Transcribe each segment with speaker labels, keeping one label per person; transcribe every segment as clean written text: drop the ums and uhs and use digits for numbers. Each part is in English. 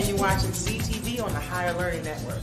Speaker 1: and you're watching CTV on the Higher Learning Network.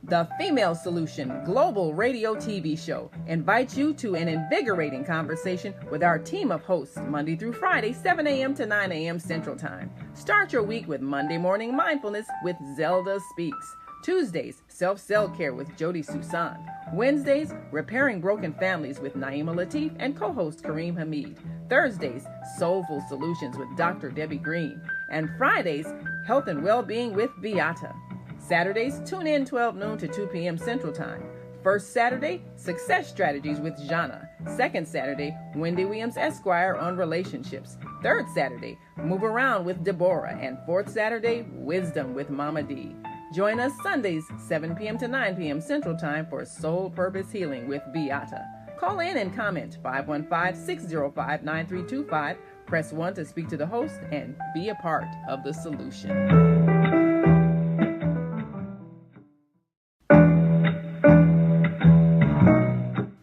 Speaker 2: The Female Solution Global Radio TV Show invites you to an invigorating conversation with our team of hosts Monday through Friday, 7 a.m. to 9 a.m. Central Time. Start your week with Monday Morning Mindfulness with Zelda Speaks. Tuesdays, Self-Cell Care with Jody Susan. Wednesdays, Repairing Broken Families with Naima Latif and co-host Kareem Hamid. Thursdays, Soulful Solutions with Dr. Debbie Green. And Fridays, Health and Wellbeing with Beata. Saturdays, tune in 12 noon to 2 p.m. Central Time. First Saturday, Success Strategies with Jana. Second Saturday, Wendy Williams Esquire on relationships. Third Saturday, Move Around with Deborah. And fourth Saturday, Wisdom with Mama D. Join us Sundays, 7 p.m. to 9 p.m. Central Time for Soul Purpose Healing with Beata. Call in and comment 515-605-9325. Press 1 to speak to the host and be a part of the solution.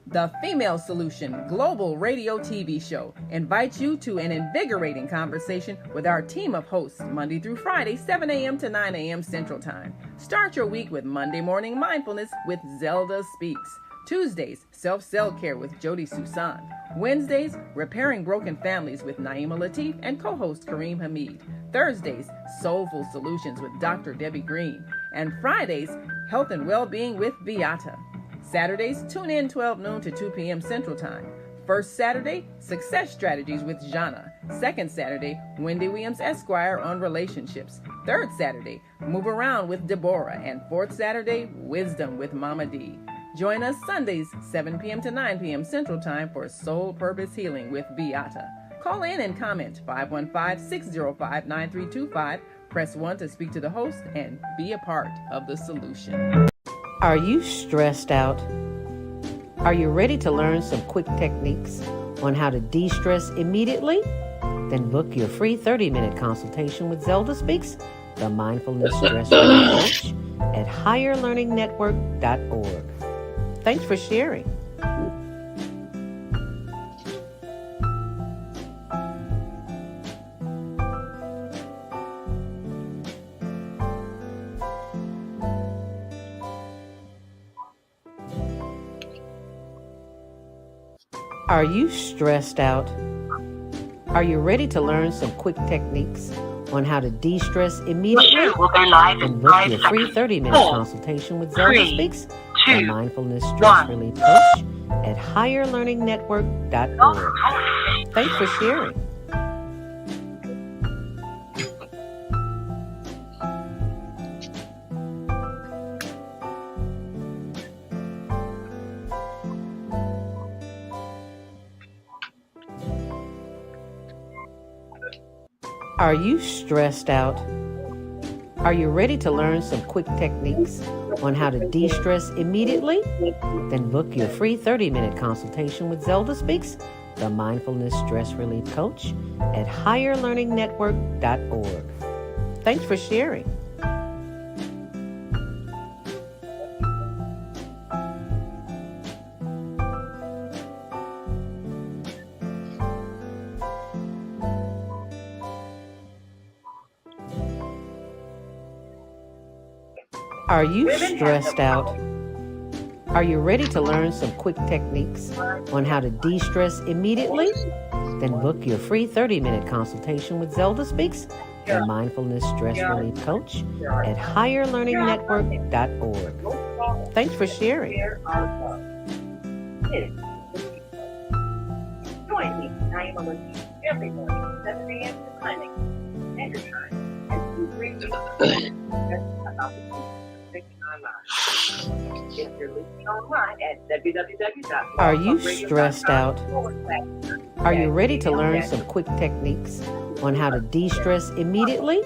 Speaker 2: The Female Solution Global Radio TV Show invites you to an invigorating conversation with our team of hosts Monday through Friday, 7 a.m. to 9 a.m. Central Time. Start your week with Monday Morning Mindfulness with Zelda Speaks. Tuesdays, Self-Cell Care with Jody Susan. Wednesdays, Repairing Broken Families with Naima Latif and co-host Kareem Hamid. Thursdays, Soulful Solutions with Dr. Debbie Green. And Fridays, Health and Wellbeing with Beata. Saturdays, tune in 12 noon to 2 p.m. Central Time. First Saturday, Success Strategies with Jana. Second Saturday, Wendy Williams Esquire on relationships. Third Saturday, Move Around with Deborah. And fourth Saturday, Wisdom with Mama D. Join us Sundays, 7 p.m. to 9 p.m. Central Time for Soul Purpose Healing with Beata. Call in and comment 515-605-9325. Press 1 to speak to the host and be a part of the solution.
Speaker 3: Are you stressed out? Are you ready to learn some quick techniques on how to de-stress immediately? Then book your free 30-minute consultation with Zelda Speaks, the Mindfulness Stress Relief Coach, at higherlearningnetwork.org. Thanks for sharing. Are you stressed out? Are you ready to learn some quick techniques on how to de-stress immediately? Then book your free 30-minute consultation with Zelda Speaks, the Mindfulness Stress Relief Coach, at higherlearningnetwork.org. Thanks for sharing. Are you stressed out? Are you ready to learn some quick techniques on how to de-stress immediately? Then book your free 30-minute consultation with Zelda Speaks, the Mindfulness Stress Relief Coach, at higherlearningnetwork.org. Thanks for sharing. Are you stressed out? Are you ready to learn some quick techniques on how to de-stress immediately? Then book your free 30-minute consultation with Zelda Speaks, the Mindfulness Stress Relief Coach, at higherlearningnetwork.org. Thanks for sharing.
Speaker 4: Join me, Naima Latif, every morning, 7 a.m. to 9 a.m. Standard Time, as we bring you about the if you're listening online at www.
Speaker 3: Are you stressed out? Are you ready to learn some quick techniques on how to de-stress immediately?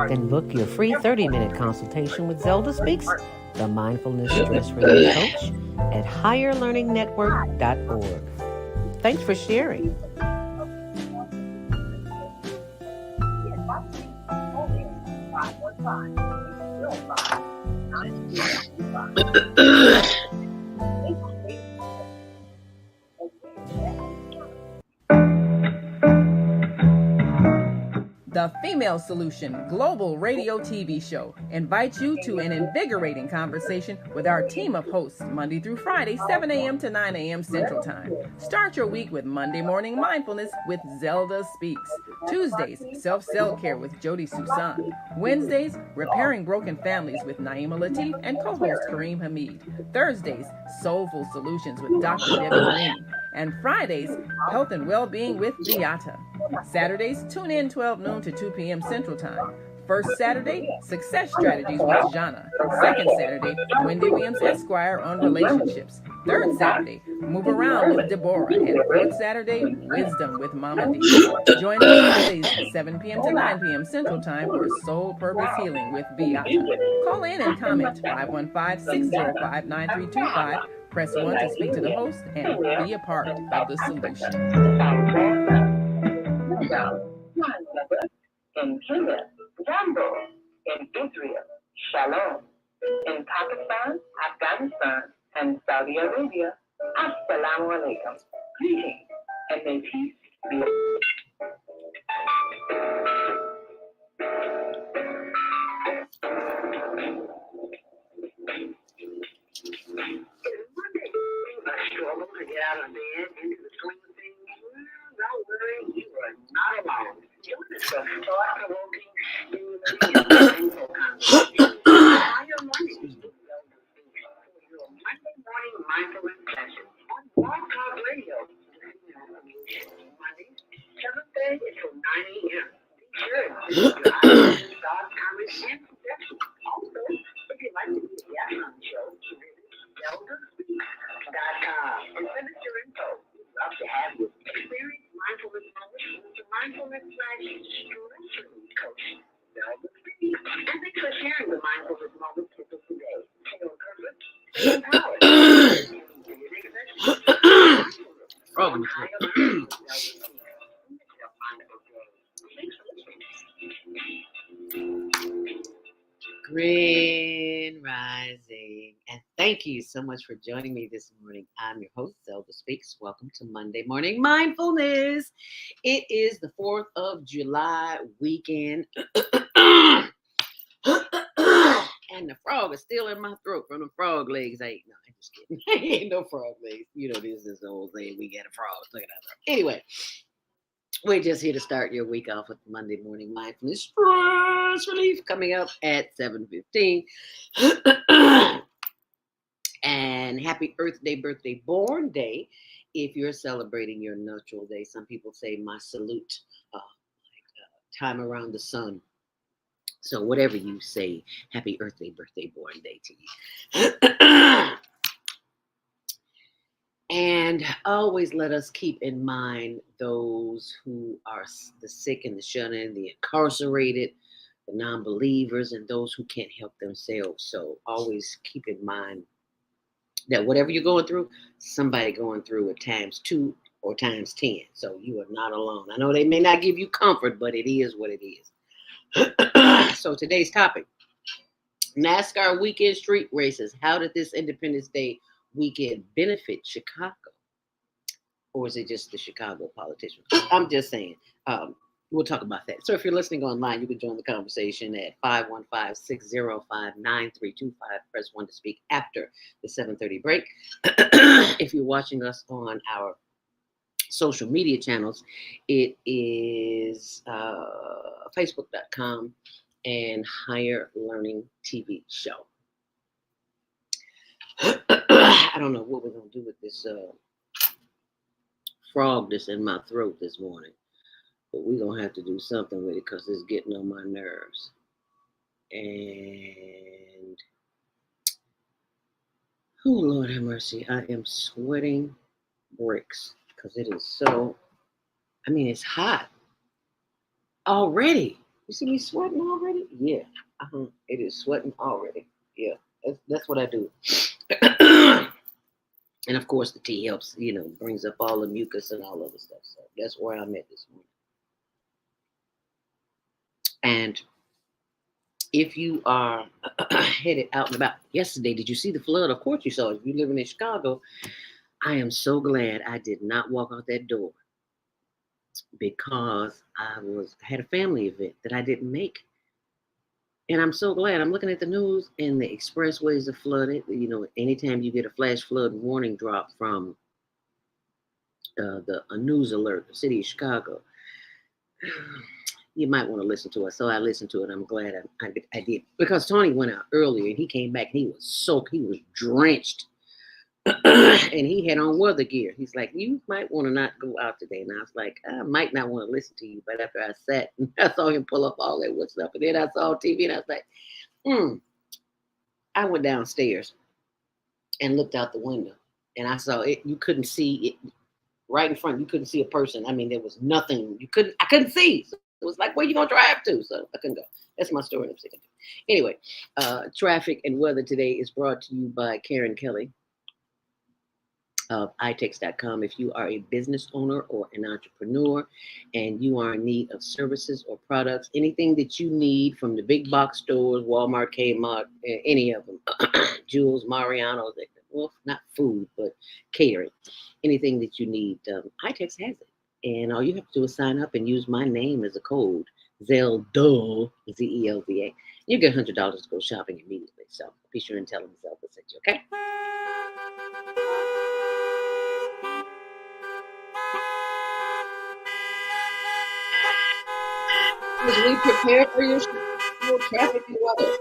Speaker 3: Then book your free 30-minute consultation with Zelda Speaks, the Mindfulness Stress Relief Coach, at higherlearningnetwork.org. Thanks for sharing.
Speaker 2: The Female Solution Global Radio TV Show invites you to an invigorating conversation with our team of hosts Monday through Friday, 7 a.m. to 9 a.m. Central Time. Start your week with Monday Morning Mindfulness with Zelda Speaks. Tuesdays, Self-Care with Jody Susan. Wednesdays, Repairing Broken Families with Naima Latif and co-host Kareem Hamid. Thursdays, Soulful Solutions with Dr. Debbie Green. And Fridays, Health and Well-Being with Beata. Saturdays, tune in 12 noon to 2 p.m. Central Time. First Saturday, Success Strategies with Jana. Second Saturday, Wendy Williams Esquire on relationships. Third Saturday, Move Around with Deborah. And fourth Saturday, Wisdom with Mama D. Join us Tuesdays, 7 p.m. to 9 p.m. Central Time for Soul Purpose Healing with Beata. Call in and comment 515-605-9325. Press 1 to speak to the host and be a part of the solution.
Speaker 4: In Kenya, Jambo, in Israel, Shalom, in Pakistan, Afghanistan, and Saudi Arabia, Assalamu alaikum. Greetings, and may peace be with you. A struggle to get out of bed into the swing of things? Don't worry, you are not alone. Join us for thought-provoking, stimulating, and mindful conversations. How your Monday for your Monday morning mindfulness session on Blog Talk Radio. Mondays, 7:30 until 9 a.m. Be sure to send your ideas, thoughts, comments, and suggestions. Also, if you'd like to be a guest on the show, visit zeldaspeaks.com and send us your info. We'd love to have you. Experience mindfulness knowledge with the mindfulness/stress relief coach, Zelda Speaks. And thanks for sharing the mindfulness moments with us today. Stay on purpose, stay empowered. See you next session.
Speaker 3: Problem. Grand Rising, and thank you so much for joining me this morning. I'm your host, Zelda Speaks. Welcome to Monday Morning Mindfulness. It is the 4th of July weekend, and the frog is still in my throat from the frog legs I ate. No, I'm just kidding. Ain't no frog legs. You know, this is the old thing. We get a frog. Look at that. Anyway, we're just here to start your week off with Monday Morning Mindfulness Stress Relief coming up at 7:15. And happy Earth Day, birthday, born day. If you're celebrating your natural day, some people say my salute, time around the sun. So whatever you say, happy Earth Day, birthday, born day to you. And always let us keep in mind those who are the sick and the shut-in, the incarcerated, the non-believers, and those who can't help themselves. So always keep in mind that whatever you're going through, somebody going through it times 2 or times 10. So you are not alone. I know they may not give you comfort, but it is what it is. So today's topic, NASCAR weekend street races. How did this Independence Day weekend benefit Chicago? Or is it just the Chicago politicians? I'm just saying. We'll talk about that. So if you're listening online, you can join the conversation at 515-605-9325. Press 1 to speak after the 7:30 break. If you're watching us on our social media channels, it is facebook.com and Higher Learning TV show. I don't know what we're going to do with this frog that's in my throat this morning, but we're going to have to do something with it because it's getting on my nerves. And, oh, Lord have mercy, I am sweating bricks because it is so, it's hot already. You see me sweating already? Yeah, it is sweating already. Yeah, that's what I do. And of course, the tea helps, brings up all the mucus and all other stuff. So that's where I'm at this morning. And if you are headed out and about, yesterday, did you see the flood? Of course you saw it. If you're living in Chicago, I am so glad I did not walk out that door.
Speaker 5: because I had a family event that I didn't make. And I'm so glad. I'm looking at the news and the expressways are flooded. You know, anytime you get a flash flood warning drop from a news alert, the city of Chicago, you might want to listen to it. So I listened to it. I'm glad I did, because Tony went out earlier and he came back and he was soaked. He was drenched. And he had on weather gear. He's like, you might want to not go out today. And I was like, I might not want to listen to you. But after I sat and I saw him pull up all that wood stuff, and then I saw TV and I was like, I went downstairs and looked out the window and I saw it. You couldn't see it right in front. You couldn't see a person. I mean, there was nothing. I couldn't see. So it was like, where you going to drive to? So I couldn't go. That's my story. Anyway, traffic and weather today is brought to you by Karen Kelly of itex.com. If you are a business owner or an entrepreneur and you are in need of services or products, anything that you need from the big box stores, Walmart, Kmart, any of them, Jules, Mariano's, well, not food, but catering, anything that you need, itex has it. And all you have to do is sign up and use my name as a code, Zelda, Zelda. You get $100 to go shopping immediately. So be sure and tell them Zelda sent you, okay? As we prepare for your traffic and weather.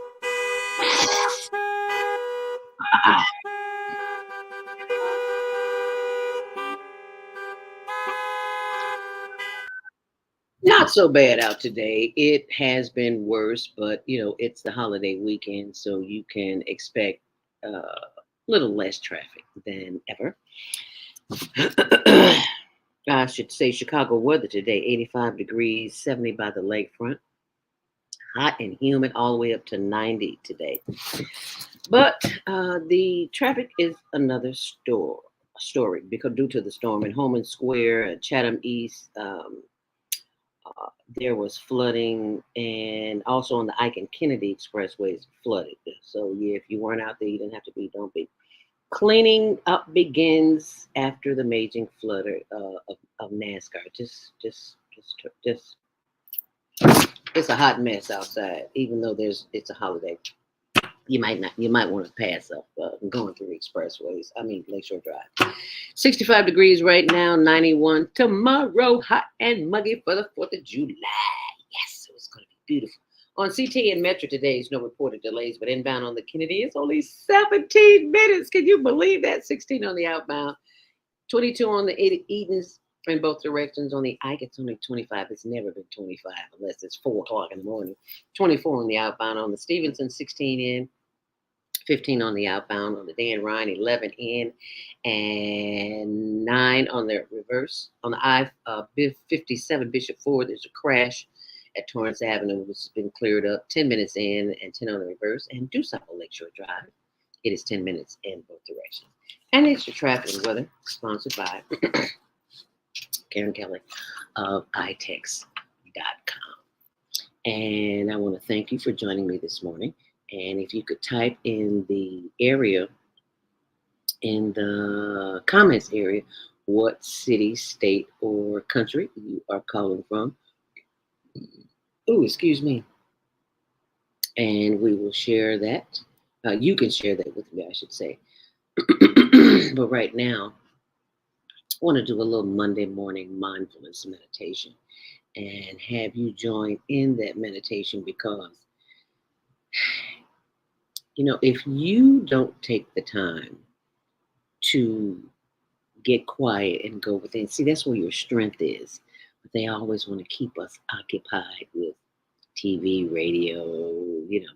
Speaker 5: Not so bad out today. It has been worse, but it's the holiday weekend, so you can expect a little less traffic than ever. I should say Chicago weather today, 85 degrees, 70 by the lakefront. Hot and humid all the way up to 90 today. But the traffic is another story because due to the storm in Holman Square, Chatham East, there was flooding, and also on the Ike and Kennedy expressways flooded. So yeah, if you weren't out there, you didn't have to be. Don't be. Cleaning up begins after the amazing flood of NASCAR. Just, it's a hot mess outside. Even though it's a holiday, you might want to pass up going through the expressways. I mean, Lakeshore Drive. 65 degrees right now, 91 tomorrow, hot and muggy for the 4th of July. Yes, it's going to be beautiful. On CT and Metro today is no reported delays, but inbound on the Kennedy is only 17 minutes. Can you believe that? 16 on the outbound, 22 on the Edens in both directions. On the Ike, it's only 25. It's never been 25 unless it's 4 o'clock in the morning. 24 on the outbound. On the Stevenson, 16 in. 15 on the outbound. On the Dan Ryan, 11 in, and 9 on the reverse. On the I-57 Bishop Ford, there's a crash at Torrance Avenue, which has been cleared up. 10 minutes in and 10 on the reverse. And due south on Lakeshore Drive, it is 10 minutes in both directions. And extra traffic and weather, sponsored by Karen Kelly of itex.com. And I want to thank you for joining me this morning. And if you could type in the area, in the comments area, what city, state, or country you are calling from. Oh, excuse me. And we will share that. You can share that with me, I should say. But right now, I want to do a little Monday morning mindfulness meditation and have you join in that meditation because, if you don't take the time to get quiet and go within, see, that's where your strength is. But they always want to keep us occupied with TV, radio,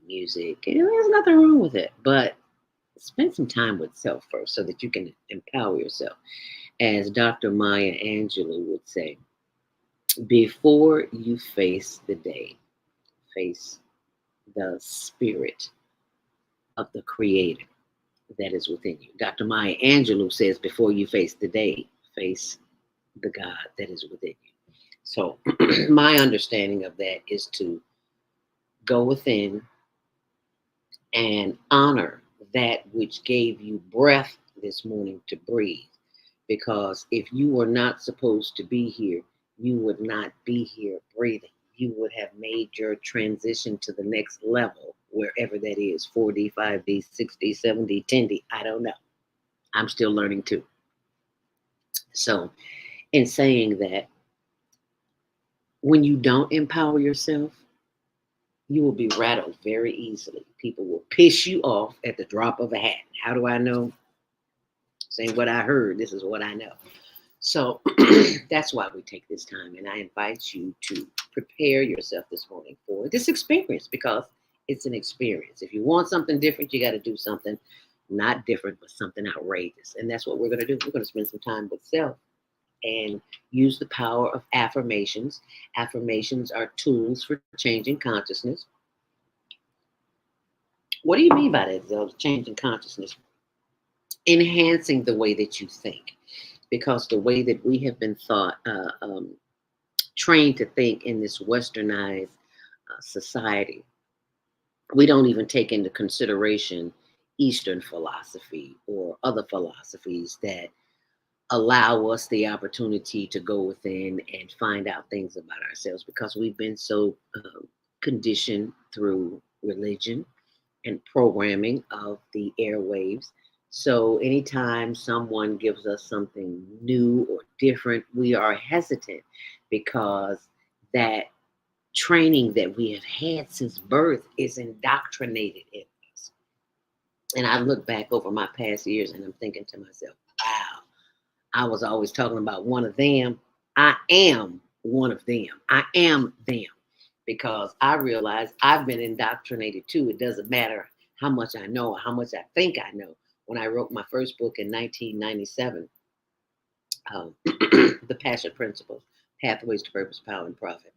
Speaker 5: music. And there's nothing wrong with it. But spend some time with self first so that you can empower yourself. As Dr. Maya Angelou would say, before you face the day, face the spirit of the Creator that is within you. Dr. Maya Angelou says, before you face the day, face the God that is within you. So my understanding of that is to go within and honor that which gave you breath this morning to breathe. Because if you were not supposed to be here, you would not be here breathing. You would have made your transition to the next level, wherever that is, 4D, 5D, 6D, 7D, 10D. I don't know. I'm still learning too. So, in saying that, when you don't empower yourself, you will be rattled very easily. People will piss you off at the drop of a hat. How do I know? Saying what I heard, this is what I know. So that's why we take this time. And I invite you to prepare yourself this morning for this experience, because it's an experience. If you want something different, you got to do something not different, but something outrageous. And that's what we're going to do. We're going to spend some time with self and use the power of affirmations. Affirmations are tools for changing consciousness. What do you mean by that, though? Changing consciousness? Enhancing the way that you think. Because the way that we have been trained to think in this westernized society, we don't even take into consideration Eastern philosophy or other philosophies that allow us the opportunity to go within and find out things about ourselves, because we've been so conditioned through religion and programming of the airwaves. So anytime someone gives us something new or different, we are hesitant, because that training that we have had since birth is indoctrinated in us. And I look back over my past years and I'm thinking to myself, wow, I was always talking about one of them. I am one of them. I am them, because I realize I've been indoctrinated too. It doesn't matter how much I know or how much I think I know. When I wrote my first book in 1997, The Passion Principles, Pathways to Purpose, Power, and Profit,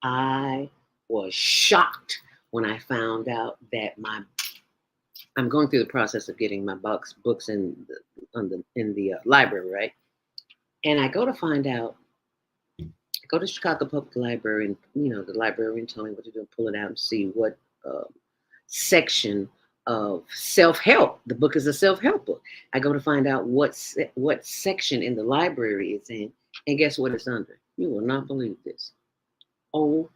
Speaker 5: I was shocked when I found out that I'm going through the process of getting my books in the library, right? And I go to find out, I go to Chicago Public Library, and the librarian told me what to do, pull it out and see what section of self-help. The book is a self-help book. I go to find out what section in the library it's in, and guess what it's under? You will not believe this. OCCULT,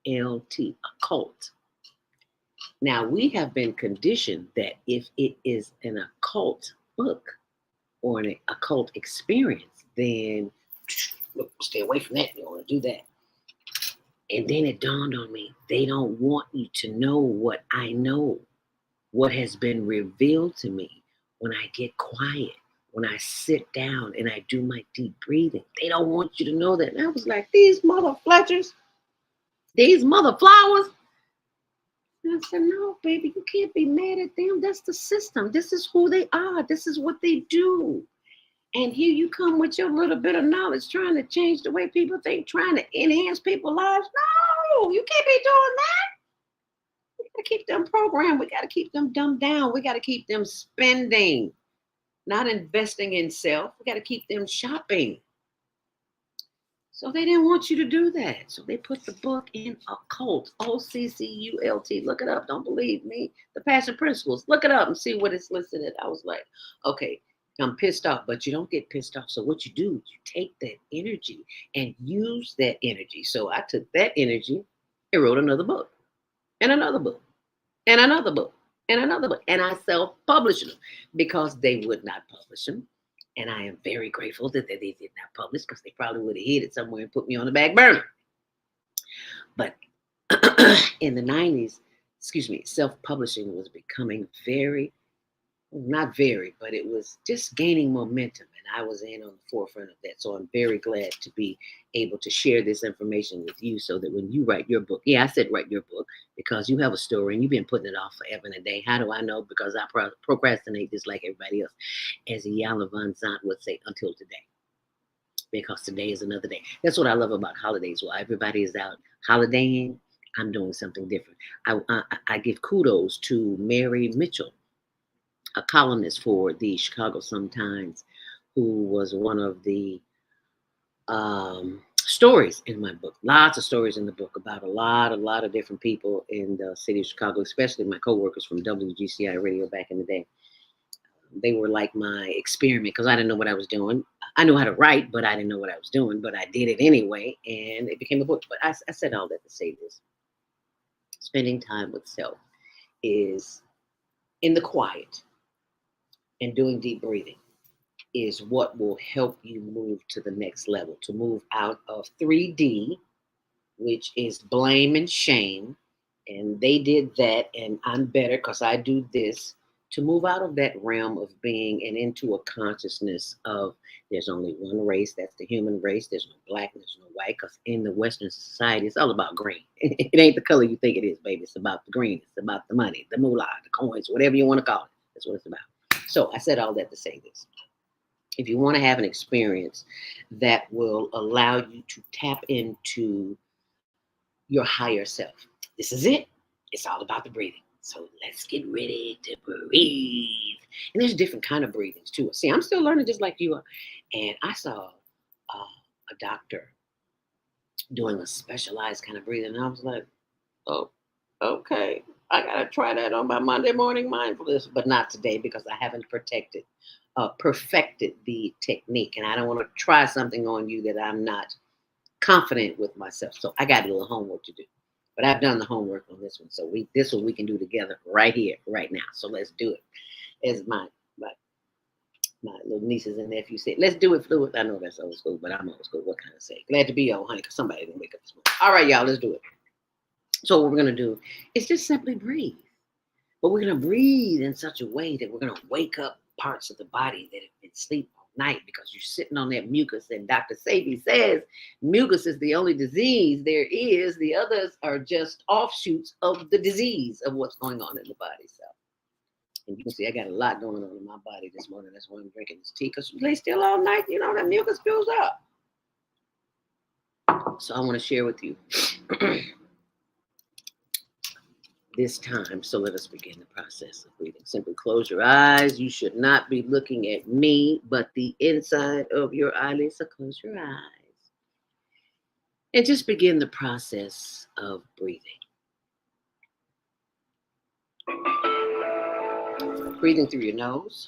Speaker 5: occult. Now, we have been conditioned that if it is an occult book or an occult experience, then look, stay away from that. You don't want to do that. And then it dawned on me, they don't want you to know what I know, what has been revealed to me when I get quiet, when I sit down and I do my deep breathing. They don't want you to know that. And I was like, these mother Fletchers, these mother flowers. And I said, no, baby, you can't be mad at them. That's the system. This is who they are. This is what they do. And here you come with your little bit of knowledge, trying to change the way people think, trying to enhance people's lives. No, you can't be doing that. We got to keep them programmed. We got to keep them dumbed down. We got to keep them spending, not investing in self. We got to keep them shopping. So they didn't want you to do that. So they put the book in occult, OCCULT. Look it up. Don't believe me. The Passion Principles. Look it up and see what it's listed at. I was like, okay, I'm pissed off, but you don't get pissed off. So what you do is you take that energy and use that energy. So I took that energy and wrote another book, and another book, and another book, and another book. And I self-published them because they would not publish them. And I am very grateful that they did not publish, because they probably would have hid it somewhere and put me on the back burner. But in the 90s, self-publishing was becoming but it was just gaining momentum. And I was in on the forefront of that. So I'm very glad to be able to share this information with you, so that when you write your book, I said write your book, because you have a story and you've been putting it off forever and a day. How do I know? Because I procrastinate just like everybody else. As Iyanla Vanzant would say, until today. Because today is another day. That's what I love about holidays. While everybody is out holidaying, I'm doing something different. I give kudos to Mary Mitchell, a columnist for the Chicago Sun-Times, who was one of the stories in my book. Lots of stories in the book about a lot of different people in the city of Chicago, especially my coworkers from WGCI radio back in the day. They were like my experiment, because I didn't know what I was doing. I knew how to write, but I didn't know what I was doing, but I did it anyway, and it became a book. But I said all that to say this. Spending time with self is in the quiet and doing deep breathing is what will help you move to the next level, to move out of 3D, which is blame and shame. And they did that, and I'm better because I do this, to move out of that realm of being and into a consciousness of there's only one race, that's the human race. There's no black, there's no white, because in the Western society, it's all about green. It ain't the color you think it is, baby. It's about the green. It's about the money, the moolah, the coins, whatever you want to call it. That's what it's about. So I said all that to say this. If you want to have an experience that will allow you to tap into your higher self, this is it. It's all about the breathing. So let's get ready to breathe. And there's different kind of breathings too. See, I'm still learning just like you are. And I saw a doctor doing a specialized kind of breathing. And I was like, oh, okay. I got to try that on my Monday morning mindfulness, but not today because I haven't perfected the technique. And I don't want to try something on you that I'm not confident with myself. So I got a little homework to do. But I've done the homework on this one. So this one we can do together right here, right now. So let's do it. As my little nieces and nephews said, let's do it fluid. I know that's old school, but I'm old school. What can I say? Glad to be old, honey, because somebody didn't wake up this morning. All right, y'all, let's do it. So what we're going to do is just simply breathe. But we're going to breathe in such a way that we're going to wake up parts of the body that have been asleep all night because you're sitting on that mucus. And Dr. Sabi says mucus is the only disease there is. The others are just offshoots of the disease of what's going on in the body. So, and you can see I got a lot going on in my body this morning. That's why I'm drinking this tea, because you lay still all night, you know, that mucus builds up. So I want to share with you this time. So let us begin the process of breathing. Simply close your eyes. You should not be looking at me, but the inside of your eyelids. So close your eyes. And just begin the process of breathing. Breathing through your nose.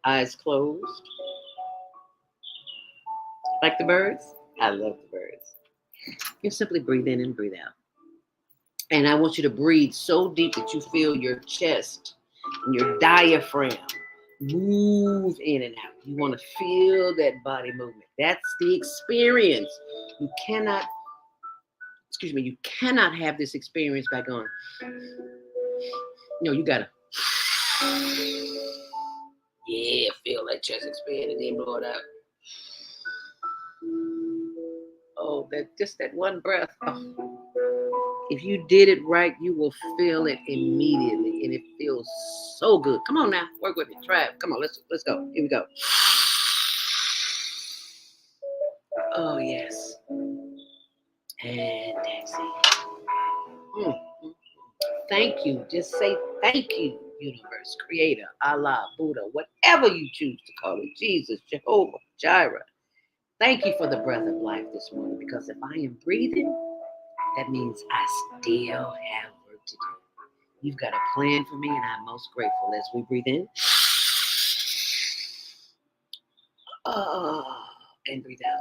Speaker 5: Eyes closed. Like the birds? I love the birds. You simply breathe in and breathe out. And I want you to breathe so deep that you feel your chest and your diaphragm move in and out. You want to feel that body movement. That's the experience. You cannot have this experience by going, no, you gotta, yeah, feel that chest expand and then blow it out. Oh, that one breath. Oh. If you did it right, you will feel it immediately, and it feels so good. Come on now, work with me. Try it. Come on, let's go. Here we go. Oh yes, and exhale. Thank you. Just say thank you, universe, creator, Allah, Buddha, whatever you choose to call it, Jesus, Jehovah, Jireh. Thank you for the breath of life this morning, because if I am breathing, that means I still have work to do. You've got a plan for me, and I'm most grateful. As we breathe in, and breathe out.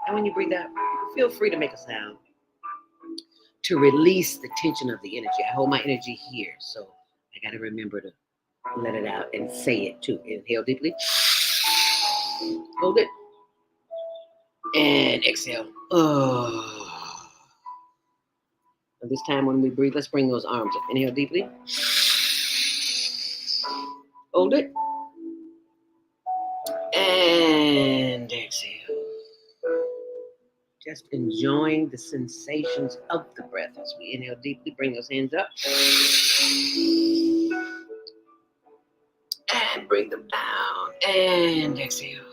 Speaker 5: And when you breathe out, feel free to make a sound to release the tension of the energy. I hold my energy here, so I got to remember to let it out and say it too. Inhale deeply. Hold it. And exhale. And this time when we breathe, let's bring those arms up. Inhale deeply. Hold it. And exhale. Just enjoying the sensations of the breath as we inhale deeply. Bring those hands up. And bring them down. And exhale.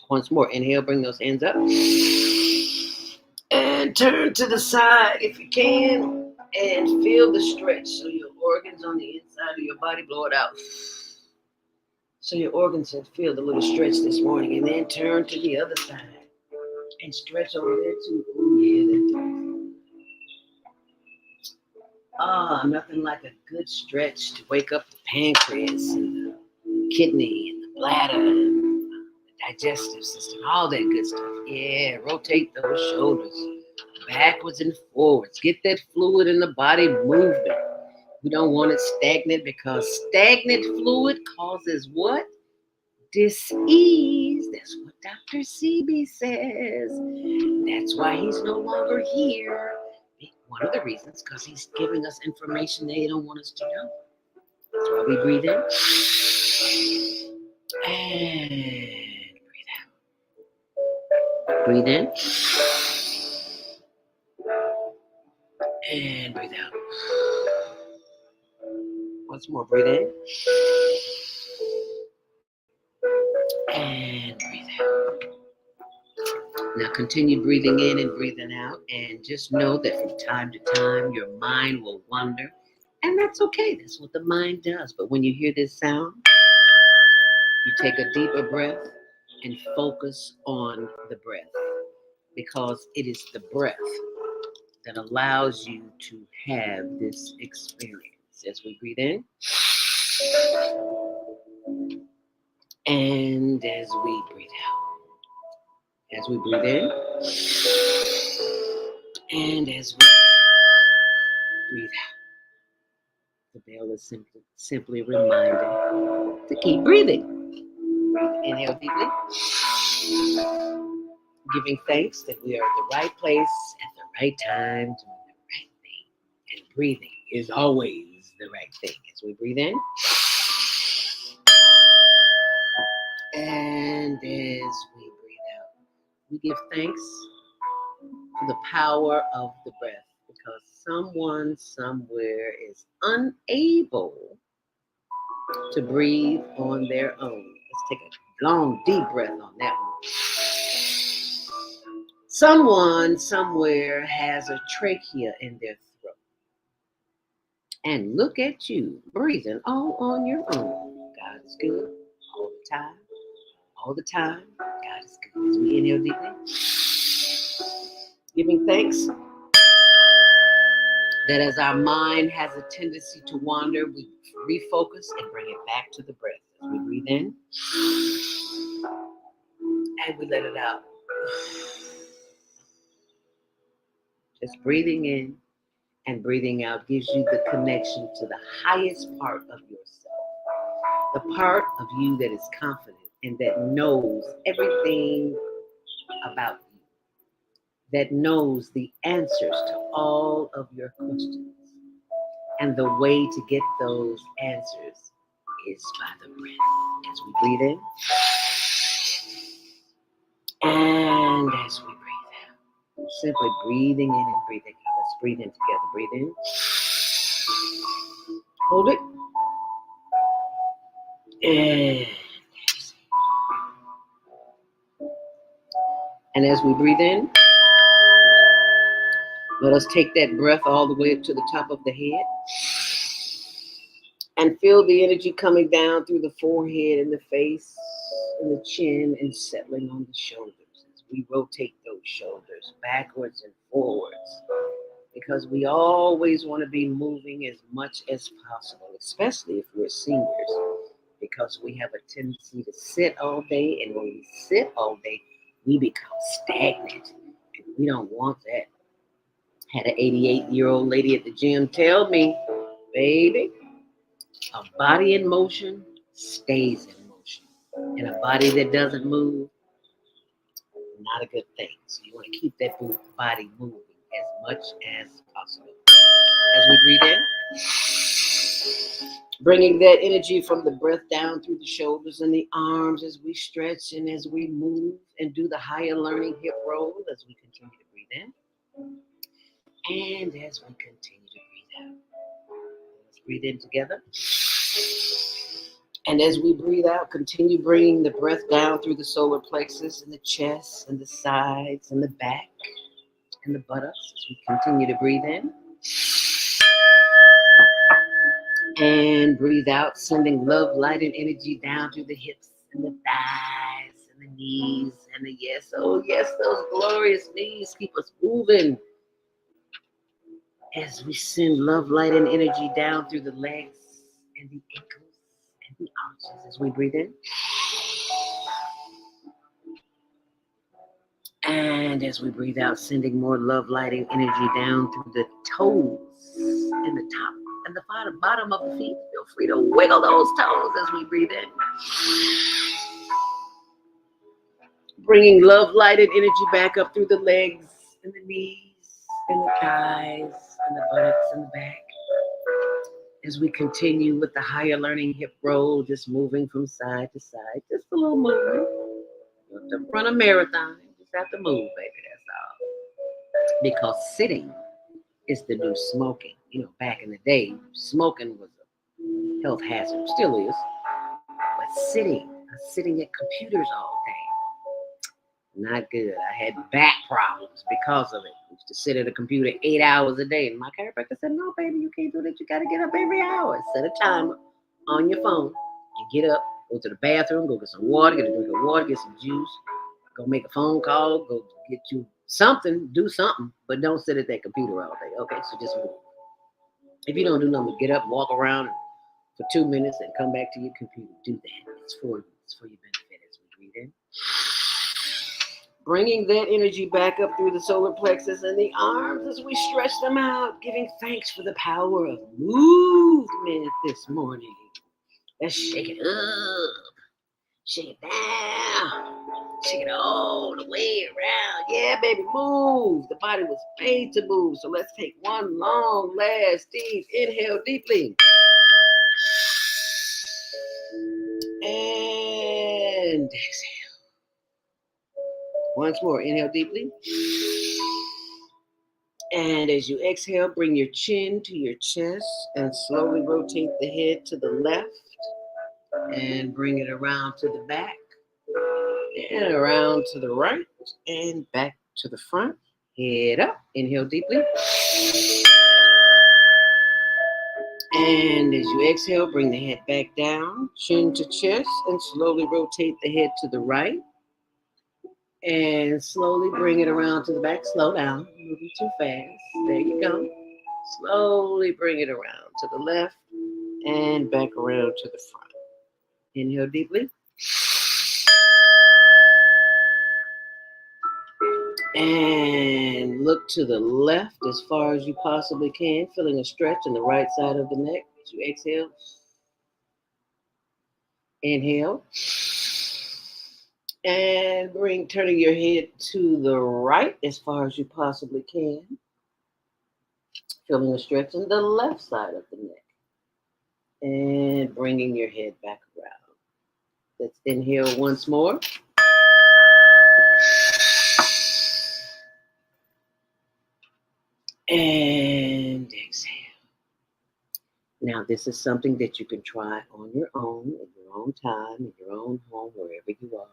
Speaker 5: Once more, inhale, bring those hands up. And turn to the side if you can. And feel the stretch. So your organs on the inside of your body, blow it out. So your organs have feel a little stretch this morning. And then turn to the other side. And stretch over there too. Oh yeah, that's Nothing like a good stretch to wake up the pancreas and the kidney and the bladder and the digestive system, all that good stuff. Yeah, rotate those shoulders backwards and forwards. Get that fluid in the body moving. We don't want it stagnant because stagnant fluid causes what? Dis-ease. That's what Dr. CB says. That's why he's no longer here. One of the reasons, because he's giving us information they don't want us to know. That's why we breathe in and breathe out. Breathe in and breathe out. Once more, breathe in and breathe out. Now continue breathing in and breathing out, and just know that from time to time your mind will wander, and that's okay. That's what the mind does. But when you hear this sound, you take a deeper breath and focus on the breath, because it is the breath that allows you to have this experience. As we breathe in and as we breathe out. As we breathe in and as we breathe out. The bell is simply reminding to keep breathing. Inhale deeply, giving thanks that we are at the right place at the right time, doing the right thing. And breathing is always the right thing. As we breathe in and as we breathe out, we give thanks for the power of the breath, because someone somewhere is unable to breathe on their own. Let's take a long, deep breath on that one. Someone somewhere has a trachea in their throat. And look at you, breathing all on your own. God is good all the time. All the time, God is good. As we inhale deeply, giving thanks that as our mind has a tendency to wander, we refocus and bring it back to the breath. As we breathe in and we let it out. Just breathing in and breathing out gives you the connection to the highest part of yourself. The part of you that is confident and that knows everything about you. That knows the answers to all of your questions. And the way to get those answers is by the breath. As we breathe in and as we breathe out. Simply breathing in and breathing out. Let's breathe in together. Breathe in. Hold it. And as we breathe in, let us take that breath all the way up to the top of the head and feel the energy coming down through the forehead and the face and the chin and settling on the shoulders as we rotate those shoulders backwards and forwards, because we always want to be moving as much as possible, especially if we're seniors, because we have a tendency to sit all day, and when we sit all day, we become stagnant, and we don't want that. Had an 88-year-old lady at the gym tell me, baby, a body in motion stays in motion. And a body that doesn't move, not a good thing. So you want to keep that body moving as much as possible. As we breathe in, bringing that energy from the breath down through the shoulders and the arms as we stretch and as we move and do the higher learning hip roll as we continue to breathe in. And as we continue to breathe out. Let's breathe in together. And as we breathe out, continue bringing the breath down through the solar plexus and the chest and the sides and the back and the buttocks as we continue to breathe in. And breathe out, sending love, light, and energy down through the hips and the thighs and the knees and the yes, oh yes, those glorious knees keep us moving. as we send love, light, and energy down through the legs and the ankles and the arches as we breathe in. And as we breathe out, sending more love, light, and energy down through the toes and the top and the bottom of the feet. Feel free to wiggle those toes as we breathe in. Bringing love, light, and energy back up through the legs and the knees and the thighs and the buttocks and the back. As we continue with the higher learning hip roll, just moving from side to side, just a little movement. You have to run a marathon, you just have to move, baby, that's all. Because sitting is the new smoking. You know, back in the day, smoking was a health hazard, still is. But sitting at computers all day, not good. I had back problems because of it. I used to sit at a computer 8 hours a day. And my chiropractor said, no, baby, you can't do that. You got to get up every hour. Set a timer on your phone and get up, go to the bathroom, go get some water, get a drink of water, get some juice, go make a phone call, go get you something, do something, but don't sit at that computer all day. Okay, so just move. If you don't do nothing, get up, walk around for 2 minutes and come back to your computer. Do that. It's for you. It's for your benefit as we breathe in. Bringing that energy back up through the solar plexus and the arms as we stretch them out, giving thanks for the power of movement this morning. Let's shake it up, shake it down, shake it all the way around. Yeah, baby, move. The body was made to move. So let's take one long, last, deep inhale deeply. And exhale. Once more, inhale deeply. And as you exhale, bring your chin to your chest and slowly rotate the head to the left and bring it around to the back and around to the right and back to the front. Head up, inhale deeply. And as you exhale, bring the head back down, chin to chest, and slowly rotate the head to the right. And slowly bring it around to the back. Slow down, moving too fast. There you go. Slowly bring it around to the left and back around to the front. Inhale deeply. And look to the left as far as you possibly can, feeling a stretch in the right side of the neck. As you exhale. Inhale. And turning your head to the right as far as you possibly can. Feeling a stretch in the left side of the neck. And bringing your head back around. Let's inhale once more. And exhale. Now, this is something that you can try on your own, in your own time, in your own home, wherever you are.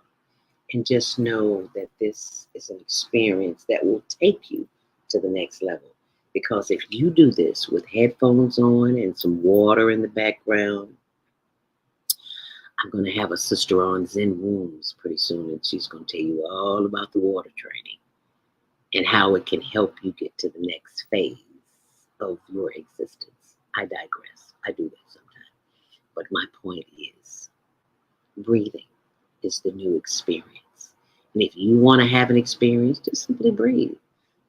Speaker 5: And just know that this is an experience that will take you to the next level. Because if you do this with headphones on and some water in the background, I'm going to have a sister on Zen Wombs pretty soon, and she's going to tell you all about the water training and how it can help you get to the next phase of your existence. I digress. I do that sometimes. But my point is, breathing is the new experience. And if you want to have an experience, just simply breathe.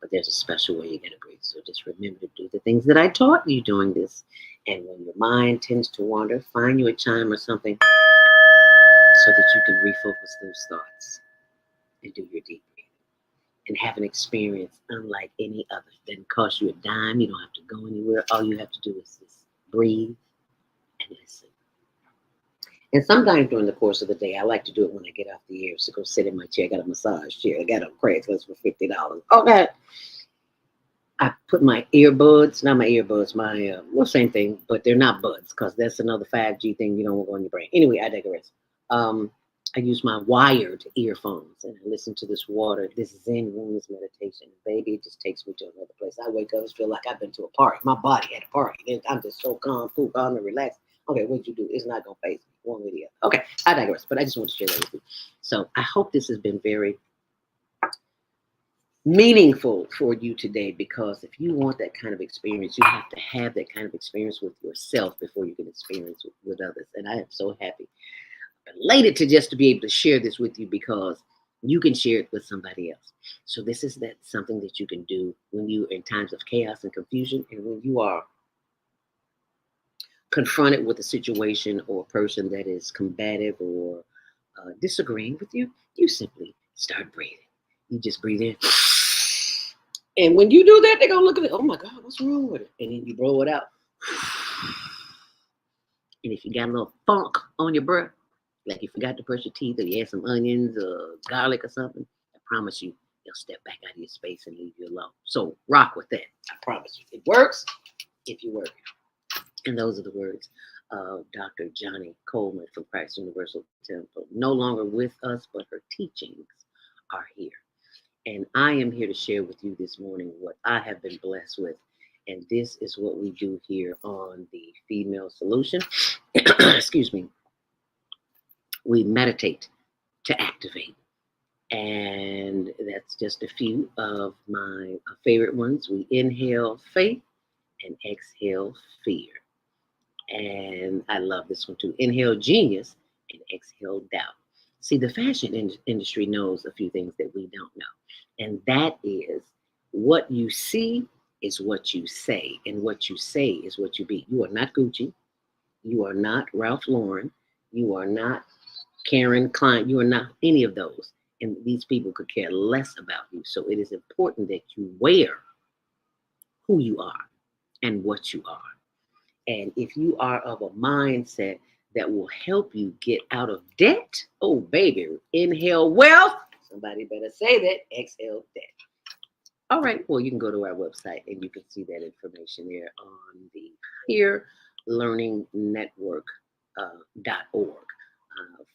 Speaker 5: But there's a special way you got to breathe. So just remember to do the things that I taught you doing this. And when your mind tends to wander, find you a chime or something so that you can refocus those thoughts and do your deep breathing. And have an experience unlike any other. It doesn't cost you a dime. You don't have to go anywhere. All you have to do is just breathe and listen. And sometimes during the course of the day, I like to do it when I get off the air. So go sit in my chair. I got a massage chair. I got a Craigslist for $50. Okay. I put my earbuds, not my earbuds, well, same thing, but they're not buds because that's another 5G thing you don't want to go in your brain. Anyway, I digress. I use my wired earphones and I listen to this Zen Wombs meditation. Baby, it just takes me to another place. I wake up and feel like I've been to a party. My body at a party. I'm just so calm, cool, calm, and relaxed. Okay, what you do? It's not going to faze me one way or the other. Okay, I digress, but I just want to share that with you. So I hope this has been very meaningful for you today, because if you want that kind of experience, you have to have that kind of experience with yourself before you can experience with others. And I am so happy, elated to just to be able to share this with you, because you can share it with somebody else. So this is that something that you can do when you in times of chaos and confusion, and when you are confronted with a situation or a person that is combative or disagreeing with you. You simply start breathing. You just breathe in. And when you do that, they're going to look at it. Oh my God, what's wrong with it? And then you blow it out. And if you got a little funk on your breath, like you forgot to brush your teeth, or you had some onions or garlic or something, I promise you, they'll step back out of your space and leave you alone. So rock with that. I promise you. It works if you work. And those are the words of Dr. Johnny Coleman from Christ Universal Temple. No longer with us, but her teachings are here. And I am here to share with you this morning what I have been blessed with. And this is what we do here on the Female Solution. Excuse me. We meditate to activate. And that's just a few of my favorite ones. We inhale faith and exhale fear. And I love this one too. Inhale genius and exhale doubt. See, the fashion industry knows a few things that we don't know. And that is, what you see is what you say. And what you say is what you be. You are not Gucci. You are not Ralph Lauren. You are not Karen Klein. You are not any of those. And these people could care less about you. So it is important that you wear who you are and what you are. And if you are of a mindset that will help you get out of debt, oh, baby, inhale wealth. Somebody better say that. Exhale debt. All right. Well, you can go to our website and you can see that information there on the HearLearningNetwork.org.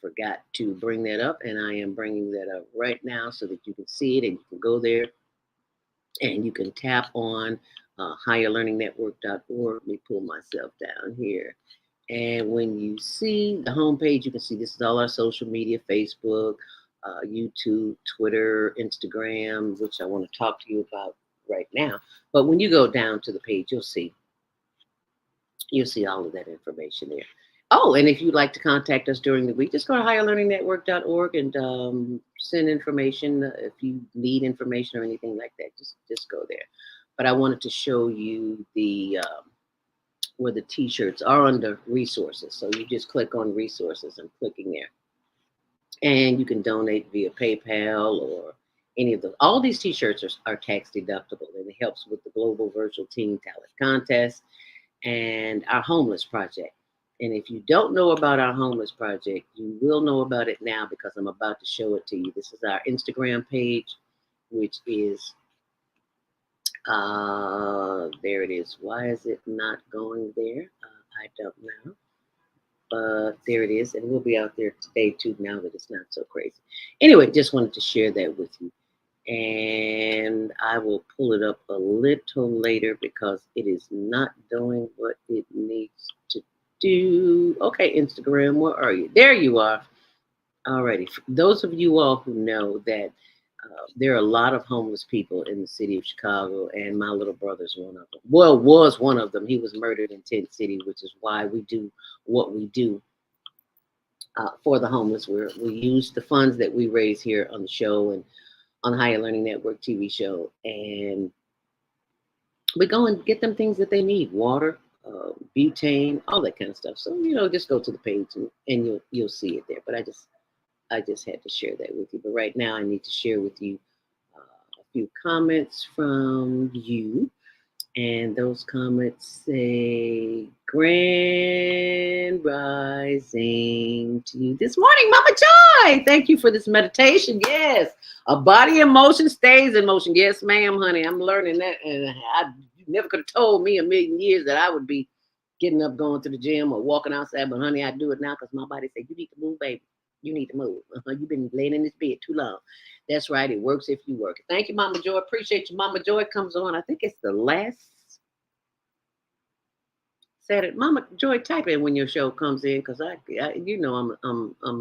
Speaker 5: Forgot to bring that up, and I am bringing that up right now so that you can see it, and you can go there and you can tap on HigherLearningNetwork.org. Let me pull myself down here. And when you see the homepage, you can see this is all our social media: Facebook, YouTube, Twitter, Instagram, which I want to talk to you about right now. But when you go down to the page, you'll see all of that information there. Oh, and if you'd like to contact us during the week, just go to HigherLearningNetwork.org and send information. If you need information or anything like that, just go there. But I wanted to show you the where the t-shirts are under resources. So you just click on resources. I'm clicking there. And you can donate via PayPal or any of those. All these t-shirts are tax deductible, and it helps with the Global Virtual Teen Talent Contest and our homeless project. And if you don't know about our homeless project, you will know about it now, because I'm about to show it to you. This is our Instagram page, which is, there it is. Why is it not going there? I don't know. But there it is. And we'll be out there today too, now that it's not so crazy. Anyway, just wanted to share that with you. And I will pull it up a little later because it is not doing what it needs to do. Okay, Instagram, where are you? There you are. Alrighty. For those of you all who know that there are a lot of homeless people in the city of Chicago, and my little brother's one of them. Well, was one of them. He was murdered in Tent City, which is why we do what we do for the homeless. We use the funds that we raise here on the show and on the Higher Learning Network TV show, and we go and get them things that they need: water, butane, all that kind of stuff. So just go to the page and you'll see it there. But I just had to share that with you. But right now I need to share with you a few comments from you. And those comments say, Grand Rising to you this morning, Mama Joy. Thank you for this meditation. Yes, a body in motion stays in motion. Yes, ma'am, honey. I'm learning that. And you never could have told me a million years that I would be getting up, going to the gym or walking outside. But honey, I do it now because my body said, you need to move, baby. You need to move. You've been laying in this bed too long. That's right. It works if you work. Thank you, Mama Joy. Appreciate you. Mama Joy comes on. I think it's the last Saturday. Mama Joy, type in when your show comes in, because I'm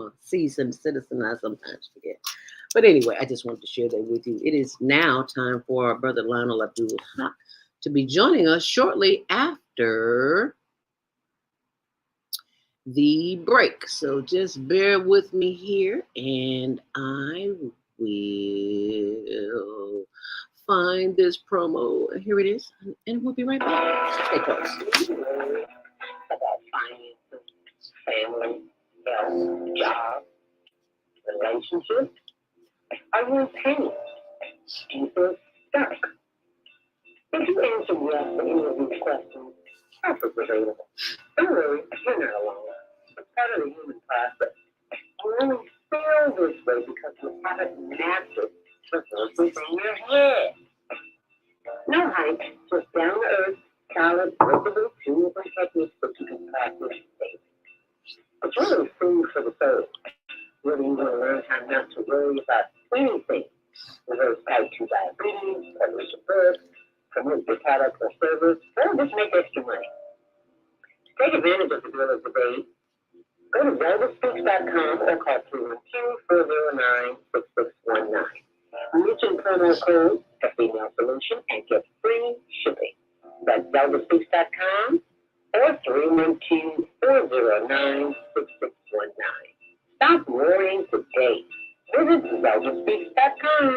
Speaker 5: a seasoned citizen. I sometimes forget. But anyway, I just wanted to share that with you. It is now time for our brother Lionel Abdul Haq to be joining us shortly after the break. So just bear with me here, and I will find this promo. Here it is, and we'll be right back. Stay close.
Speaker 4: About finances, family, health, job, relationships. Are you in pain? Do you feel stuck? If you answer yes to any of these questions, help is available. Don't worry, you're not alone. It's part of the human process. We only feel this way because we haven't mastered the voices in your head. No hype, just down to earth, solid, workable tools and techniques that you can practice daily. It's really food for the soul. Whether you want to learn how not to worry about anything, reverse type 2 diabetes, publish a book, promote your product or service, or just make extra money. Take advantage of the deal of the day. Go to zeldaspeaks.com or call 312-409-6619. Mention promo code The Female Solution and get free shipping. That's zeldaspeaks.com or 312-409-6619. Stop worrying today. Visit zeldaspeaks.com.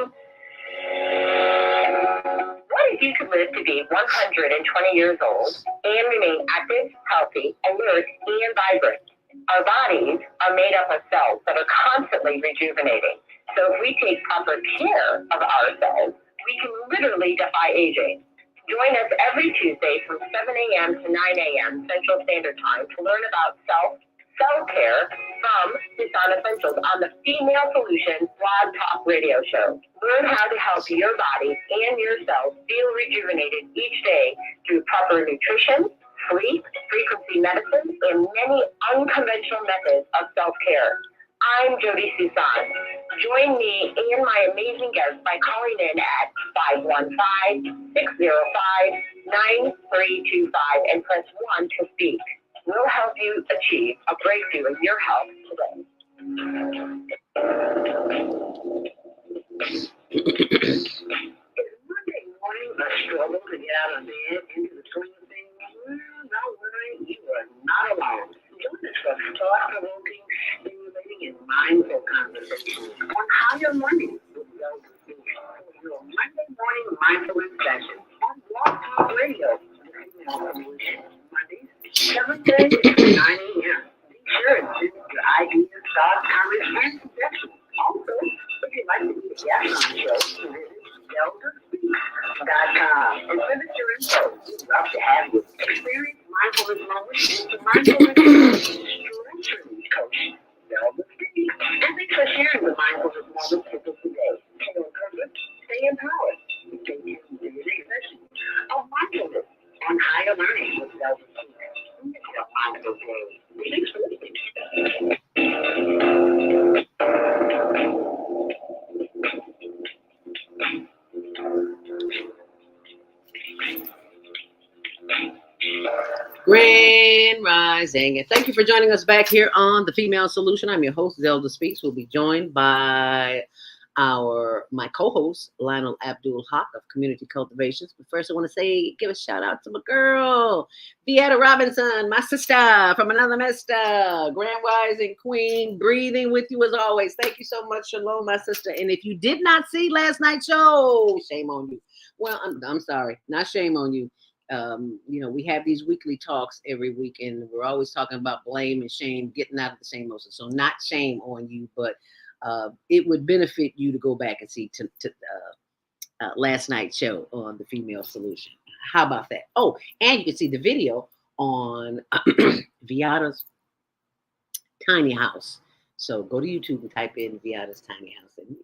Speaker 4: What if you could live to be 120 years old and remain active, healthy, alert, and vibrant? Our bodies are made up of cells that are constantly rejuvenating. So if we take proper care of ourselves, we can literally defy aging. Join us every Tuesday from 7 a.m. to 9 a.m. Central Standard Time to learn about self-care from Susan Essentials on the Female Solution Blog Talk Radio Show. Learn how to help your body and yourself feel rejuvenated each day through proper nutrition, sleep, frequency medicine, and many unconventional methods of self-care. I'm Jody Susan. Join me and my amazing guests by calling in at 515-605-9325 and press 1 to speak. We'll help you achieve a breakthrough in your health today. Is Monday morning a struggle to get out of bed into the swing of things? Don't worry, you are not alone. Join us for thought-provoking, stimulating, and mindful conversations on how your morning will go to your Monday morning mindfulness session on Blog Talk Radio. Mondays, 7:30 to 9 a.m. Be sure to send your ideas, thoughts, comments, and suggestions. Also, if you'd like to be a guest on the show, visit zeldaspeaks.com and send us your info. We'd love to have you. Experience mindfulness moments with the mindfulness coach, Zelda Speaks. And thanks for sharing the mindfulness moments with us today. Stay on purpose, stay empowered. Stay tuned to the next session of mindfulness on higher learning with Zelda Speaks. Make it a mindful day. Thanks for listening.
Speaker 5: Grand Rising, and thank you for joining us back here on The Female Solution. I'm your host, Zelda Speaks. We'll be joined by my co-host, Lionel Abdul Haq of Community Cultivations. But first, I want to give a shout out to my girl, Vieta Robinson, my sister from another mister. Grand Rising Queen, breathing with you as always. Thank you so much. Shalom, my sister. And if you did not see last night's show, shame on you. Well, I'm sorry, not shame on you. We have these weekly talks every week, and we're always talking about blame and shame, getting out of the same motion. So not shame on you, but it would benefit you to go back and see last night's show on The Female Solution. How about that? Oh, and you can see the video on Viata's tiny house. So go to YouTube and type in Viata's tiny house. And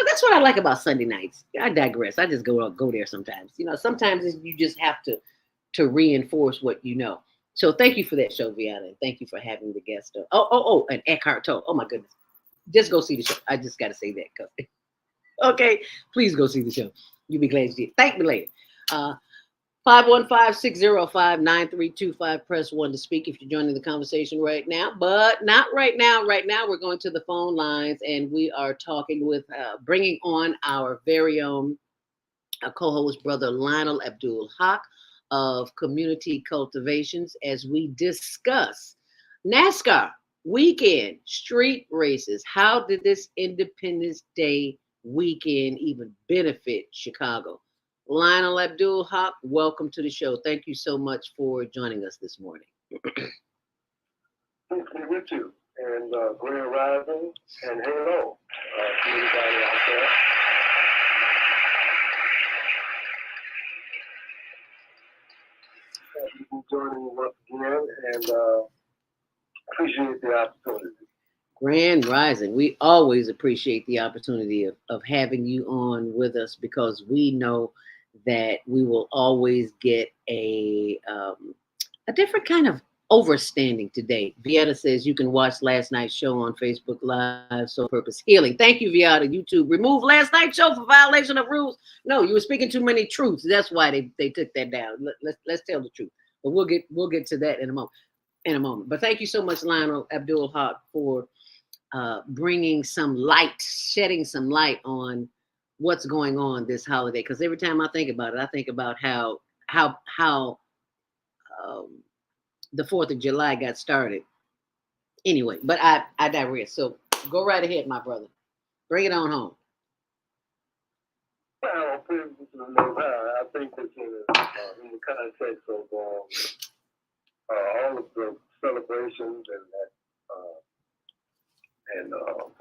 Speaker 5: that's what I like about Sunday nights. I digress. I just go there sometimes. Sometimes you just have to reinforce what you know. So thank you for that show, Viata. And thank you for having the guest. And Eckhart Tolle. Oh my goodness. Just go see the show. I just got to say that. Okay, please go see the show. You'll be glad you did. Thank me later. 515-605-9325. Press 1 to speak if you're joining the conversation right now, but not right now. Right now, we're going to the phone lines, and we are talking with, bringing on our very own co-host, Brother Lionel Abdul Haq of Community Cultivations, as we discuss NASCAR weekend street races. How did this Independence Day weekend even benefit Chicago? Lionel Abdul Haq, welcome to the show. Thank you so much for joining us this morning.
Speaker 6: Good to be with you, and Grand Rising, and hello to everybody out there. Thank you for joining me once again, and appreciate the opportunity.
Speaker 5: Grand Rising. We always appreciate the opportunity of having you on with us, because we know that we will always get a different kind of overstanding today. Vieta says you can watch last night's show on Facebook Live, Soul Purpose Healing. Thank you, Vieta. YouTube, remove last night's show for violation of rules. No, you were speaking too many truths. That's why they took that down. Let's tell the truth. But we'll get to that in a moment. But thank you so much, Lionel Abdul Haq, for bringing some light, shedding some light on what's going on this holiday. Because every time I think about it, I think about how the 4th of July got started. Anyway, but I digress. So go right ahead, my brother. Bring it on home.
Speaker 6: Well, I think that in the context of all of the celebrations and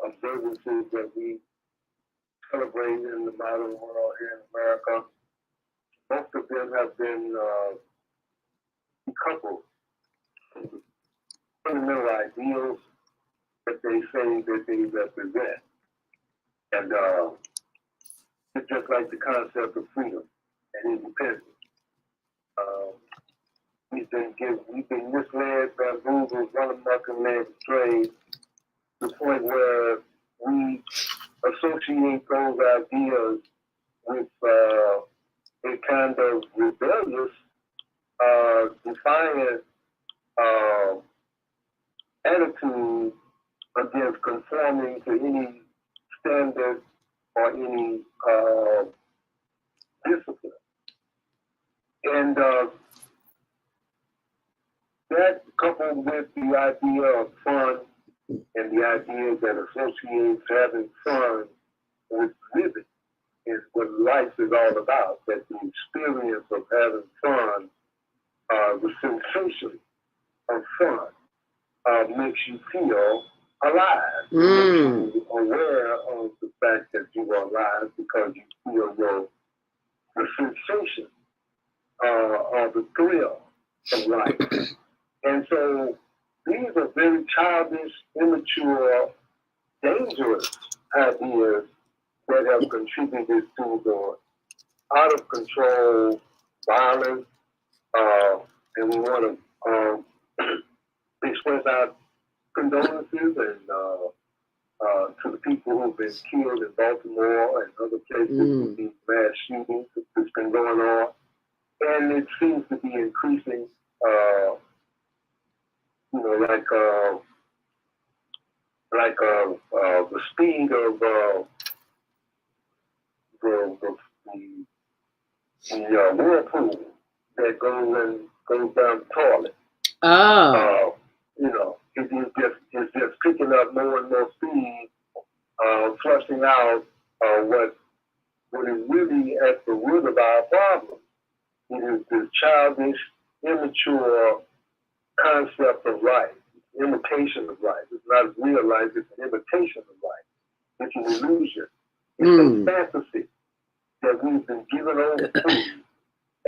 Speaker 6: observances that we celebrate in the modern world here in America, most of them have been decoupled from the fundamental ideals that they say that they represent. And it's just like the concept of freedom and independence. We've been misled, bamboozled, run amok and led astray to the point where we associate those ideas with a kind of rebellious, defiant attitude against conforming to any standard or any discipline. And that, coupled with the idea of fun and the idea that associates having fun with living, is what life is all about. That the experience of having fun, the sensation of fun, makes you feel alive. Makes you aware of the fact that you are alive because you feel the sensation or the thrill of life. And so these are very childish, immature, dangerous ideas that have contributed to the out of control violence. And we want to express our condolences and to the people who've been killed in Baltimore and other places with these mass shootings that's been going on. And it seems to be increasing, the speed of the whirlpool that goes down the toilet. It's just picking up more and more speed, flushing out what is really at the root of our problem. It is the childish, immature concept of life, imitation of life. It's not real life, it's an imitation of life. It's an illusion. It's a fantasy that we've been given over to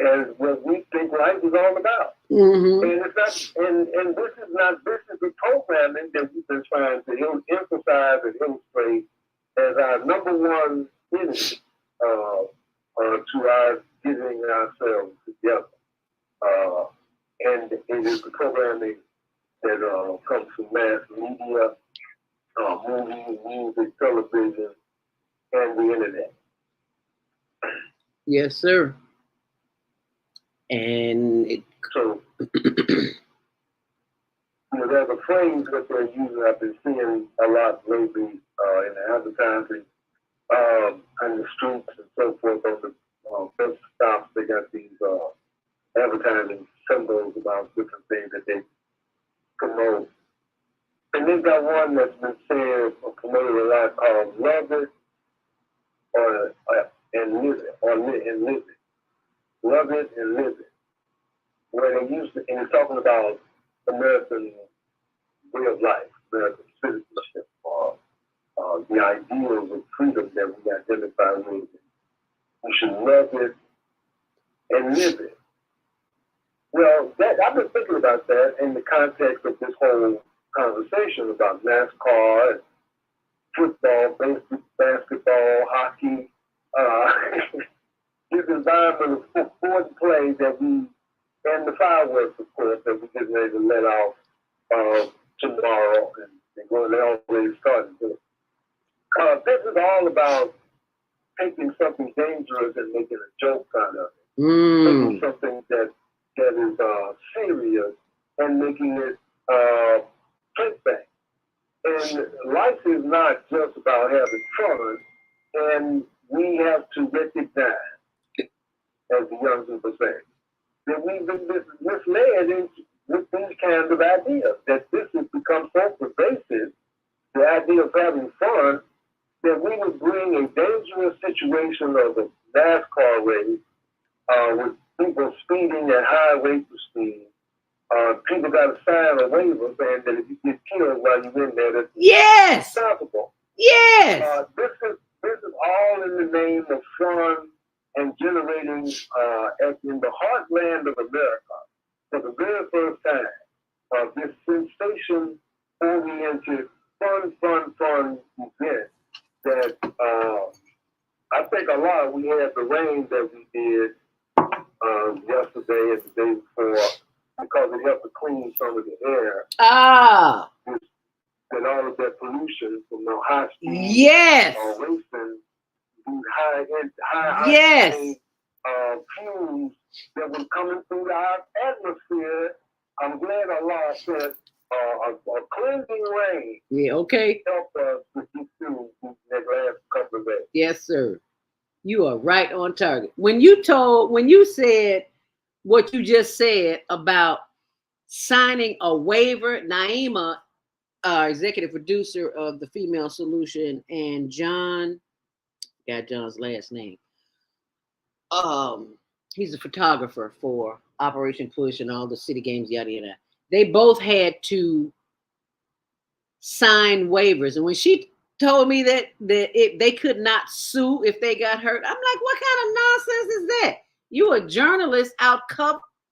Speaker 6: as what we think life is all about. And it's not, and this is the programming that we've been trying to emphasize and illustrate as our number one enemy to our getting ourselves together. And it is the programming that comes from mass media, movies, music, television, and the internet.
Speaker 5: Yes, sir. And it,
Speaker 6: So, there's a phrase that they're using. I've been seeing a lot lately in the advertising, on the streets and so forth. On the bus stops, they got these advertising symbols about different things that they promote. And they've got one that's been said or promoted a lot called "Love It and Live It," and live it. Love it and live it. Where they used to, and it's talking about American way of life, American citizenship, or the ideals of freedom that we identify with. We should love it and live it. Well, I've been thinking about that in the context of this whole conversation about NASCAR and football, basketball, hockey, this environment of sport play that we, and the fireworks, of course, that we're getting ready to let off tomorrow, and they already started. This is all about taking something dangerous and making a joke out of it. Taking something that is serious and making it clickbait. And life is not just about having fun, and we have to recognize, as the young people say, that we've been misled with these kinds of ideas, that this has become so pervasive, the idea of having fun, that we would bring a dangerous situation of a NASCAR race with people speeding at high rates of speed. People got to sign a waiver saying that if you get killed while you're in there, that's possible.
Speaker 5: Yes.
Speaker 6: This is all in the name of fun and generating in the heartland of America for the very first time this sensation-oriented fun event that I think a lot. We had the rain that we did yesterday and the day before, because it helped to clean some of the air. And all of that pollution from the high speed racing, these high fumes that was coming through our atmosphere. I'm glad Allah sent a cleansing rain.
Speaker 5: Yeah, okay.
Speaker 6: Help us to get through that last couple of days.
Speaker 5: Yes, sir. You are right on target. When you said what you just said about signing a waiver, Naima, executive producer of the Female Solution, and John, got John's last name. He's a photographer for Operation Push and all the city games, yada yada. They both had to sign waivers, and when she told me that they could not sue if they got hurt, I'm like, what kind of nonsense is that? You a journalist out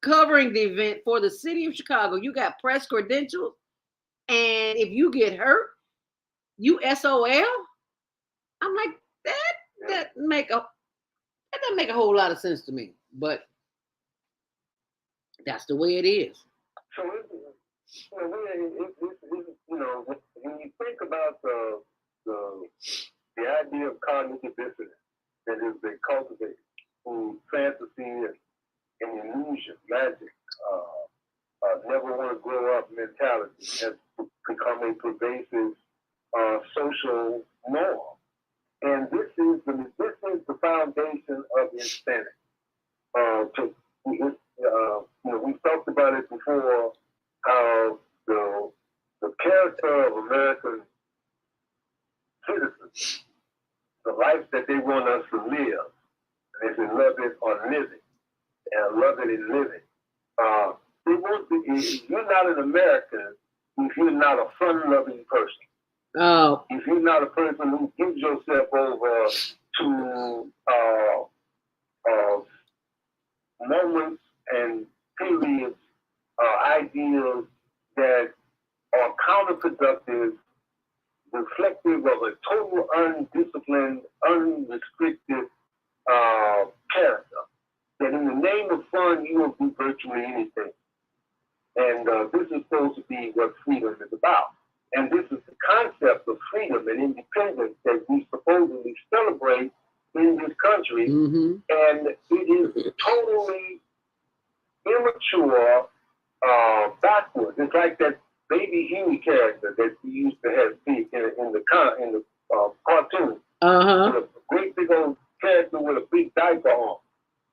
Speaker 5: covering the event for the city of Chicago. You got press credentials, and if you get hurt, you SOL. I'm like, that doesn't make a whole lot of sense to me, but that's the way it is.
Speaker 6: So when you think about the idea of cognitive dissonance that has been cultivated through fantasy and illusion, magic, never want to grow up mentality has become a pervasive social norm. And this is the foundation of insanity. We've talked about it before, how the character of American citizens, the life that they want us to live, and if they love it or live it, and love it and live it. They want to, if you're not an American, if you're not a fun-loving person, if you're not a person who gives yourself over to moments and periods, ideas that are counterproductive, reflective of a total undisciplined, unrestricted character, that in the name of fun, you will do virtually anything. And this is supposed to be what freedom is about. And this is the concept of freedom and independence that we supposedly celebrate in this country. Mm-hmm. And it is totally immature, backwards. It's like that Baby Huey character that we used to have see in the cartoon. With a great big old character with a big diaper on.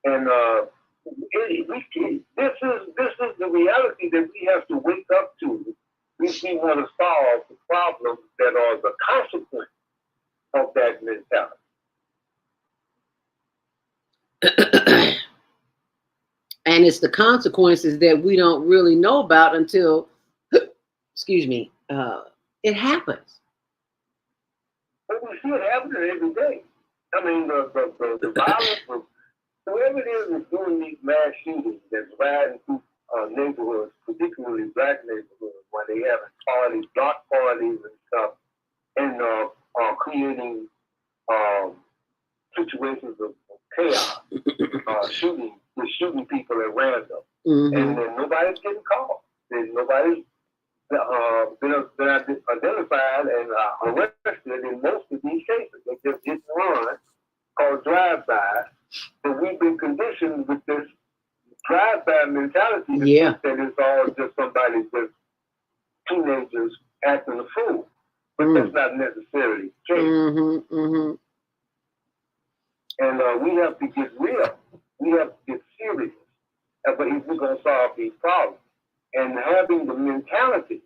Speaker 6: And this is the reality that we have to wake up to if we want to solve the problems that are the consequence of that mentality.
Speaker 5: And it's the consequences that we don't really know about until, excuse me, it happens.
Speaker 6: But we see it happening every day. I mean, the violence, whoever it is that's doing these mass shootings that's riding through neighborhoods, particularly black neighborhoods, where they having parties, block parties and stuff, and creating situations of chaos, shooting people at random, and then nobody's getting caught. There's nobody's been identified and arrested in most of these cases. They just hit and run, called drive-by. But we've been conditioned with this drive-by mentality to think that it's all just somebody, just teenagers acting a fool. But that's not necessarily the case. And we have to get real. We have to get serious if we're going to solve these problems. And having the mentality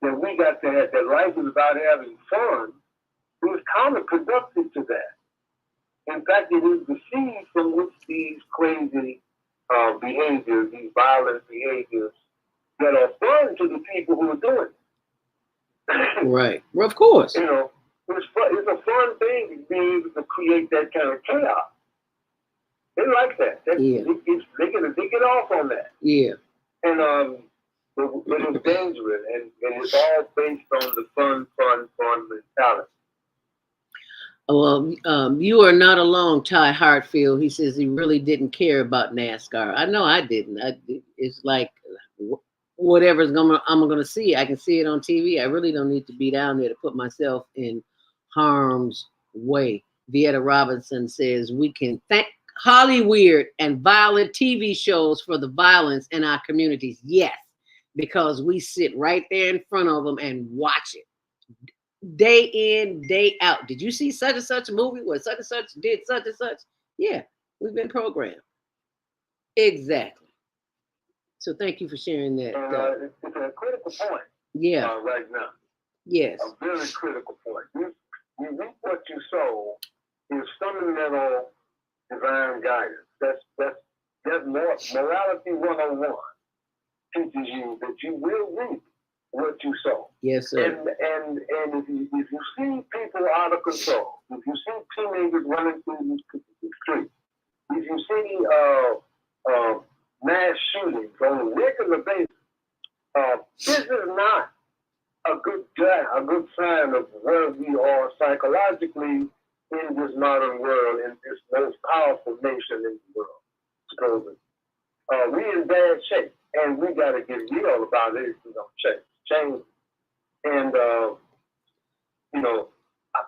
Speaker 6: that we got to have, that life is about having fun, is counterproductive to that. In fact, it is the seed from which these crazy behaviors, these violent behaviors, that are fun to the people who are doing it.
Speaker 5: Right. Well, of course.
Speaker 6: You know, it's a fun thing to be able to create that kind of chaos. They like that. They get off on that. Yeah. And it is dangerous, and it's all based on the fun mentality.
Speaker 5: Well, you are not alone, Ty Hartfield. He says he really didn't care about NASCAR. I know I didn't. It's like whatever's I'm gonna see. I can see it on TV. I really don't need to be down there to put myself in harm's way. Vieta Robinson says we can thank Hollywood and violent TV shows for the violence in our communities. Yes, because we sit right there in front of them and watch it. Day in, day out. Did you see such and such a movie where such and such did such and such? Yeah, we've been programmed. Exactly. So thank you for sharing that.
Speaker 6: It's a critical point.
Speaker 5: Yeah.
Speaker 6: Right now.
Speaker 5: Yes.
Speaker 6: A very critical point. You reap what you sow is fundamental divine guidance. That's morality 101. Teaches you that you will reap what you sow.
Speaker 5: Yes, sir.
Speaker 6: And if you see people out of control, if you see teenagers running through the streets, if you see mass shootings on a regular basis, this is not a good sign of where we are psychologically in this modern world, in this most powerful nation in the world. Supposedly, we're in bad shape, and we got to get real about it if we don't change. And you know,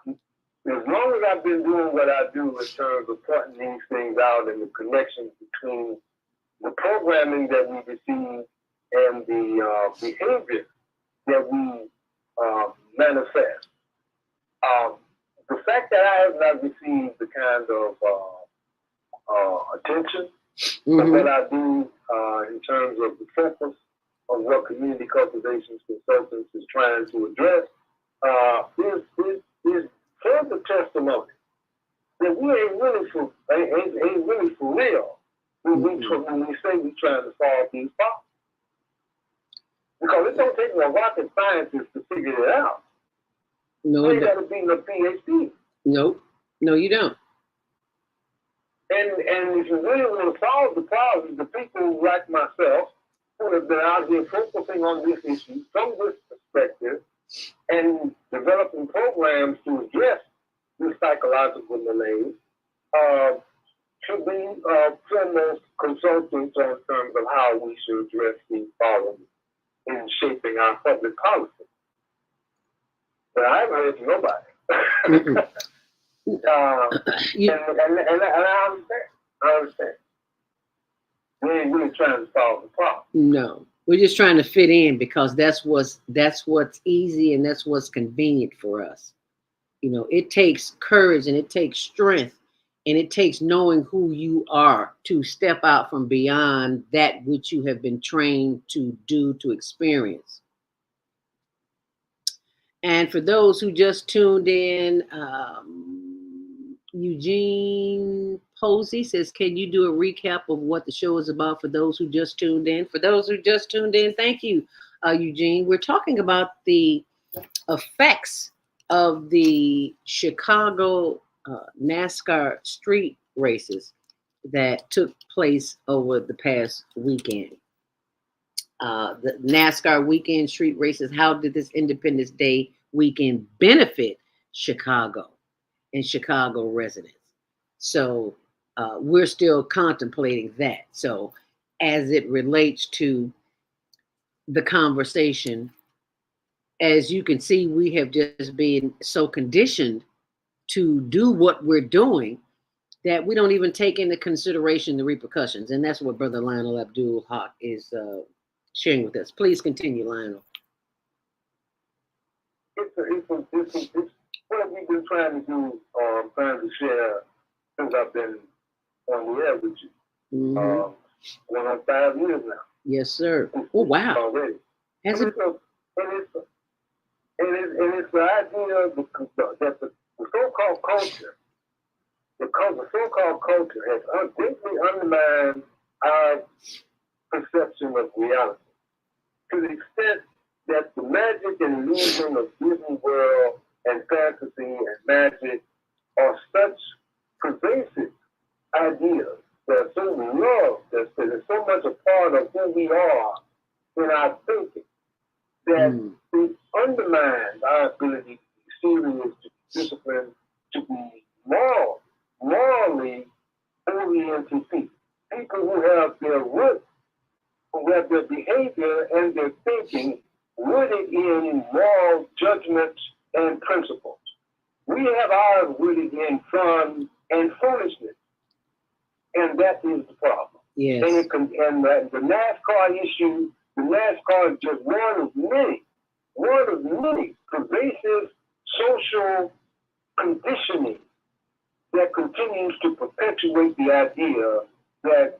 Speaker 6: as long as I've been doing what I do in terms of pointing these things out and the connections between the programming that we receive and the behavior that we manifest. The fact that I have not received the kind of attention of what I do in terms of the focus of what community cultivation consultants is trying to address is further testimony that we ain't really for real when we say we're trying to solve these problems. Because it don't take a rocket scientist to figure it out.
Speaker 5: No,
Speaker 6: you got to be in a PhD.
Speaker 5: Nope. No, you don't.
Speaker 6: And if you really want to solve the problem, the people like myself who have been out here focusing on this issue from this perspective and developing programs to address this psychological malaise should be foremost consultants in terms of how we should address these problems in shaping our public policy. But I haven't heard from nobody. And I understand. We ain't really trying to solve the problem.
Speaker 5: No, we're just trying to fit in because that's what's easy and that's what's convenient for us. You know, it takes courage and it takes strength and it takes knowing who you are to step out from beyond that which you have been trained to do, to experience. And for those who just tuned in, Eugene Posey says, can you do a recap of what the show is about for those who just tuned in? For those who just tuned in, thank you, Eugene. We're talking about the effects of the Chicago NASCAR street races that took place over the past weekend. The NASCAR weekend street races, how did this Independence Day weekend benefit Chicago and Chicago residents? So we're still contemplating that. So as it relates to the conversation, as you can see, we have just been so conditioned to do what we're doing that we don't even take into consideration the repercussions. And that's what Brother Lionel Abdul Haq is sharing with us. Please continue, Lionel.
Speaker 6: It's what we've been trying to do, trying to share since I've been on the air with you.
Speaker 5: Mm-hmm.
Speaker 6: Going on 5 years now.
Speaker 5: Yes, sir. Oh, wow.
Speaker 6: Already.
Speaker 5: Has it?
Speaker 6: And it's the idea that the so-called culture, the so-called culture has greatly undermined our perception of reality to the extent that the magic and illusion of Disney World and fantasy and magic are such pervasive ideas that are so loved, that is so much a part of who we are in our thinking, that it undermines our ability to be serious, to be disciplined, to be morally oriented people. People who have their roots, who have their behavior and their thinking rooted in moral judgments and principles. We have ours rooted in fun and foolishness, and that is the problem.
Speaker 5: Yes.
Speaker 6: And the NASCAR issue, the NASCAR is just one of many pervasive social conditioning that continues to perpetuate the idea that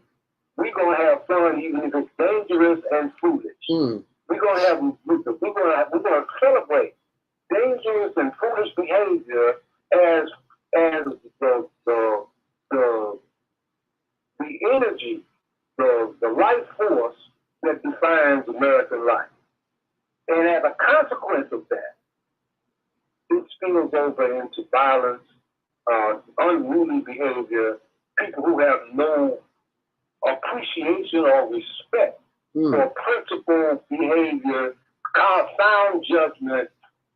Speaker 6: we're going to have fun even if it's dangerous and foolish. We're going to celebrate dangerous and foolish behavior as the energy, the life force that defines American life. And as a consequence of that, it spills over into violence, unruly behavior, people who have no appreciation or respect for principled behavior, sound judgment,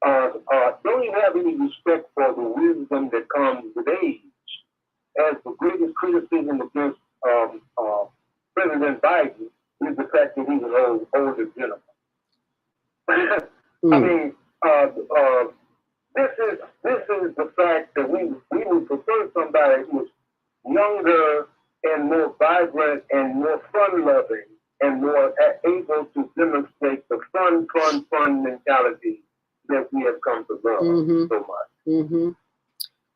Speaker 6: don't even have any respect for the wisdom that comes with age. As the greatest criticism against President Biden is the fact that he's an older gentleman. I mean, this is the fact that we would prefer somebody who is younger and more vibrant and more fun-loving and more able to demonstrate the fun mentality that we have come to love so much.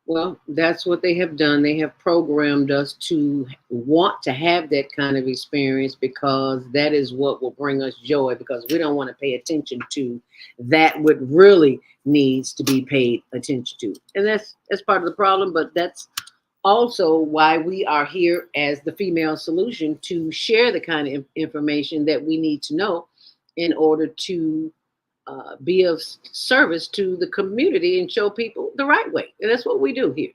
Speaker 5: Well, that's what they have done. They have programmed us to want to have that kind of experience because that is what will bring us joy, because we don't want to pay attention to that what really needs to be paid attention to. And that's part of the problem, but that's also why we are here as the Female Solution, to share the kind of information that we need to know in order to be of service to the community and show people the right way. And that's what we do here.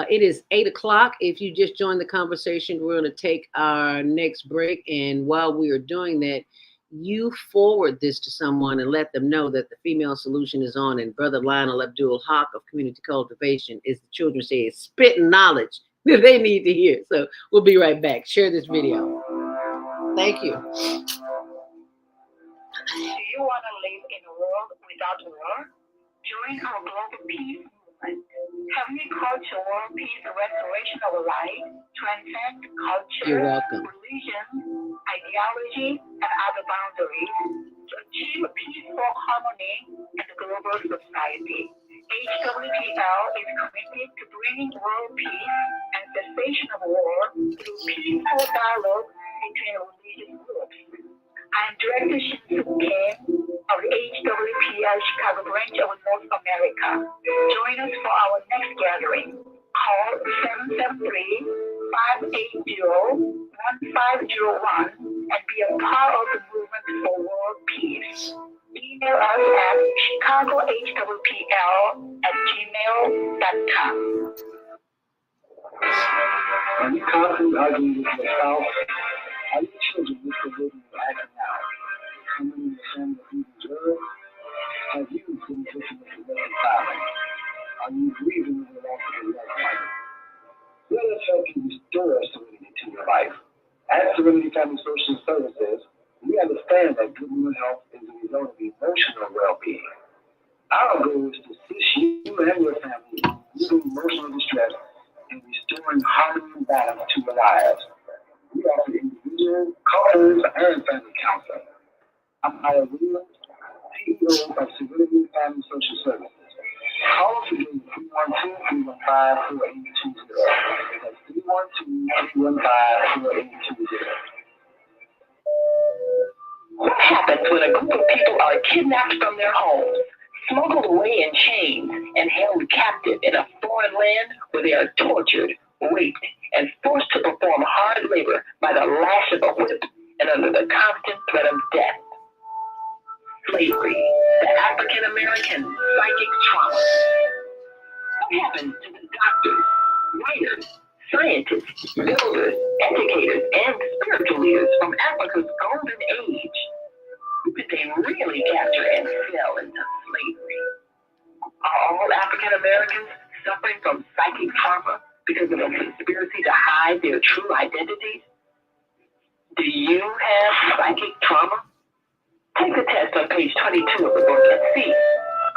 Speaker 5: It is 8:00. If you just joined the conversation, we're going to take our next break. And while we are doing that, you forward this to someone and let them know that the Female Solution is on. And Brother Lionel Abdul Haq of Community Cultivation, as the children say, is spitting knowledge that they need to hear. So we'll be right back. Share this video. Thank you.
Speaker 4: Do you want to live in a world without war? Join our global peace Heavenly culture, world peace, and restoration of life transcend culture,
Speaker 5: You're welcome.
Speaker 4: religion, ideology, and other boundaries to achieve peaceful harmony in the global society. HWPL is committed to bringing world peace and cessation of war through peaceful dialogue between religious groups. I'm Director Shinsu Kim of the HWPL Chicago branch of North America. Join us for our next gathering. Call 773-580-1501 and be a part of the movement for world peace. Email us at chicagohwpl@gmail.com.
Speaker 6: Are you constantly arguing with your spouse? Are your children misbehaving and acting out? Someone in your family abusing drugs? Have you been victim of domestic violence? Are you grieving the loss of a loved one? Let us help you restore serenity to your life. At Serenity Family Social Services, we understand that good mental health is a result of emotional well-being. Our goal is to assist you and your family in relieving emotional distress and restoring harmony and balance to your lives. We offer individual, couples, and family counseling. I'm Ira Williams, CEO of Serenity Family Social Services. Call us again at 312-315-4820. That's 312-315-4820.
Speaker 4: What happens when a group of people are kidnapped from their homes, smuggled away in chains, and held captive in a foreign land where they are tortured, raped, and forced to perform hard labor by the lash of a whip and under the constant threat of death? Slavery, the African American psychic trauma. What happens to the doctors, writers, scientists, builders, educators, and spiritual leaders from Africa's golden age? Who could they really capture and sell into slavery? Are all African Americans suffering from psychic trauma because of a conspiracy to hide their true identities? Do you have psychic trauma? Take the test on page 22 of the book and see.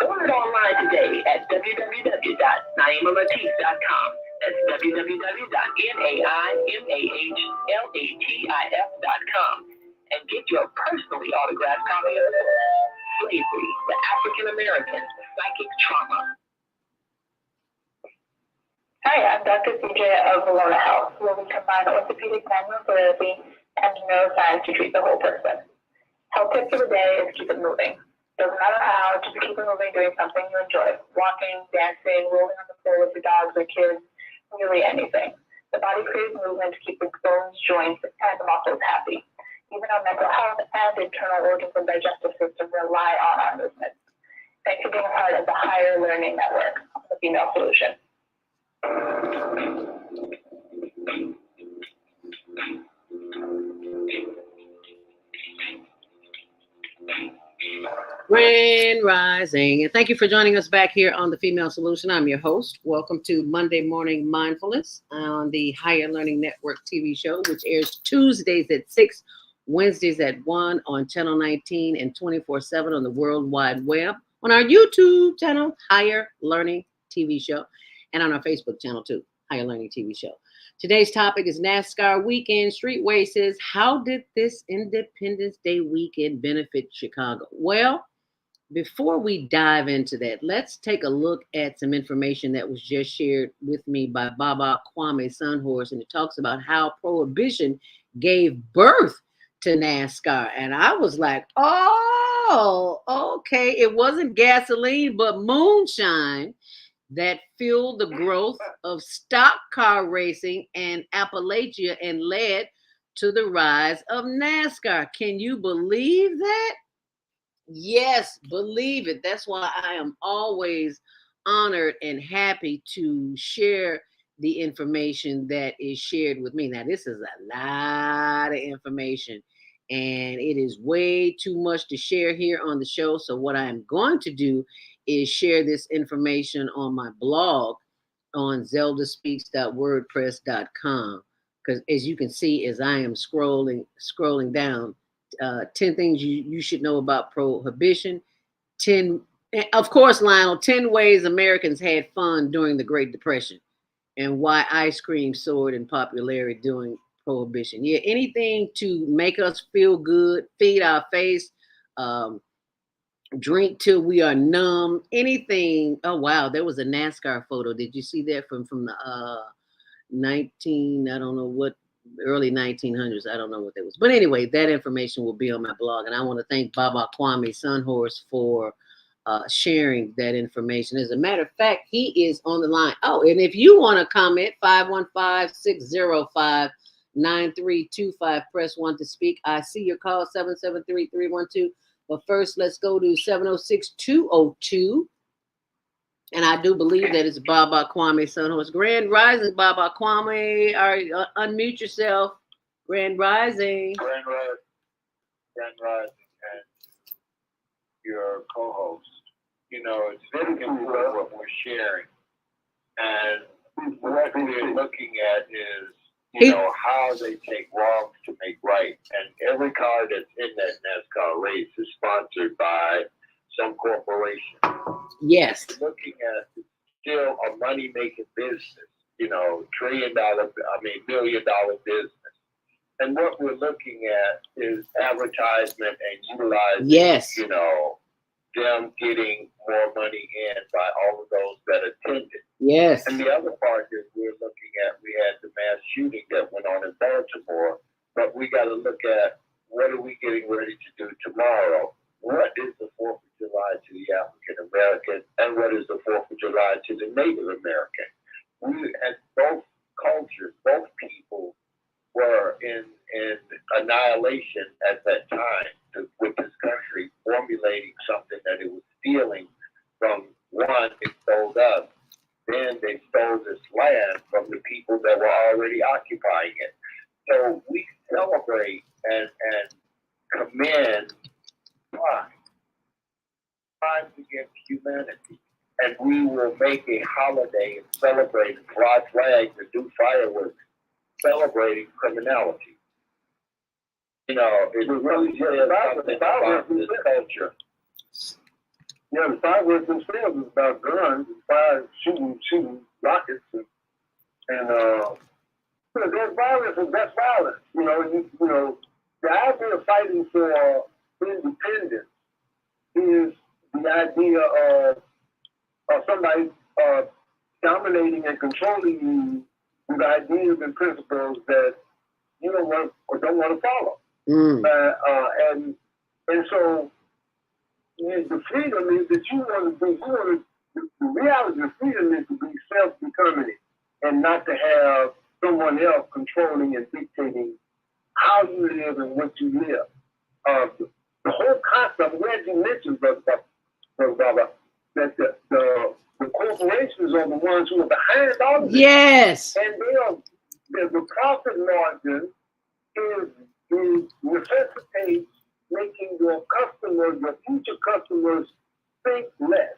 Speaker 4: Order it online today at www.naimalatif.com. That's www.naimalatif.com. And get your personally autographed copy of the book, Slavery, the African American Psychic Trauma. Hi, I'm Dr. CJ of Valona Health, where we combine orthopedic manual therapy and neuroscience to treat the whole person. Health tip for the day is keep it moving. Doesn't matter how, just keep it moving, doing something you enjoy. Walking, dancing, rolling on the floor with your dogs or kids, really anything. The body craves movement to keep the bones, joints, and muscles happy. Even our mental health and internal organs and digestive system rely on our movement. Thanks for being a part of the Higher Learning Network, the Female Solution.
Speaker 5: Grand Rising, and thank you for joining us back here on the Female Solution. I'm your host. Welcome to Monday Morning Mindfulness on the Higher Learning Network TV show, which airs Tuesdays at 6, Wednesdays at 1 on Channel 19 and 24/7 on the World Wide Web, on our YouTube channel, Higher Learning TV show, and on our Facebook channel too, Higher Learning TV show. Today's topic is NASCAR weekend. Streetway says, how did this Independence Day weekend benefit Chicago? Well, before we dive into that, let's take a look at some information that was just shared with me by Baba Kwame Sunhorse, and it talks about how Prohibition gave birth to NASCAR. And I was like, oh, okay. It wasn't gasoline, but moonshine that fueled the growth of stock car racing in Appalachia and led to the rise of NASCAR. Can you believe that? Yes, believe it. That's why I am always honored and happy to share the information that is shared with me. Now, this is a lot of information, and it is way too much to share here on the show. So what I'm going to do is share this information on my blog on zeldaspeaks.wordpress.com. Because as you can see, as I am scrolling down, 10 things you should know about prohibition, 10 And of course, Lionel, 10 ways Americans had fun during the Great Depression and why ice cream soared in popularity during Prohibition. Yeah, anything to make us feel good, feed our face, um, drink till we are numb, anything. Oh, wow, there was a NASCAR photo. Did you see that from the 19, I don't know what, early 1900s. I don't know what that was. But anyway, that information will be on my blog. And I want to thank Baba Kwame Sunhorse for sharing that information. As a matter of fact, he is on the line. Oh, and if you want to comment, 515-605-9325, press 1 to speak. I see your call, 773-312. But first, let's go to 706-202. And I do believe that it's Baba Kwame Sunhorse. Grand Rising, Baba Kwame. Unmute yourself. Grand Rising.
Speaker 6: Grand Rising, and your co-host. You know, it's very important what we're sharing. And what we're looking at is, you know, how they take wrongs to make right. And every car that's in that NASCAR race is sponsored by some corporation.
Speaker 5: Yes.
Speaker 6: Looking at still a money-making business, you know, $1 billion business. And what we're looking at is advertisement and utilizing,
Speaker 5: yes,
Speaker 6: you know, them getting more money in by all of those that attended.
Speaker 5: Yes.
Speaker 6: And the other part is we're looking at, we had the mass shooting that went on in Baltimore, but we got to look at what are we getting ready to do tomorrow? What is the 4th of July to the African American, and what is the 4th of July to the Native American? We had both cultures, both people were in annihilation at that time with this country formulating something that it was stealing from one, it stole us. Then they stole this land from the people that were already occupying it. So we celebrate and commend crimes against humanity. And we will make a holiday and celebrate and fly flags and do fireworks celebrating criminality. You know, it really is something about this culture.
Speaker 7: Yeah, the fireworks themselves is about guns and fire, shooting rockets, and there's violence and that's violence. You know, the idea of fighting for independence is the idea of somebody dominating and controlling you with ideas and principles that you don't want or don't want to follow. And so the freedom is that you want to be. The reality of freedom is to be self-determining and not to have someone else controlling and dictating how you live and what you live. The whole concept, I'm glad you mentioned, Brother Baba, that the corporations are the ones who are behind all of this.
Speaker 5: Yes.
Speaker 7: And the profit margin necessitates making your customers, your future customers, think less.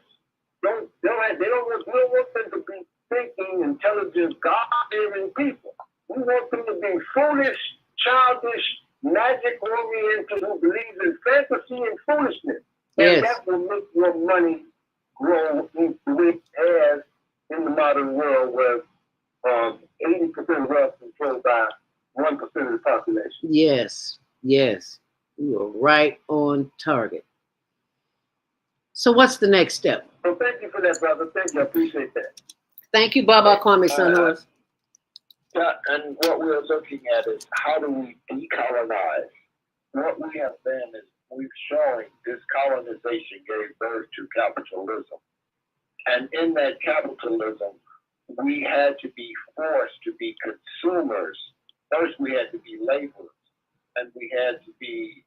Speaker 7: They don't want them to be thinking, intelligent, God-fearing people. We want them to be foolish, childish, magic-oriented, who believes in fantasy and foolishness.
Speaker 5: Yes.
Speaker 7: And that will make your money grow the way it has in the modern world, where 80% of wealth is controlled by 1% of the population.
Speaker 5: Yes, yes. You are right on target. So what's the next step?
Speaker 7: So thank you for that, brother. Thank you. I appreciate that.
Speaker 5: Thank you, Baba Kwame Sunhorse.
Speaker 6: And what we're looking at is how do we decolonize? What we have been is we've shown this colonization gave birth to capitalism. And in that capitalism, we had to be forced to be consumers. First, we had to be laborers, and we had to be,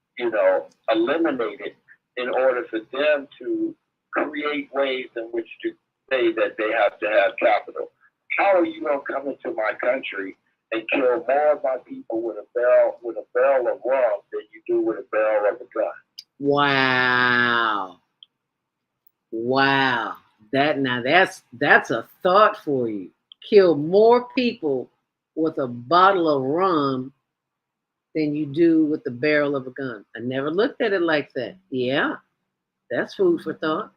Speaker 6: eliminated in order for them to create ways in which to say that they have to have capital. How are you going to come into my country and kill more of my people with a barrel of rum than you do with a barrel of a gun?
Speaker 5: Wow. That's a thought for you. Kill more people with a bottle of rum than you do with the barrel of a gun. I never looked at it like that. Yeah, that's food for thought.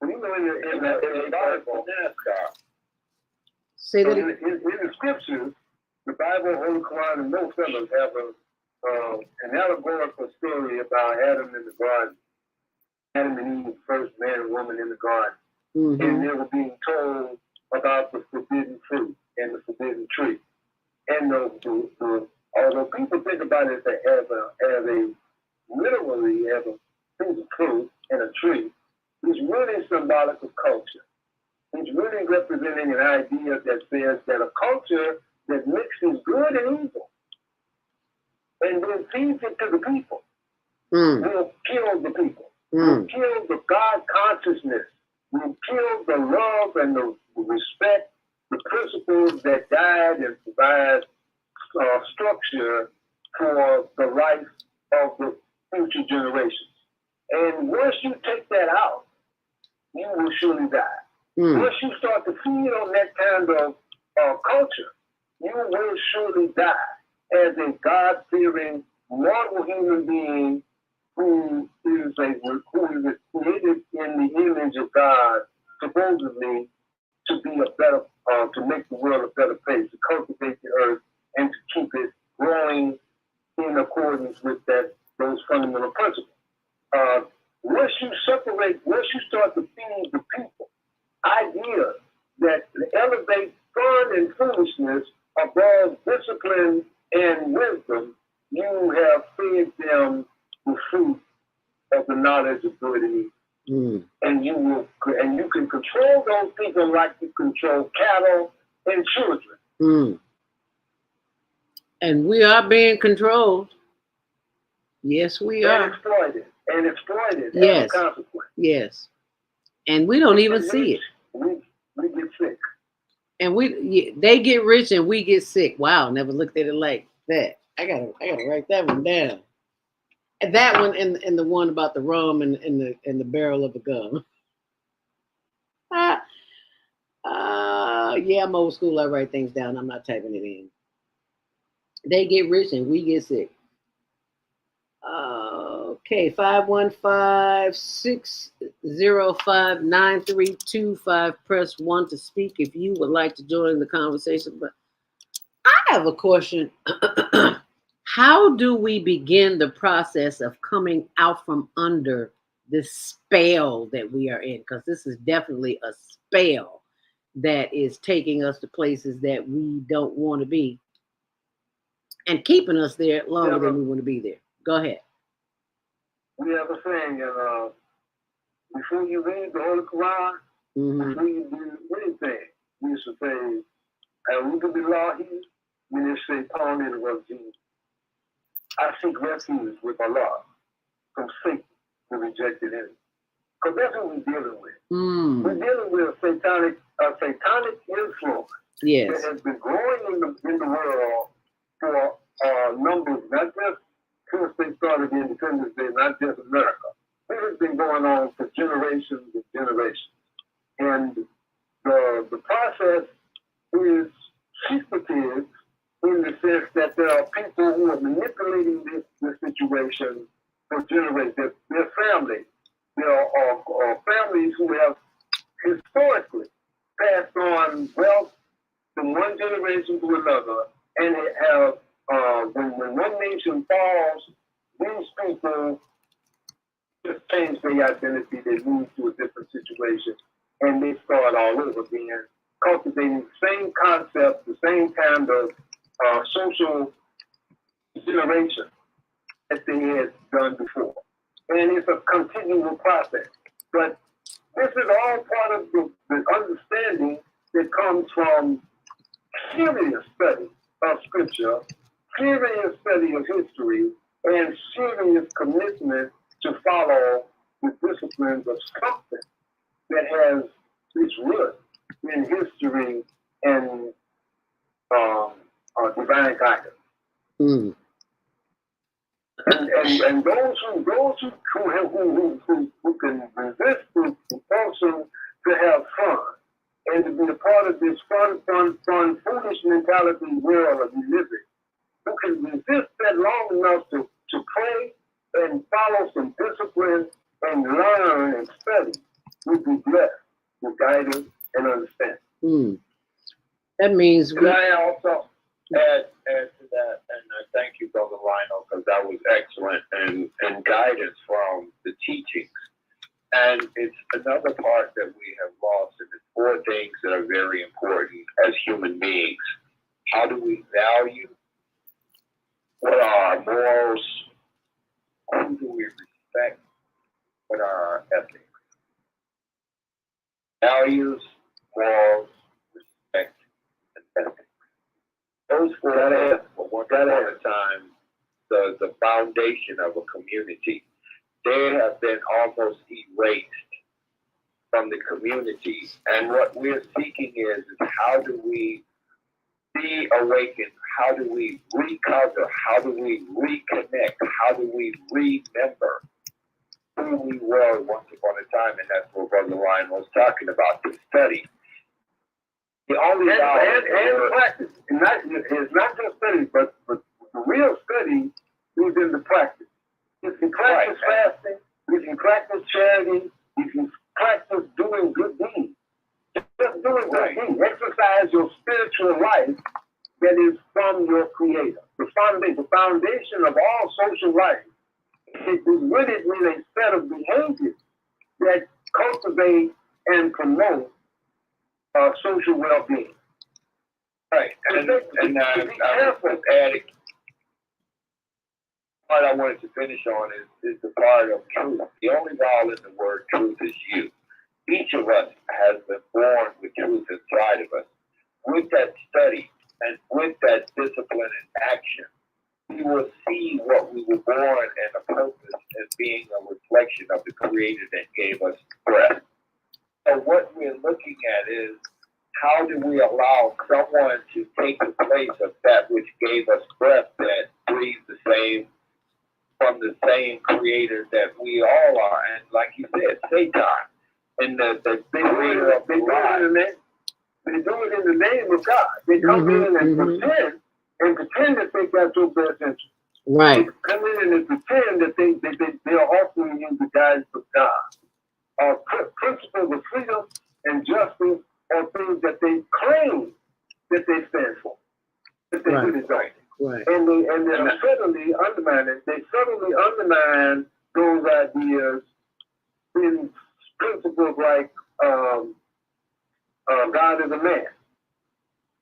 Speaker 7: Well, you know, in the Bible, NASCAR.
Speaker 5: Say
Speaker 7: So
Speaker 5: that
Speaker 7: in
Speaker 5: again.
Speaker 7: the scriptures, the Bible, Holy Quran, and most of them have an allegorical story about Adam in the garden. Adam and Eve, first man and woman in the garden.
Speaker 5: Mm-hmm.
Speaker 7: And they were being told about the forbidden fruit and the forbidden tree. And although people think about it as a literally as a piece of fruit and a tree, it's really symbolic of culture. It's really representing an idea that says that a culture that mixes good and evil and then feeds it to the people will kill the people, will kill the God consciousness, will kill the love and the respect, the principles that guide and provide structure for the life of the future generations. And once you take that out, you will surely die. Once you start to feed on that kind of culture, you will surely die as a God-fearing, mortal human being who is created in the image of God, supposedly to be a better, to make the world a better place, to cultivate the earth, and to keep it growing in accordance with those fundamental principles. Once you start to feed the people ideas that elevate fun and foolishness above discipline and wisdom, you have fed them the fruit of the knowledge of good and evil. And you can control those people like you control cattle and children.
Speaker 5: And we are being controlled. Yes, we are.
Speaker 7: And exploited
Speaker 5: yes.
Speaker 7: as a consequence.
Speaker 5: Yes. And we don't even see it.
Speaker 7: We get sick.
Speaker 5: And they get rich and we get sick. Wow, never looked at it like that. I gotta write that one down. And that one and the one about the rum and the barrel of the gum. Yeah, I'm old school. I write things down. I'm not typing it in. They get rich and we get sick. Okay, 515-605-9325. Press 1 to speak if you would like to join the conversation. But I have a question. How do we begin the process of coming out from under this spell that we are in? Because this is definitely a spell that is taking us to places that we don't want to be and keeping us there longer than we want to be there. Go ahead.
Speaker 7: We have a saying, before you read the Holy Quran, before you do anything, we used to say, "A'udhu billahi minash shaitanir rajim." I seek refuge with Allah from Satan, the rejected enemy. Because that's what we're dealing with. We're dealing with a satanic influence that has been growing in the world for numbers, not just since they started the Independence Day, not just America. This has been going on for generations and generations. And the process is secretive in the sense that there are people who are manipulating this situation for generations. Their families. There are families who have historically passed on wealth from one generation to another, and have when one nation falls, these people just change their identity, they move to a different situation, and they start all over again, cultivating the same concept, the same kind of social generation that they had done before. And it's a continual process. But this is all part of the understanding that comes from serious study of scripture, serious study of history, and serious commitment to follow the disciplines of something that has its root in history and divine guidance. And those who can resist the compulsion to have fun and to be a part of this fun, foolish mentality world of living, who can resist that long enough to pray and follow some discipline and learn and study, would be blessed with guidance and understanding.
Speaker 5: That means
Speaker 6: Can I also add to that? And I thank you, Brother Lionel, because that was excellent and guidance from the teachings. And it's another part that we have lost, and it's four things that are very important as human beings. How do we value? What are our morals? Who do we respect? What are our ethics? Values, morals, respect, and ethics. Those four things, one at a time, the foundation of a community. They have been almost erased from the community. And what we're seeking is how do we reawaken? How do we recover? How do we reconnect? How do we remember who we were once upon a time? And that's what Brother Ryan was talking about, the study. The only
Speaker 7: and practice. It's not just study, but the real study is in the practice. You can practice fasting, you can practice charity, you can practice doing good deeds. Just doing good deeds. Exercise your spiritual life that is from your Creator. The foundation of all social life is rooted in a set of behaviors that cultivate and promote social well-being.
Speaker 6: Right. And I was adding, part I wanted to finish on is the part of truth. The only vowel in the word truth is you. Each of us has been born with truth inside of us. With that study and with that discipline and action, we will see what we were born and a purpose as being a reflection of the Creator that gave us breath. So what we're looking at is how do we allow someone to take the place of that which gave us breath that breathes the same from the same Creator that we all are. And like you said, Satan and the big leader of the life.
Speaker 7: They do it in the name of God. They come in and pretend that they got your best interest.
Speaker 5: right.
Speaker 7: They come in and pretend that they are offering you the guidance of God. Principles of freedom and justice are things that they claim that they stand for, that they really don't.
Speaker 5: Right.
Speaker 7: And they subtly undermine it. They subtly undermine those ideas in principles like God is a man.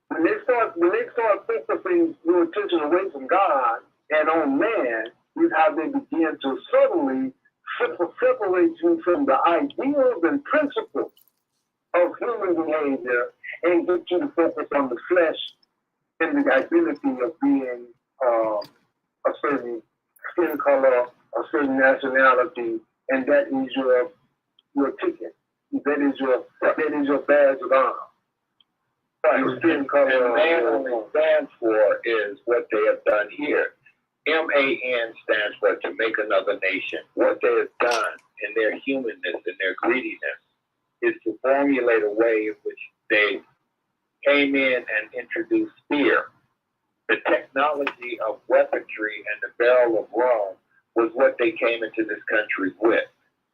Speaker 7: When they start focusing your attention away from God and on man, is how they begin to subtly separate you from the ideals and principles of human behavior and get you to focus on the flesh and the identity of being a certain skin color, a certain nationality, and that is your ticket. That is your badge of honor. Your skin color.
Speaker 6: And man only stands for is what they have done here. MAN stands for to make another nation. What they have done in their humanness and their greediness is to formulate a way in which they came in and introduced fear. The technology of weaponry and the barrel of rum was what they came into this country with.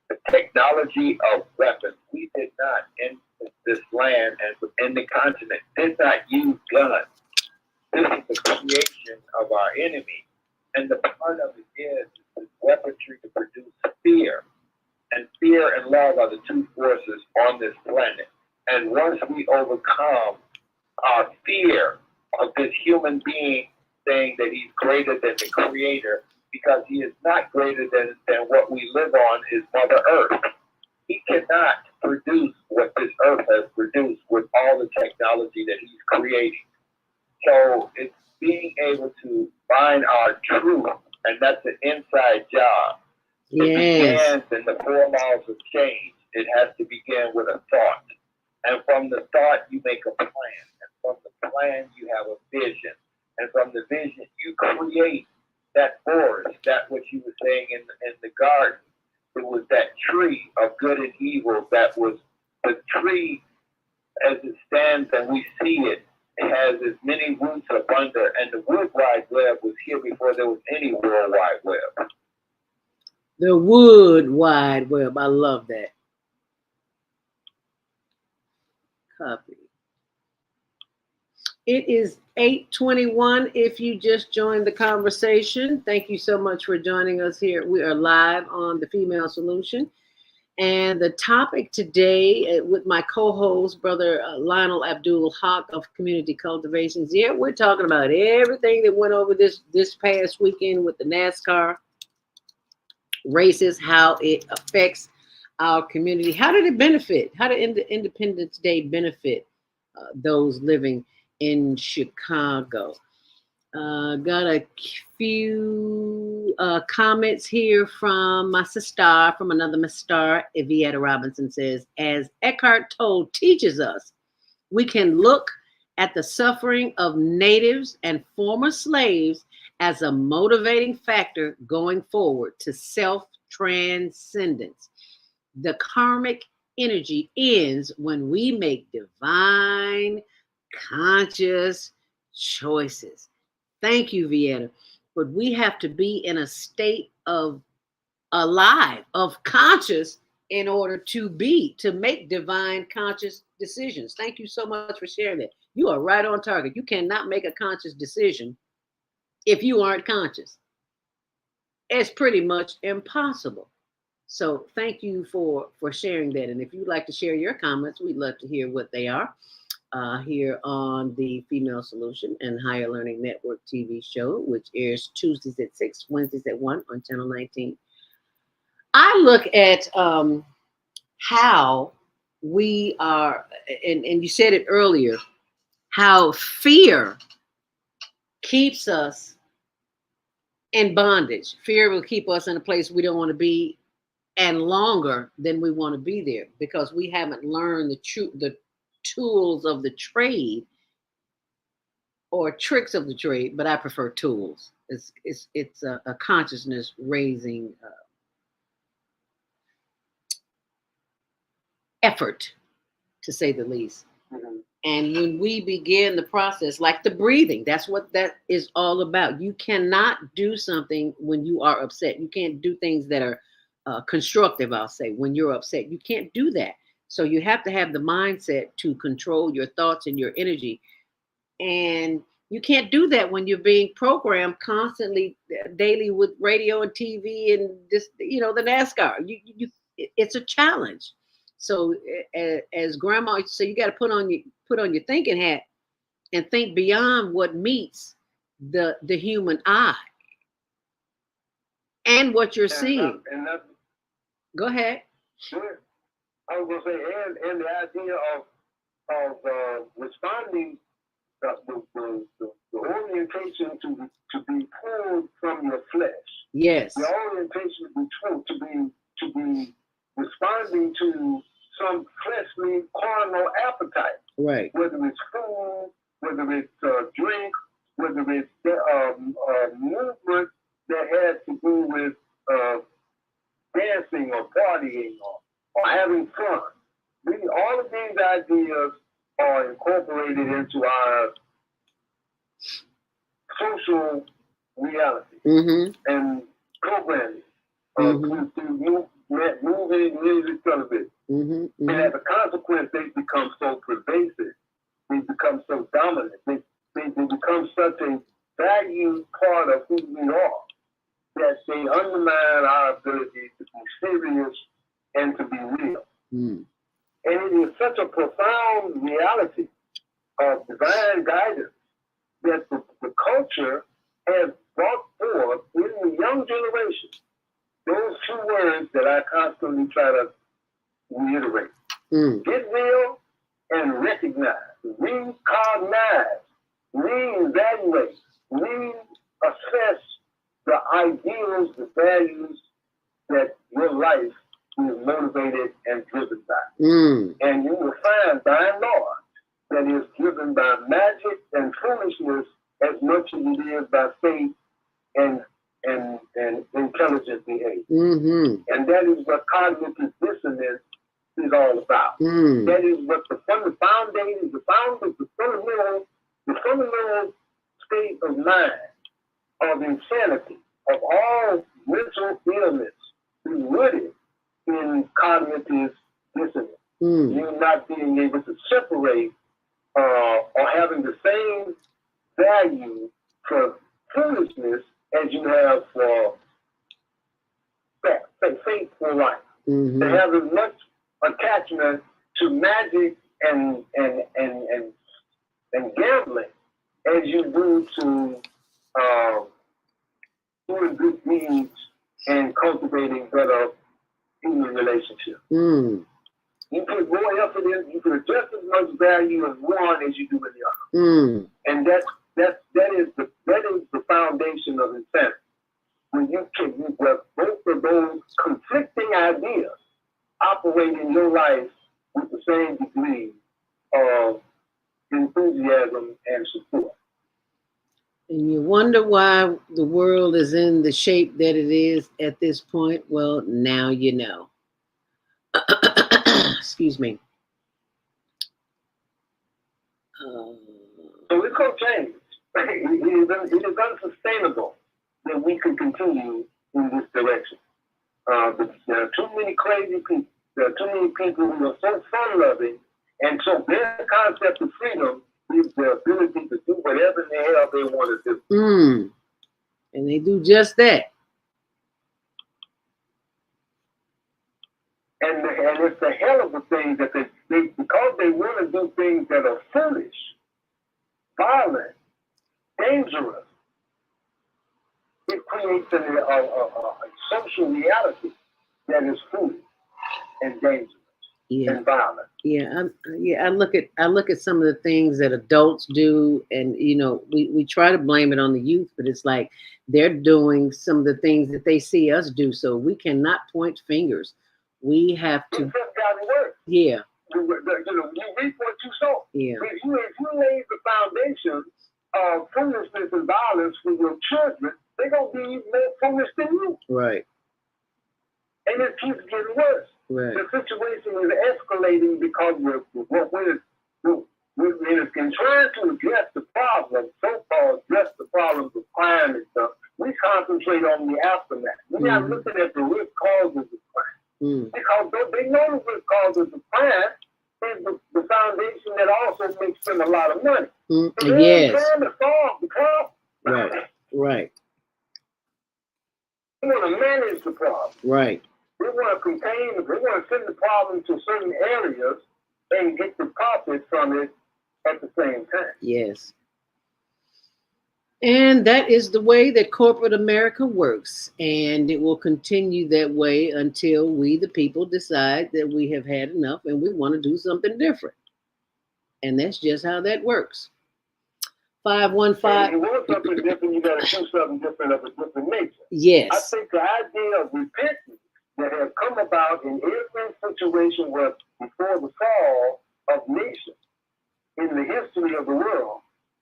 Speaker 6: The technology of weapons. We did not, in this land and in the continent, did not use guns. This is the creation of our enemy. And the part of it is weaponry to produce fear. And fear and love are the two forces on this planet. And once we overcome our fear of this human being saying that he's greater than the Creator, because he is not greater than what we live on, is Mother Earth. He cannot produce what this earth has produced with all the technology that he's creating. So it's being able to find our truth, and that's an inside job.
Speaker 5: Yes.
Speaker 6: It begins in the 4 laws of change. It has to begin with a thought. And from the thought, you make a plan. And from the plan, you have a vision. And from the vision, you create that forest, that what you were saying in the garden. It was that tree of good and evil that was the tree as it stands and we see it. It has as many roots up under, and the World Wide Web was here before there was any World Wide Web.
Speaker 5: The Wood Wide Web. I love that. It is 8:21. If you just joined the conversation, thank you so much for joining us here. We are live on The Female Solution. And the topic today with my co-host, Brother Lionel Abdul Haq of Community Cultivations. Yeah, we're talking about everything that went over this past weekend with the NASCAR races, how it affects our community. How did it benefit? How did Independence Day benefit those living in Chicago? Got a few comments here from my sister, from another Mister. Evietta Robinson says, as Eckhart Tolle teaches us, we can look at the suffering of natives and former slaves as a motivating factor going forward to self-transcendence. The karmic energy ends when we make divine, conscious choices. Thank you, Vieta. But we have to be in a state of alive, of conscious, in order to make divine conscious decisions. Thank you so much for sharing that. You are right on target. You cannot make a conscious decision if you aren't conscious. It's pretty much impossible. So thank you for sharing that. And if you'd like to share your comments, we'd love to hear what they are. Here on the Female Solution and Higher Learning Network TV show, which airs Tuesdays at 6, Wednesdays at 1 on Channel 19. I look at how we are, and you said it earlier, how fear keeps us in bondage. Fear will keep us in a place we don't want to be, and longer than we want to be there, because we haven't learned the tools of the trade or tricks of the trade, but I prefer tools. It's a consciousness raising effort, to say the least. Mm-hmm. And when we begin the process, like the breathing, that's what that is all about. You cannot do something when you are upset. You can't do things that are constructive, I'll say, when you're upset. You can't do that. So you have to have the mindset to control your thoughts and your energy. And you can't do that when you're being programmed constantly, daily, with radio and TV and this, the NASCAR. It's a challenge. So as Grandma used to say, you got to put on your thinking hat and think beyond what meets the human eye and what you're seeing. Go ahead.
Speaker 7: Sure. I was going to say, and the idea of responding, the orientation to be pulled from your flesh.
Speaker 5: Yes.
Speaker 7: The orientation to be responding to some fleshly carnal appetite.
Speaker 5: Right.
Speaker 7: Whether it's food, whether it's drink, whether it's movement that has to do with dancing or partying or having fun. All of these ideas are incorporated into our social reality and programming through movie, music, television. And as a consequence, they become so pervasive. They become so dominant. They become such a valued part of who we are that they undermine our ability to be serious and to be real. And it is such a profound reality of divine guidance that the culture has brought forth in the young generation those two words that I constantly try to reiterate. Get real and recognize. Recognize. Reevaluate. Reassess the ideals, the values that your life is motivated and driven by. And you will find, by and large, that is driven by magic and foolishness as much as it is by faith and intelligent behavior. And that is what cognitive dissonance is all about. That is what the fundamental state of mind, of insanity, of all mental illness is rooted in cognitive dissonance. You not being able to separate or having the same faithful life.
Speaker 5: Mm-hmm.
Speaker 7: They have as much attachment to magic and gambling as you do to doing good deeds and cultivating better human relationships.
Speaker 5: Mm.
Speaker 7: You put more effort in, you put just as much value in one as you do in the other.
Speaker 5: Mm.
Speaker 7: And that is the foundation of insanity. When you where both of those conflicting ideas operate in your life with the same degree of enthusiasm and support.
Speaker 5: And you wonder why the world is in the shape that it is at this point? Well, now you know. Excuse me.
Speaker 7: So it's going to change. It is unsustainable that we can continue in this direction. But there are too many crazy people. There are too many people who are so fun-loving, and so their concept of freedom is the ability to do whatever the hell they want to do.
Speaker 5: And they do just that.
Speaker 7: And it's a hell of a thing that they because they want to do things that are foolish, violent, dangerous. It creates a social reality that is foolish and dangerous and violent.
Speaker 5: I look at some of the things that adults do, and we try to blame it on the youth, but it's like they're doing some of the things that they see us do. So we cannot point fingers. We have to.
Speaker 7: It's just got to work.
Speaker 5: Yeah.
Speaker 7: You reap what you sow.
Speaker 5: Yeah.
Speaker 7: If you lay the foundation of foolishness and violence for your children, they're going to be even more foolish than you.
Speaker 5: Right.
Speaker 7: And it keeps getting worse.
Speaker 5: Right.
Speaker 7: The situation is escalating because in trying to address the problem, so-called address the problems of crime and stuff, we concentrate on the aftermath. We're not looking at the root causes of crime. Because they know the root causes of crime is the foundation that also makes them a lot of money. So they're trying to solve the problem.
Speaker 5: Right.
Speaker 7: They want to manage the problem.
Speaker 5: Right.
Speaker 7: They want to contain, they want to send the problem to certain areas and get the profit from it at the same time.
Speaker 5: Yes. And that is the way that corporate America works. And it will continue that way until we, the people, decide that we have had enough and we want to do something different. And that's just how that works. 515.
Speaker 7: If you want something different, you got to do something different of a different nature.
Speaker 5: Yes.
Speaker 7: I think the idea of repentance that has come about in every situation where before the fall of nations in the history of the world,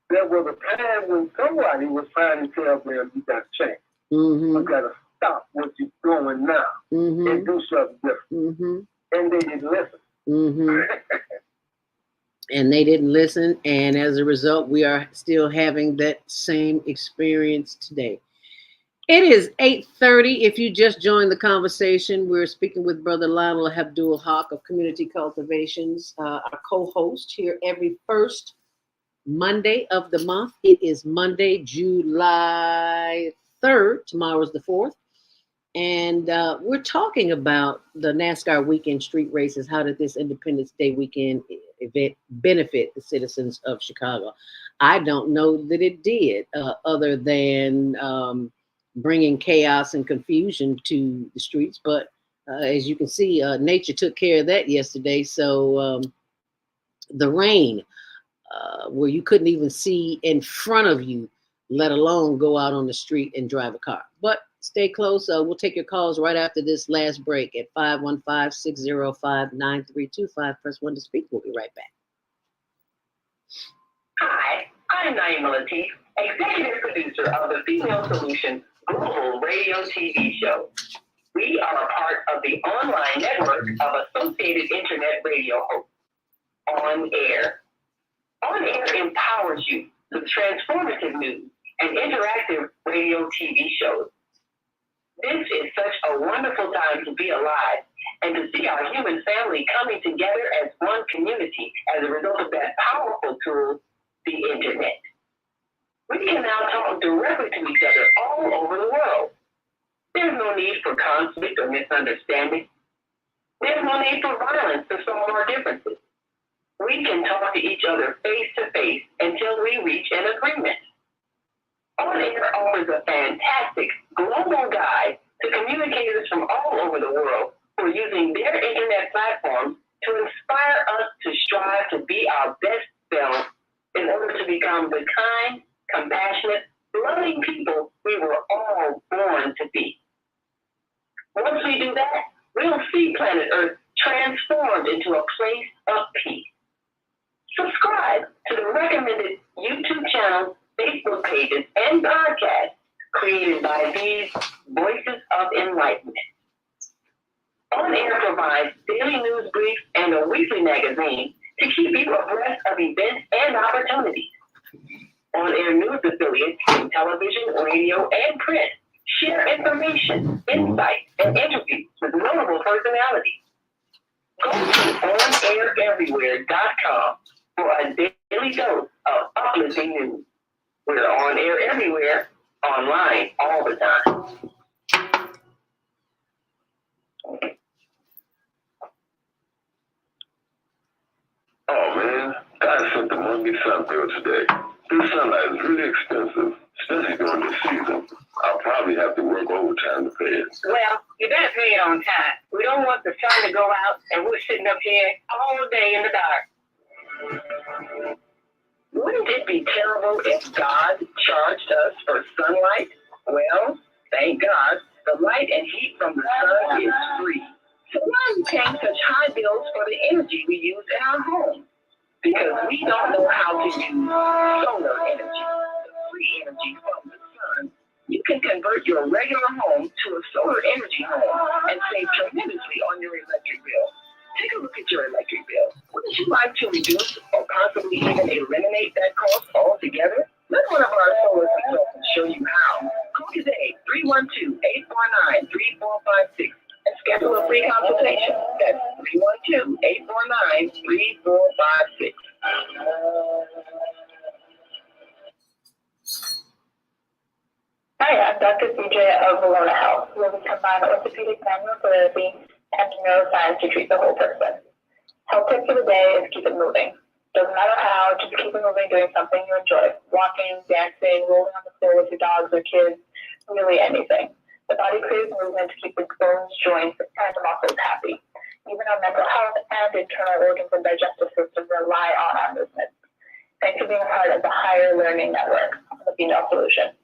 Speaker 7: there was a time when somebody was trying to tell them, you got to change. You got to stop what you're doing now and do something different. And they didn't listen.
Speaker 5: And they didn't listen. And as a result, we are still having that same experience today. It is 8:30. If you just joined the conversation, we're speaking with Brother Lionel Abdul Haq of Community Cultivations, our co-host here every first Monday of the month. It is Monday, July 3rd. Tomorrow's the 4th. And we're talking about the NASCAR weekend street races. How did this Independence Day weekend event benefit the citizens of Chicago? I don't know that it did, other than bringing chaos and confusion to the streets. But as you can see, nature took care of that yesterday. So the rain, where you couldn't even see in front of you, let alone go out on the street and drive a car. But stay close. We'll take your calls right after this last break at 515-605-9325. Press 1 to speak. We'll be right back.
Speaker 8: Hi, I'm Naima Latif, executive producer of the Female Solution Global Radio TV show. We are a part of the online network of Associated Internet Radio hosts. On Air. On Air empowers you with transformative news and interactive radio TV shows. This is such a wonderful time to be alive and to see our human family coming together as one community as a result of that powerful tool, the internet. We can now talk directly to each other all over the world. There's no need for for conflict or misunderstanding. There's no need for violence to solve our differences. We can talk to each other face to face until we reach an agreement. On Air offers a fantastic global guide to communicators from all over the world who are using their internet platforms to inspire us to strive to be our best selves in order to become the kind, compassionate, loving people we were all born to be. Once we do that, we'll see planet Earth transformed into a place of peace. Subscribe to the recommended YouTube channels, Facebook pages, and podcasts created by these Voices of Enlightenment. On Air provides daily news briefs and a weekly magazine to keep you abreast of events and opportunities. On Air news affiliates in television, radio, and print share information, insights, and interviews with notable personalities. Go to OnAirEverywhere.com for a daily dose of uplifting news. We're on air everywhere, online all the time.
Speaker 6: Oh man, God sent the Monday sun bill today. This sunlight is really expensive, especially during this season. I'll probably have to work overtime to pay it.
Speaker 8: Well, you better pay it on time. We don't want the sun to go out and we're sitting up here all day in the dark. Wouldn't it be terrible if God charged us for sunlight? Well, thank God, the light and heat from the sun is free. So why are we paying such high bills for the energy we use in our homes? Because we don't know how to use solar energy, the free energy from the sun. You can convert your regular home to a solar energy home and save tremendously on your electric bill. Take a look at your electric bill. Wouldn't you like to reduce or possibly even eliminate that cost altogether? Let one of our solar consultants show you how. Call today, 312-849-3456. And schedule a free consultation. That's 312-849-3456. Hi, I'm Dr. CJ of Valona Health, where we combine orthopedic manual therapy and neuroscience to treat the whole person. Health tip for the day is keep it moving. Doesn't matter how, just keep it moving, doing something you enjoy. Walking, dancing, rolling on the floor with your dogs or kids, really anything. The body craves movement to keep its bones, joints, and muscles happy. Even our mental health and internal organs and digestive system rely on our movement. Thanks for being a part of the Higher Learning Network, the Female Solution.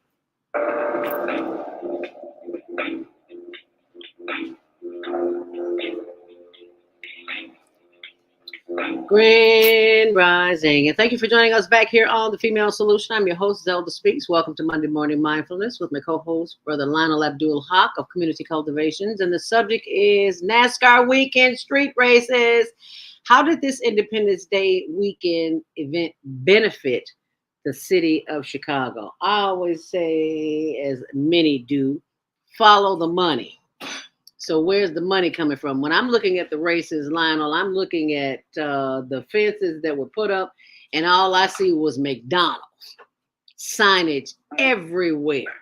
Speaker 5: Grand Rising, and thank you for joining us back here on The Female Solution. I'm your host, Zelda Speaks. Welcome to Monday Morning Mindfulness with my co-host, Brother Lionel Abdul Haq of Community Cultivations, and the subject is NASCAR weekend street races. How did this Independence Day weekend event benefit the city of Chicago? I always say, as many do, follow the money. So where's the money coming from? When I'm looking at the races, Lionel, I'm looking at the fences that were put up, and all I see was McDonald's signage everywhere.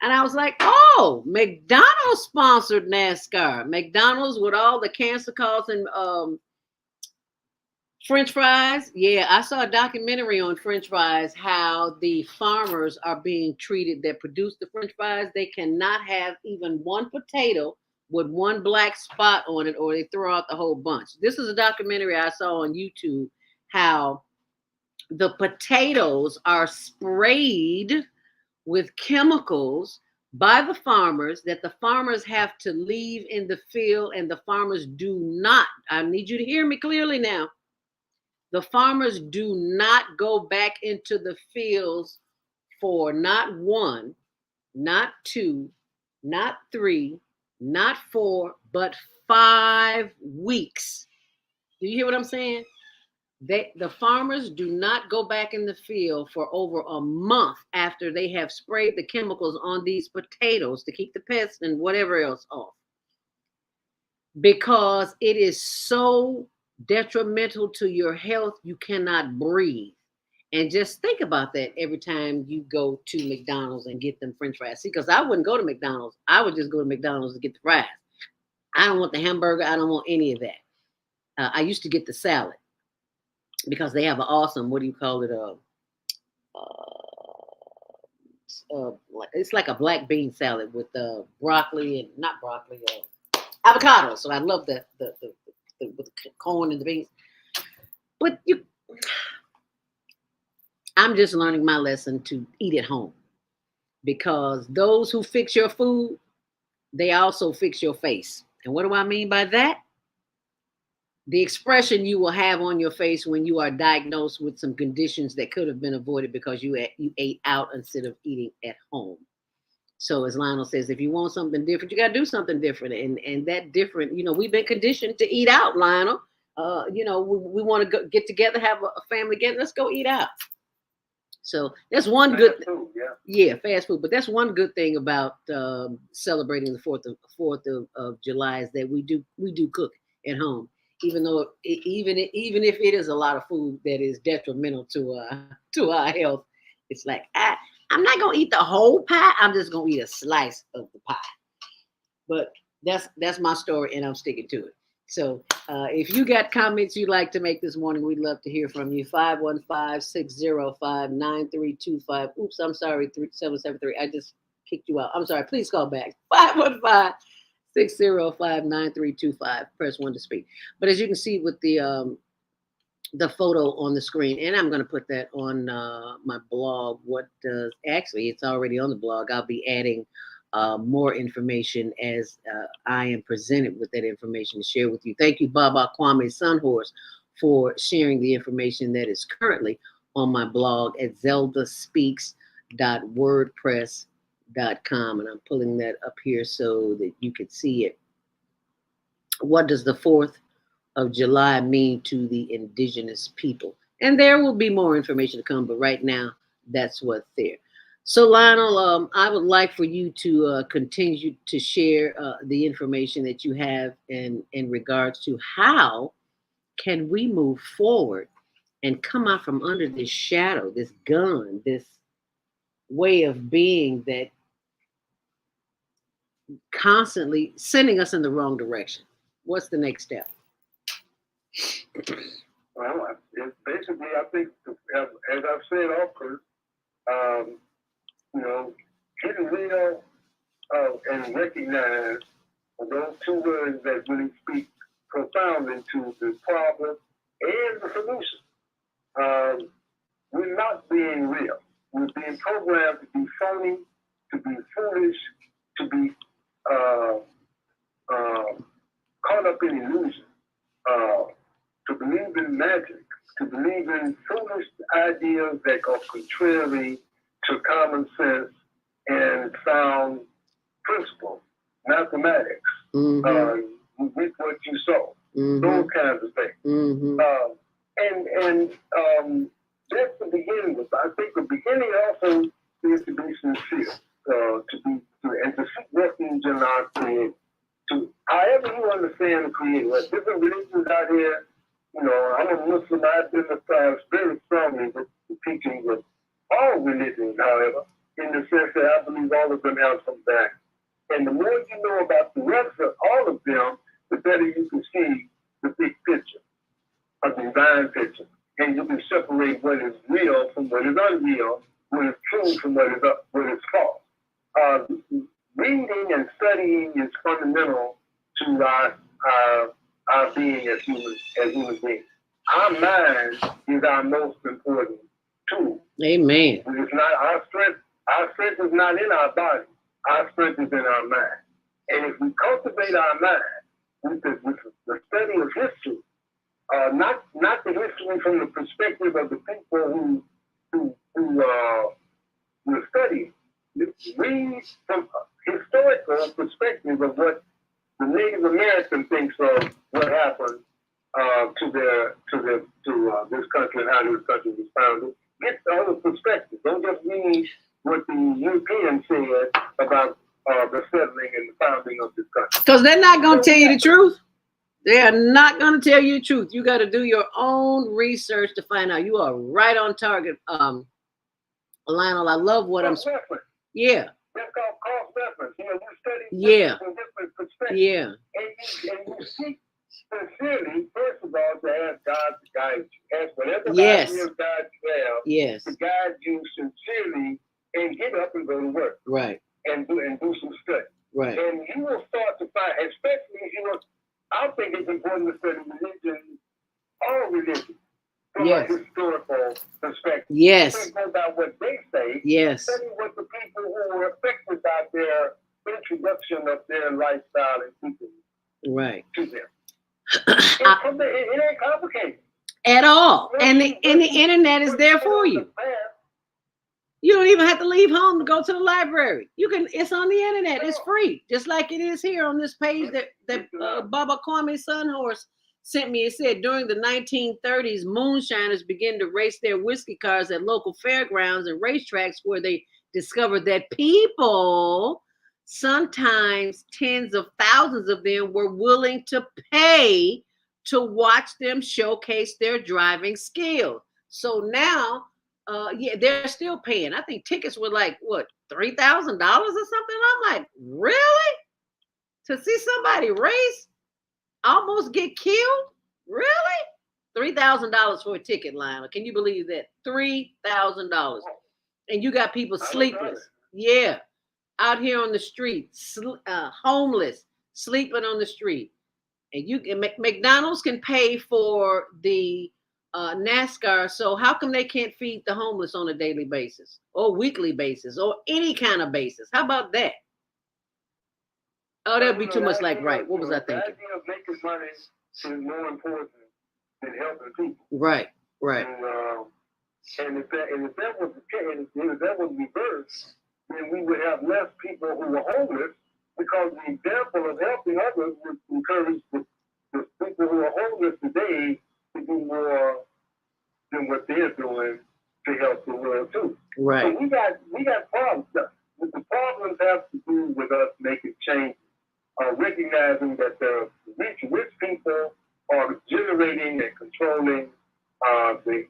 Speaker 5: And I was like, oh, McDonald's sponsored NASCAR. McDonald's with all the cancer causing French fries. Yeah, I saw a documentary on French fries, how the farmers are being treated that produce the French fries. They cannot have even one potato with one black spot on it, or they throw out the whole bunch. This is a documentary I saw on YouTube, how the potatoes are sprayed with chemicals by the farmers that the farmers have to leave in the field, and the farmers do not, I need you to hear me clearly now, the farmers do not go back into the fields for not one, not two, not three, not 4, but 5 weeks. Do you hear what I'm saying? The farmers do not go back in the field for over a month after they have sprayed the chemicals on these potatoes to keep the pests and whatever else off, because it is so detrimental to your health. You cannot breathe. And just think about that every time you go to McDonald's and get them French fries. See, because I wouldn't go to McDonald's. I would just go to McDonald's to get the fries. I don't want the hamburger. I don't want any of that. I used to get the salad because they have an awesome, what do you call it? It's like a black bean salad with broccoli and not broccoli, avocado. So I love the with the corn and the beans. But I'm just learning my lesson to eat at home, because those who fix your food, they also fix your face. And what do I mean by that? The expression you will have on your face when you are diagnosed with some conditions that could have been avoided because you ate out instead of eating at home. So as Lionel says, if you want something different, you got to do something different. And that different, we've been conditioned to eat out, Lionel. We want to get together, have a family get. Let's go eat out. So that's one good thing. Yeah, fast food. But that's one good thing about celebrating the 4th of July is that we do cook at home, even though even if it is a lot of food that is detrimental to our health. It's like I'm not gonna eat the whole pie. I'm just gonna eat a slice of the pie. But that's my story, and I'm sticking to it. So if you got comments you'd like to make this morning, we'd love to hear from you. 515-605-9325. Oops, I'm sorry, 3773. I just kicked you out. I'm sorry. Please call back. 515-605-9325. Press 1 to speak. But as you can see with the photo on the screen, and I'm going to put that on my blog. Actually, it's already on the blog. I'll be adding more information as I am presented with that information to share with you. Thank you, Baba Kwame Sunhorse, for sharing the information that is currently on my blog at zeldaspeaks.wordpress.com. And I'm pulling that up here so that you can see it. What does the 4th of July mean to the indigenous people? And there will be more information to come, but right now, that's what's there. So Lionel, I would like for you to continue to share the information that you have in regards to how can we move forward and come out from under this shadow, this gun, this way of being that constantly sending us in the wrong direction. What's the next step?
Speaker 6: Well, it's basically, I think, as I've said often, getting rid of and recognize those two words that really speak profoundly to the problem and the solution. We're not being real. We're being programmed to be phony, to be foolish, to be caught up in illusion, to believe in magic, to believe in foolish ideas that are contrary to common sense and sound principle, mathematics, reap what you sow, those kinds of things. That's the beginning. I think the beginning also is to be sincere, and to seek refuge in our Creator. To however you understand the Creator, different religions out here. I'm a Muslim. I identify very strongly with the teachings of all religions, however, in the sense that I believe all of them have some back. And the more you know about the rest of all of them, the better you can see the big picture, a divine picture. And you can separate what is real from what is unreal, what is true from what is false. Reading and studying is fundamental to our being as human beings. Our mind is our most important tool.
Speaker 5: Amen.
Speaker 6: It's not our strength. Our strength is not in our body. Our strength is in our mind. And if we cultivate our mind with the study of history, not the history from the perspective of the people who were studying, read from a historical perspective of what the Native American thinks of what happened to this country and how this country was founded. Get the other perspective. Don't just read what the Europeans said about the settling and the founding of this country.
Speaker 5: Because they're not going to tell you the truth. They are not going to tell you the truth. You got to do your own research to find out. You are right on target, Lionel. I love what I'm. Yeah.
Speaker 6: That's called cross reference. You know, you study
Speaker 5: Yeah.
Speaker 6: from different perspectives.
Speaker 5: Yeah.
Speaker 6: And you seek sincerely, first of all, to ask God to guide you. Ask whatever
Speaker 5: Yes.
Speaker 6: idea of God you have
Speaker 5: Yes.
Speaker 6: to guide you sincerely and get up and go to work.
Speaker 5: Right.
Speaker 6: And do some study.
Speaker 5: Right.
Speaker 6: And you will start to find, especially if you will, I think it's important to study religion, all religion, from
Speaker 5: Yes.
Speaker 6: a historical perspective.
Speaker 5: Yes.
Speaker 6: You can't go by what they say.
Speaker 5: Yes.
Speaker 6: Study what the people who were affected by their introduction of their lifestyle and teaching
Speaker 5: Right.
Speaker 6: to them. It ain't complicated.
Speaker 5: At all. And the internet is there for you. You don't even have to leave home to go to the library. It's on the internet. It's free. Just like it is here on this page that Baba Kwame Sunhorse sent me. It said during the 1930s, moonshiners began to race their whiskey cars at local fairgrounds and racetracks where they discovered that people, sometimes tens of thousands of them, were willing to pay to watch them showcase their driving skills. So now, they're still paying. I think tickets were like, what, $3,000 or something? I'm like, really? To see somebody race, almost get killed? Really? $3,000 for a ticket, Lionel. Can you believe that? $3,000. And you got people sleepless. Yeah. Out here on the street, homeless, sleeping on the street. And McDonald's can pay for the NASCAR, so how come they can't feed the homeless on a daily basis or weekly basis or any kind of basis? How about that? Oh, that'd be too much like right. What was I thinking?
Speaker 6: The idea of making money is more important than helping people.
Speaker 5: Right.
Speaker 6: And if that was the case, if that was reversed, then we would have less people who were homeless, because the example of helping others would encourage the people who are homeless today to do more than what they're doing to help the world too.
Speaker 5: Right.
Speaker 6: So we got problems. The problems have to do with us making change, recognizing that the rich people are generating and controlling the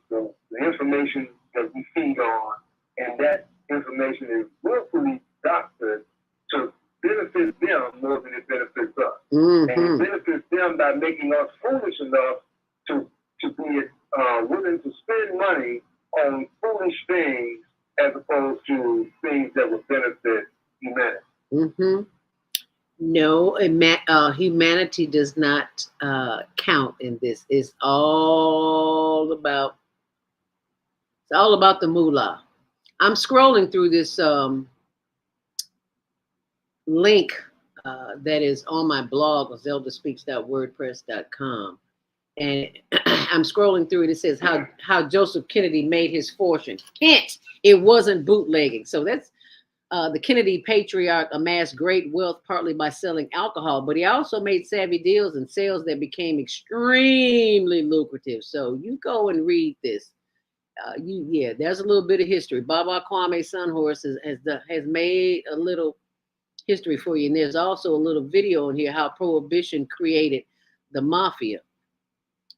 Speaker 6: information that we feed on, and that information is willfully doctored to benefit them more than it benefits us.
Speaker 5: Mm-hmm.
Speaker 6: And it benefits them by making us foolish enough to be willing to spend money on foolish things as opposed to things that would benefit humanity.
Speaker 5: Mm-hmm. No, humanity does not count in this. It's all about the moolah. I'm scrolling through this link that is on my blog, zeldaspeaks.wordpress.com. And I'm scrolling through it. It says how Joseph Kennedy made his fortune. Hint, it wasn't bootlegging. So that's the Kennedy patriarch amassed great wealth partly by selling alcohol, but he also made savvy deals and sales that became extremely lucrative. So you go and read this. There's a little bit of history. Baba Kwame Sunhorse has made a little history for you. And there's also a little video in here how Prohibition created the mafia.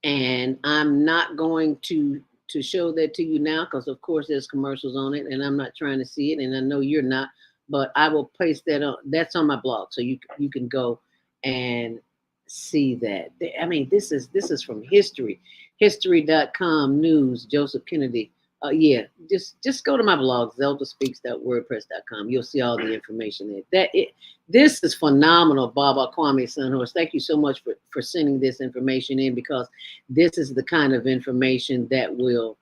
Speaker 5: And I'm not going to show that to you now because, of course, there's commercials on it, and I'm not trying to see it, and I know you're not. But I will place that on. That's on my blog, so you can go and see that. I mean, this is from history, history.com news. Joseph Kennedy. Just go to my blog, zeldaspeaks.wordpress.com. You'll see all the information there. This is phenomenal, Baba Kwame Sunhorse. Thank you so much for sending this information in, because this is the kind of information that will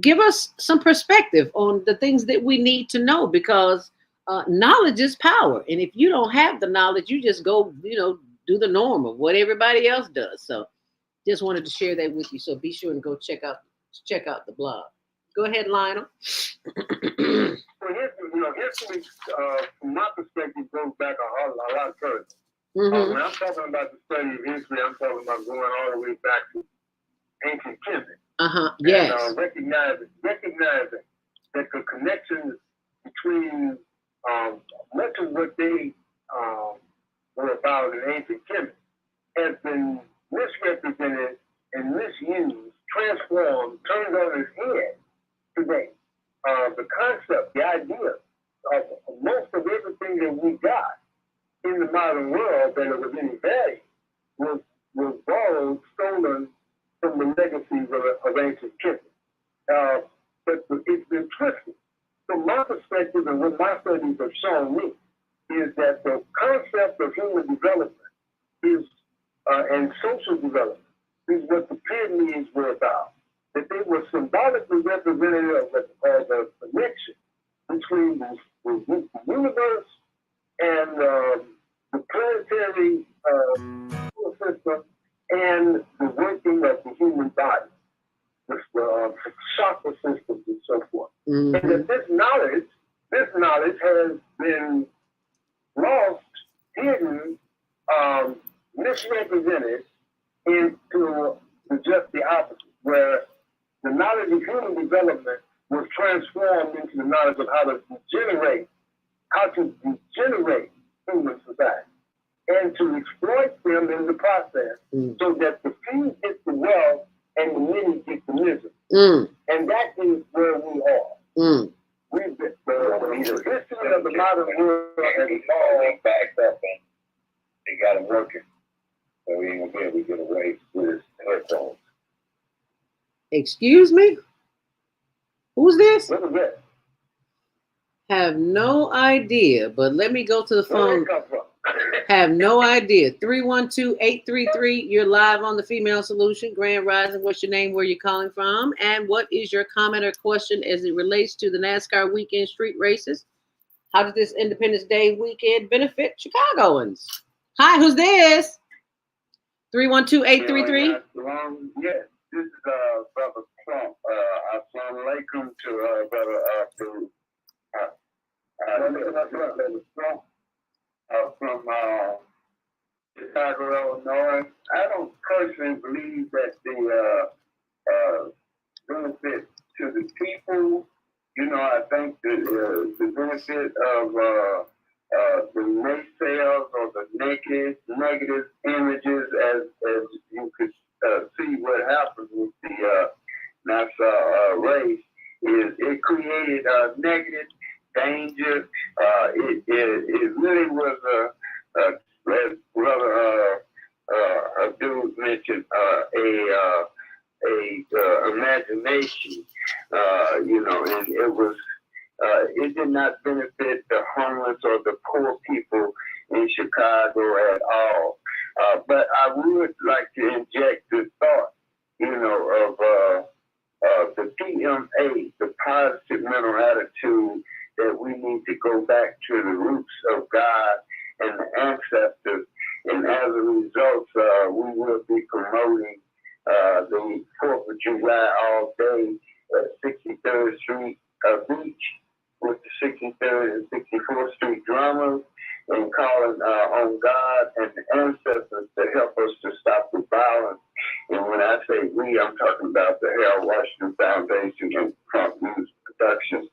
Speaker 5: give us some perspective on the things that we need to know, because knowledge is power. And if you don't have the knowledge, you just go, do the norm of what everybody else does. So just wanted to share that with you. So be sure and go check out the blog. Go ahead, Lionel.
Speaker 6: Well, history, from my perspective, goes back a lot further.
Speaker 5: Mm-hmm.
Speaker 6: When I'm talking about the study of history, I'm talking about going all the way back to ancient Kemet.
Speaker 5: Yes.
Speaker 6: And recognizing that the connections between much of what they were about in ancient Kemet
Speaker 7: has been misrepresented and misused, transformed, turned on its head today. The concept, the idea of most of everything that we got in the modern world that it was any value was borrowed, stolen from the legacies of ancient kingdoms. But it's been twisted. From my perspective and what my studies have shown me is that the concept of human development is and social development is what the pyramids were about. That they were symbolically representative of the connection between the universe and the planetary system and the working of the human body, the chakra systems and so forth.
Speaker 5: Mm-hmm.
Speaker 7: And that this knowledge has been lost, hidden, misrepresented into just the opposite, where the knowledge of human development was transformed into the knowledge of how to degenerate human society and to exploit them in the process so that the few get the wealth and the many get the misery. And that is where we are. We've been, the history of the modern world has evolved back up and they got it working. So we ain't gonna be able to get away with his headphones.
Speaker 5: Excuse me? Who's this?
Speaker 7: What was that?
Speaker 5: Have no idea, but let me go to the
Speaker 7: Where
Speaker 5: phone.
Speaker 7: did it come from?
Speaker 5: Have no idea. 312-833. You're live on the Female Solution. Grand Rising. What's your name? Where you calling from? And what is your comment or question as it relates to the NASCAR weekend street races? How did this Independence Day weekend benefit Chicagoans? Hi, who's this? 312-833.
Speaker 7: Yes, this is Brother Trump. Assalamu alaikum to Brother Abdul. Brother Trump. From Chicago, Illinois. I don't personally believe that the benefit to the people, I think the benefit of the naysayers or the negative images, as you could see what happened with the NASCAR race, is it created negative danger. It really was as Brother Abdul mentioned, a imagination, and it was it did not benefit the homeless or the poor people in Chicago at all. But I would like to inject the thought, of the PMA, the positive mental attitude, that we need to go back to the roots of God and the ancestors. And as a result, we will be promoting the 4th of July all day at 63rd Street Beach with the 63rd and 64th Street drummers and calling on God and the ancestors to help us to stop the violence. And when I say we, I'm talking about the Harold Washington Foundation and Trump News Productions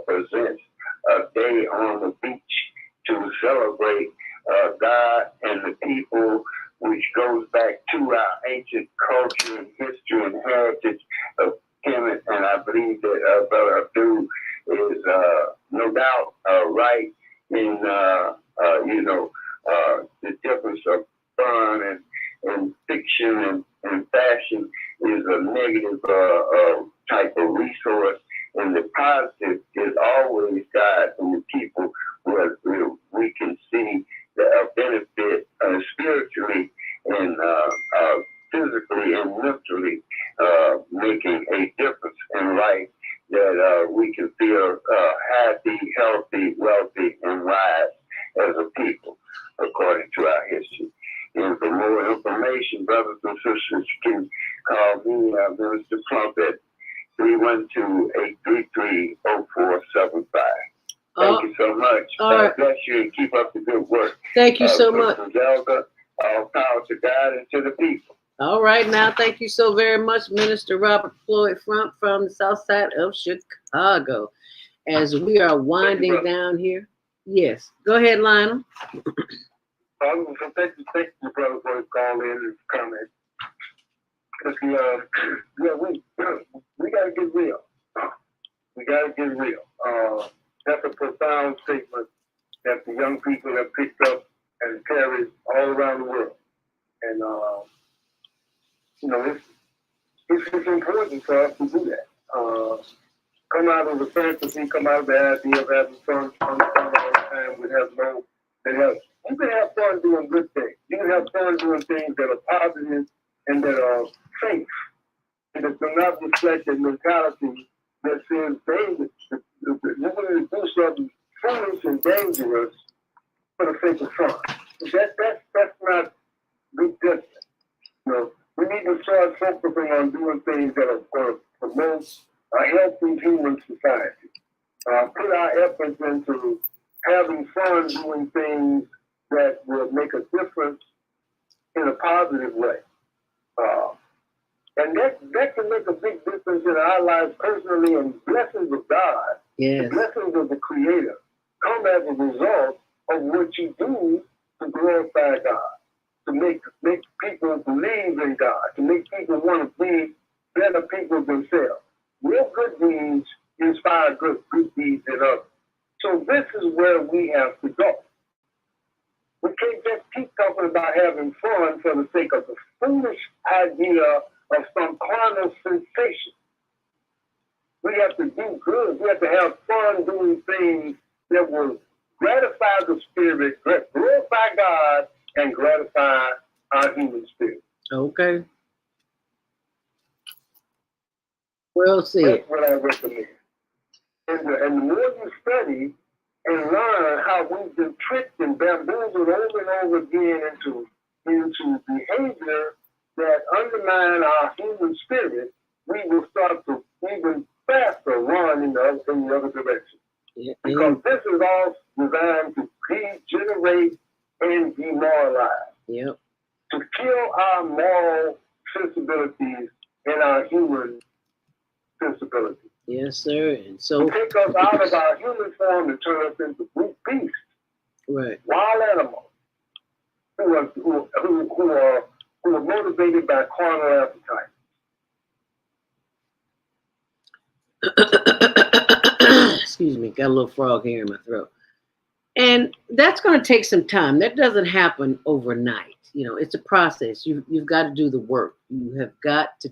Speaker 7: presents a day on the beach to celebrate God and the people, which goes back to our ancient culture and history and heritage of Kemet. And I believe that Brother Abdul is no doubt right in the difference of fun and fiction and fashion is a negative type of resource, and the positive is always God and the people where we can see the benefit spiritually and physically and mentally, making a difference in life, that we can feel happy, healthy, wealthy, and wise as a people, according to our history. And for more information, brothers and sisters, you can call me, Minister Plump, at 312-833-0475. Thank you so much. God bless you and keep up the good work.
Speaker 5: Thank you so much.
Speaker 7: Zelda, all power to God and to the people.
Speaker 5: All right, now, thank you so very much, Minister Robert Floyd Frump from the south side of Chicago. As we are winding down here. Yes, go ahead, Lionel.
Speaker 6: So thank you, brother, for his call in and comment. We got to get real. We got to get real. That's a profound statement that the young people have picked up and carried all around the world. And, it's important for us to do that. Come out of the fantasy, come out of the idea of having fun all the time. You can have fun doing good things. You can have fun doing things that are positive and that are safe. And that do not reflect the mentality that says you're going to do something foolish and dangerous for the sake of fun. That's not good judgment. We need to start focusing on doing things that are going to promote a healthy human society. Put our efforts into having fun doing things that will make a difference in a positive way. And that can make a big difference in our lives personally, and blessings of God, the blessings of the Creator, come as a result of what you do to glorify God, to make people believe in God, to make people want to be better people themselves. Real good deeds inspire good deeds in others. So this is where we have to go. We can't just keep talking about having fun for the sake of the foolish idea of some carnal sensation. We have to do good. We have to have fun doing things that will gratify the spirit, glorify God, and gratify our human spirit.
Speaker 5: Okay. Well said.
Speaker 6: That's what I recommend. And the more you study and learn how we've been tricked and bamboozled over and over again into behavior that undermine our human spirit, we will start to even faster run in the other direction.
Speaker 5: Yeah.
Speaker 6: Because this is all designed to degenerate and demoralize.
Speaker 5: Yep.
Speaker 6: To kill our moral sensibilities and our human sensibilities.
Speaker 5: Yes, sir. And so
Speaker 6: to take us out of our human form and turn us into brute beasts.
Speaker 5: Right.
Speaker 6: Wild animals who are motivated by carnal appetite.
Speaker 5: Excuse me, got a little frog here in my throat. And that's going to take some time. That doesn't happen overnight. It's a process. You've got to do the work. You have got to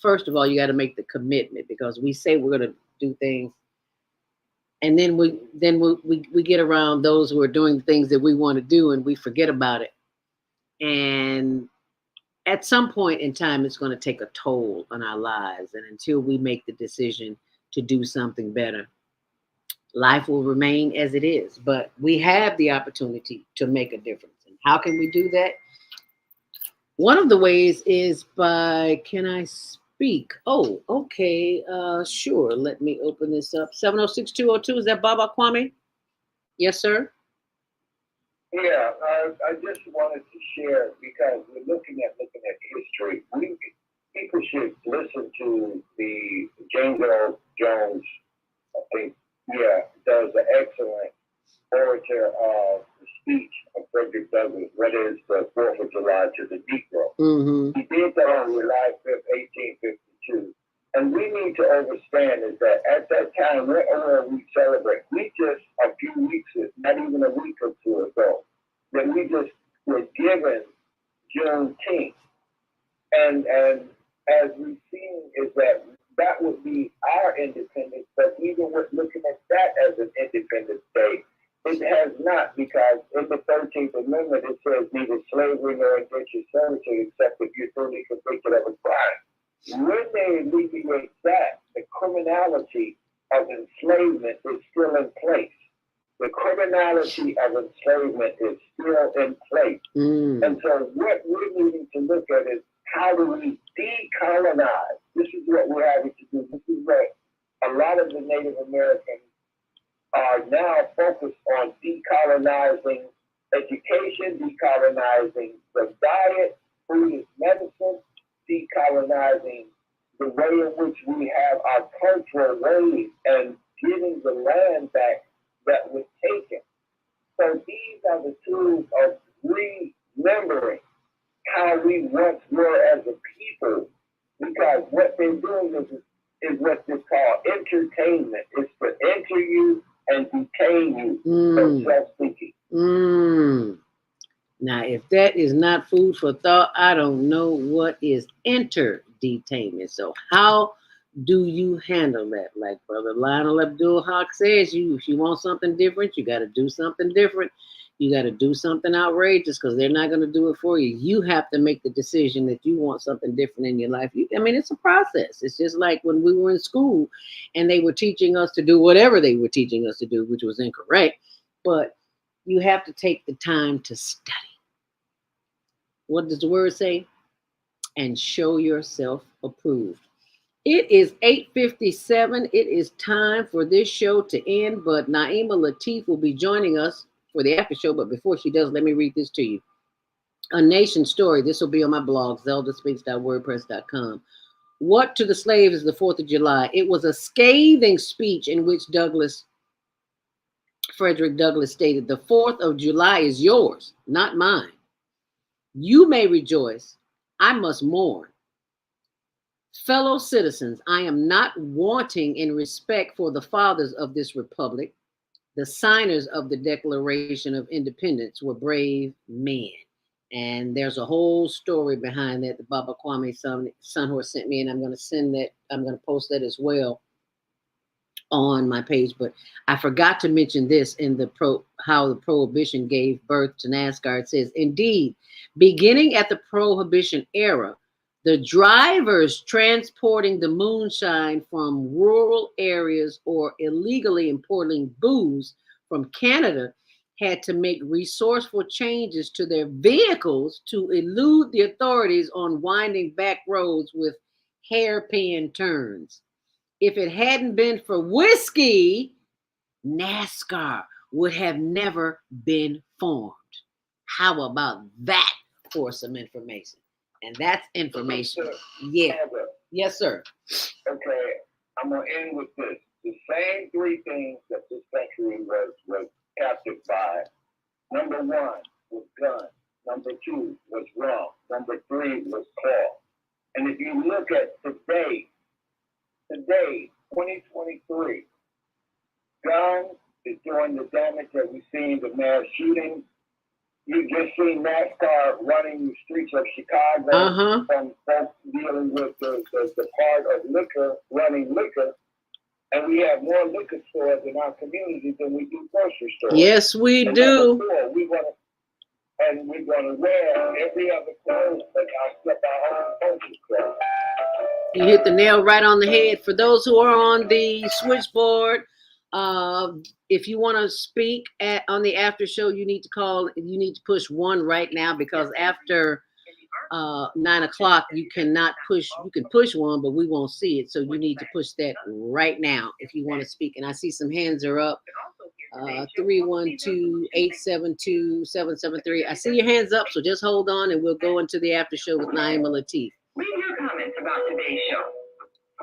Speaker 5: first of all, you got to make the commitment, because we say we're going to do things, and then we get around those who are doing things that we want to do, and we forget about it. And at some point in time, it's going to take a toll on our lives. And until we make the decision to do something better, life will remain as it is. But we have the opportunity to make a difference. And how can we do that? One of the ways is by, can I speak? Oh, okay. Sure. Let me open this up. 706-202. Is that Baba Kwame? Yes, sir.
Speaker 7: Yeah, I just wanted to share, because we're looking at history. People should listen to the James Earl Jones, I think, does an excellent orator of the speech of Frederick Douglass, what is the 4th of July to the Negro.
Speaker 5: Mm-hmm.
Speaker 7: He did that on July 5th, 1852. And we need to understand is that at that time, whenever we celebrate, we just a few weeks, not even a week or two ago, that we just were given Juneteenth. And as we've seen is that would be our independence, but even with looking at that as an independence day, it has not, because in the 13th Amendment, it says neither slavery nor indentured servitude except if you're duly convicted of a crime. When they alleviate that, the criminality of enslavement is still in place. The criminality of enslavement is still in place. And so what we're needing to look at is, how do we decolonize? This is what we're having to do. This is what a lot of the Native Americans are now focused on: decolonizing education, decolonizing the diet, food is medicine, decolonizing the way in which we have our cultural ways, and getting the land back that was taken. So these are the tools of remembering how we once were as a people, because what they're doing is what they call entertainment. It's to enter you and detain you from self-thinking.
Speaker 5: Now, if that is not food for thought, I don't know what is enter-detainment. So how do you handle that? Like Brother Lionel Abdul Haq says, if you want something different, you got to do something different. You got to do something outrageous because they're not going to do it for you. You have to make the decision that you want something different in your life. It's a process. It's just like when we were in school and they were teaching us to do whatever they were teaching us to do, which was incorrect. But you have to take the time to study. What does the word say? And show yourself approved. It is 8:57. It is time for this show to end, but Naima Latif will be joining us for the after show. But before she does, let me read this to you. A Nation Story. This will be on my blog, zeldaspeaks.wordpress.com. What to the slaves is the 4th of July? It was a scathing speech in which Frederick Douglass stated, "The 4th of July is yours, not mine. You may rejoice, I must mourn. Fellow citizens, I am not wanting in respect for the fathers of this republic. The signers of the Declaration of Independence were brave men." And there's a whole story behind that. The Baba Kwame Sunhorse sent me, and I'm going to post that as well on my page. But I forgot to mention this in how the prohibition gave birth to NASCAR. It says, indeed, beginning at the prohibition era, the drivers transporting the moonshine from rural areas or illegally importing booze from Canada had to make resourceful changes to their vehicles to elude the authorities on winding back roads with hairpin turns. If it hadn't been for whiskey, NASCAR would have never been formed. How about that for some information? And that's information. Yeah. Yes, sir.
Speaker 7: Okay, I'm going to end with this. The same three things that this country was captured by. Number one was gun. Number two was rum. Number three was cloth. And if you look at today, 2023, guns is doing the damage that we've seen, the mass shootings. You just seen NASCAR running the streets of Chicago from folks dealing with the part of liquor, running liquor. And we have more liquor stores in our community than we do grocery stores.
Speaker 5: Yes, we do.
Speaker 7: We're going to wear every other clothes except our own culture clothes.
Speaker 5: You hit the nail right on the head. For those who are on the switchboard, if you want to speak on the after show, you need to call. You need to push 1 right now, because after 9 o'clock, you cannot push. You can push 1, but we won't see it. So you need to push that right now if you want to speak. And I see some hands are up. 312-872-773. I see your hands up, so just hold on and we'll go into the after show with Naima Latif.
Speaker 8: Leave your comments about today's show.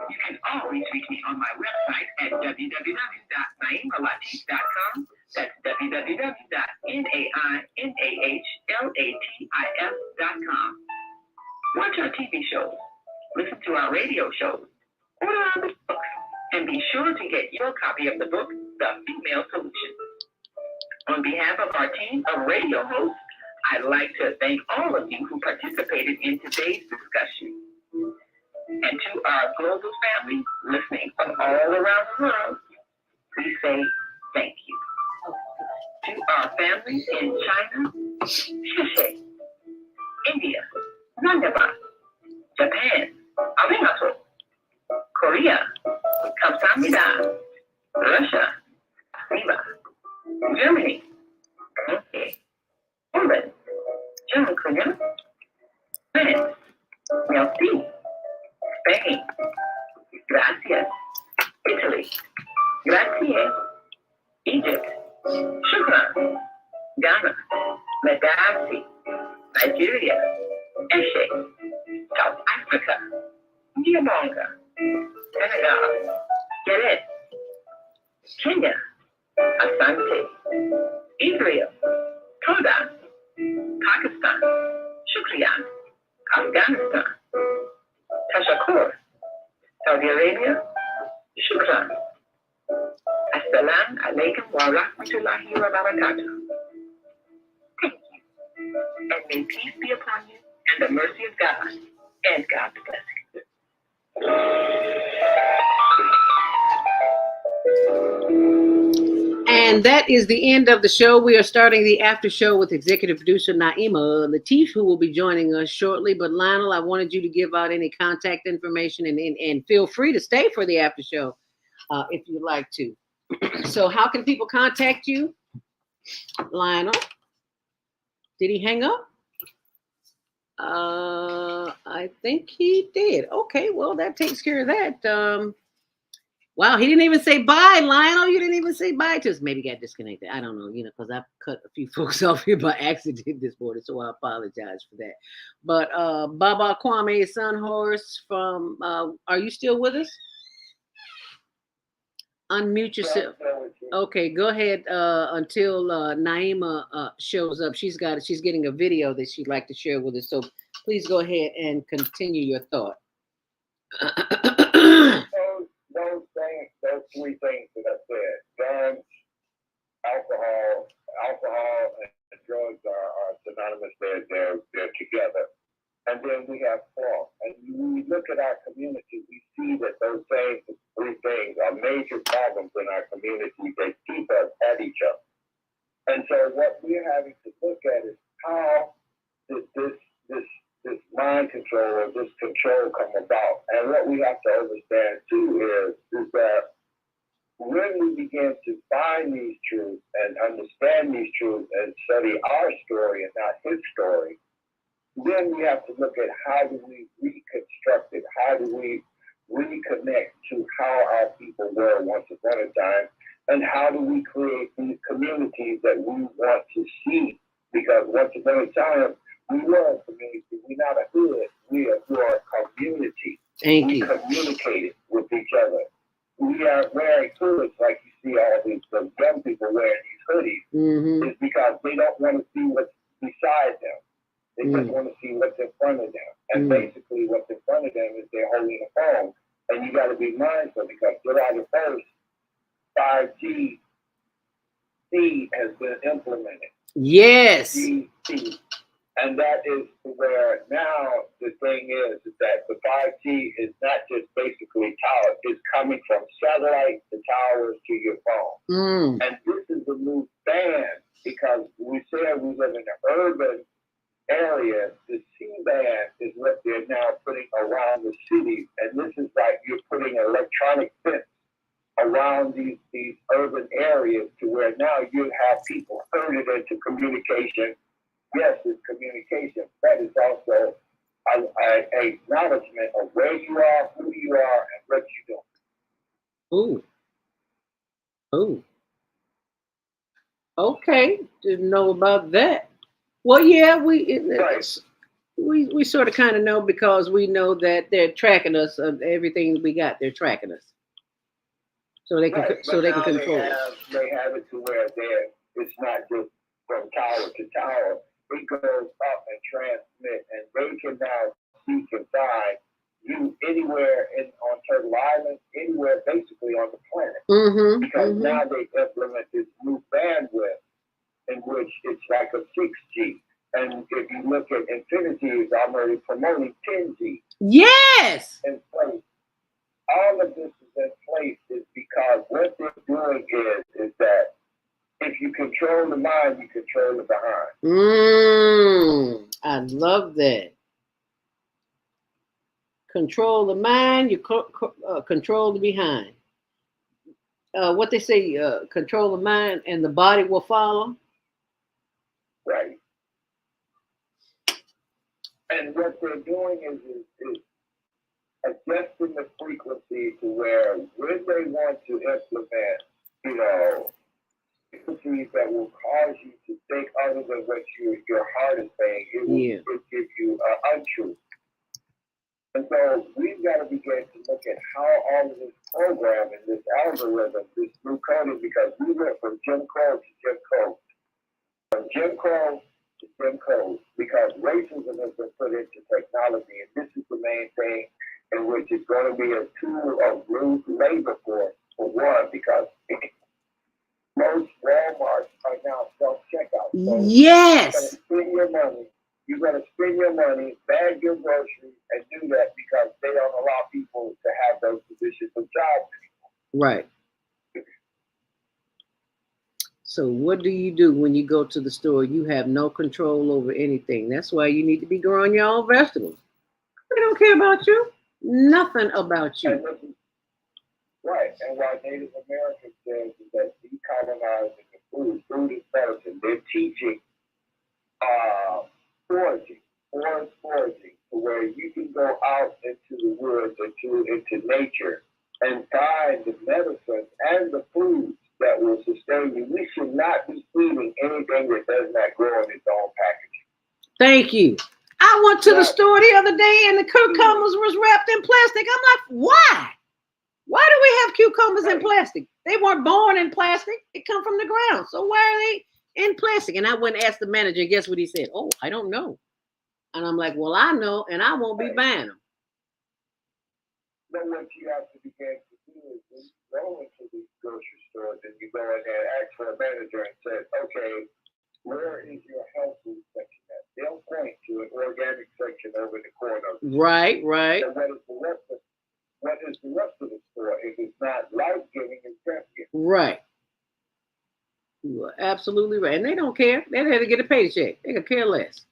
Speaker 8: You can always reach me on my website at www.naimalatif.com. That's www.naimalatif.com. Watch our TV shows, listen to our radio shows, order our books, and be sure to get your copy of the book, The Female Solution. On behalf of our team of radio hosts, I'd like to thank all of you who participated in today's discussion. And to our global family listening from all around the world, please say thank you. To our families in China, Shushe, India, Nandaba, Japan, Arigato, Korea, Kamsamida, Russia, Siva, Germany, okay, Poland, German Korea, France, Merci, Spain, Gracias, Italy, Grazie, Egypt, Shukran, Ghana, Medasi, Nigeria, Eshe, South Africa, Niabonga, Senegal, Geret, Kenya, Asante, Israel, Toda, Pakistan, Shukriyan, Afghanistan, Tashakur, Saudi Arabia, Shukran. Assalamu alaikum wa rahmatullahi wa barakatuh. Thank you. And may peace be upon you and the mercy of God and God's blessing.
Speaker 5: And that is the end of the show. We are starting the after show with executive producer Naima Latif, who will be joining us shortly. But Lionel, I wanted you to give out any contact information and feel free to stay for the after show if you'd like to. So how can people contact you, Lionel? Did he hang up? I think he did. Okay, well, that takes care of that. Wow, he didn't even say bye, Lionel. You didn't even say bye to us. Maybe got disconnected. I don't know, because I've cut a few folks off here by accident this morning, so I apologize for that. But Baba Kwame Sunhorse from, are you still with us? Unmute yourself. Okay, go ahead until Naima shows up. She's getting a video that she'd like to share with us. So please go ahead and continue your thought.
Speaker 6: Those three things that I said, guns, alcohol and drugs are synonymous. They're together. And then we have fraud. And when we look at our community, we see that those same three things are major problems in our community. They keep us at each other. And so what we're having to look at is how did this mind control or this control come about? And what we have to understand too is that when we begin to find these truths and understand these truths and study our story and not his story, then we have to look at how do we reconstruct it? How do we reconnect to how our people were once upon a time? And how do we create these communities that we want to see? Because once upon a time, we were a community. We're not a hood. We are a community.
Speaker 5: Thank you.
Speaker 6: We communicated with each other. We are wearing hoods like you see all these young people wearing these hoodies.
Speaker 5: Mm-hmm.
Speaker 6: It's because they don't want to see what's beside them. They just want to see what's in front of them. And basically what's in front of them is they're holding a phone. And you got to be mindful because July the 1st, 5G has been implemented.
Speaker 5: Yes.
Speaker 6: GC. And that is where now the thing is that the 5G is not just basically towers. It's coming from satellite to towers to your phone. And this is the new band because we said we live in an urban area. The C-band is what they're now putting around the cities. And this is like you're putting an electronic fence around these urban areas to where now you have people herded into communication. Yes, it's communication, but it's also an acknowledgement of where you are, who you are, and what you're doing.
Speaker 5: Ooh. Okay, didn't know about that. Well, yeah, we sort of kind of know because we know that they're tracking us of everything we got. They're tracking us, so they can control it.
Speaker 6: They have it to where it's not just from tower to tower. It goes up and transmit, and they can now seek and find you anywhere on Turtle Island, anywhere basically on the planet. Because now they implement this new bandwidth in which it's like a 6G. And if you look at Infinity, is already promoting 10G.
Speaker 5: Yes.
Speaker 6: In place. All of this is in place is because what they're doing is that if you control the mind, you control the behind.
Speaker 5: I love that. Control the mind, you control the behind. What they say, control the mind and the body will follow.
Speaker 6: Right. And what they're doing is adjusting the frequency to where when they want to implement, frequencies that will cause you to think other than what your heart is saying, it will give you untruth. And so we've got to begin to look at how all of this programming, this algorithm, this new coding, because we went from Jim Crow to Jim Crow. From Jim Crow Jim Crow, because racism has been put into technology, and this is the main thing in which it's going to be a tool of labor force for one, because most Walmarts are now self-checkout. So
Speaker 5: Yes.
Speaker 6: you're going to spend your money, bag your groceries, and do that because they don't allow people to have those positions of jobs anymore.
Speaker 5: Right. So what do you do when you go to the store? You have no control over anything. That's why you need to be growing your own vegetables. They don't care about you. Nothing about you.
Speaker 6: Right. And why Native Americans says is that decolonizing the food is medicine. They're teaching foraging, to where you can go out into the woods, into nature, and find the medicine and the foods that will sustain you. We should not be eating anything that does not grow in its own packaging.
Speaker 5: Thank you. I went to the store the other day and the cucumbers was wrapped in plastic. I'm like, why? Why do we have cucumbers in plastic? They weren't born in plastic. They come from the ground. So why are they in plastic? And I went and asked the manager. Guess what he said? Oh, I don't know. And I'm like, well, I know, and I won't be buying them.
Speaker 6: But what you have to begin to do is you go into these grocery stores and you go in there and ask for a manager and say, okay, where is your health food section at? They'll point to an organic section over in the corner.
Speaker 5: Right.
Speaker 6: And what is the rest of the store? If it's not life-giving, it's death-giving.
Speaker 5: Right. You are absolutely right. And they don't care. They're there to get a paycheck. They could care less.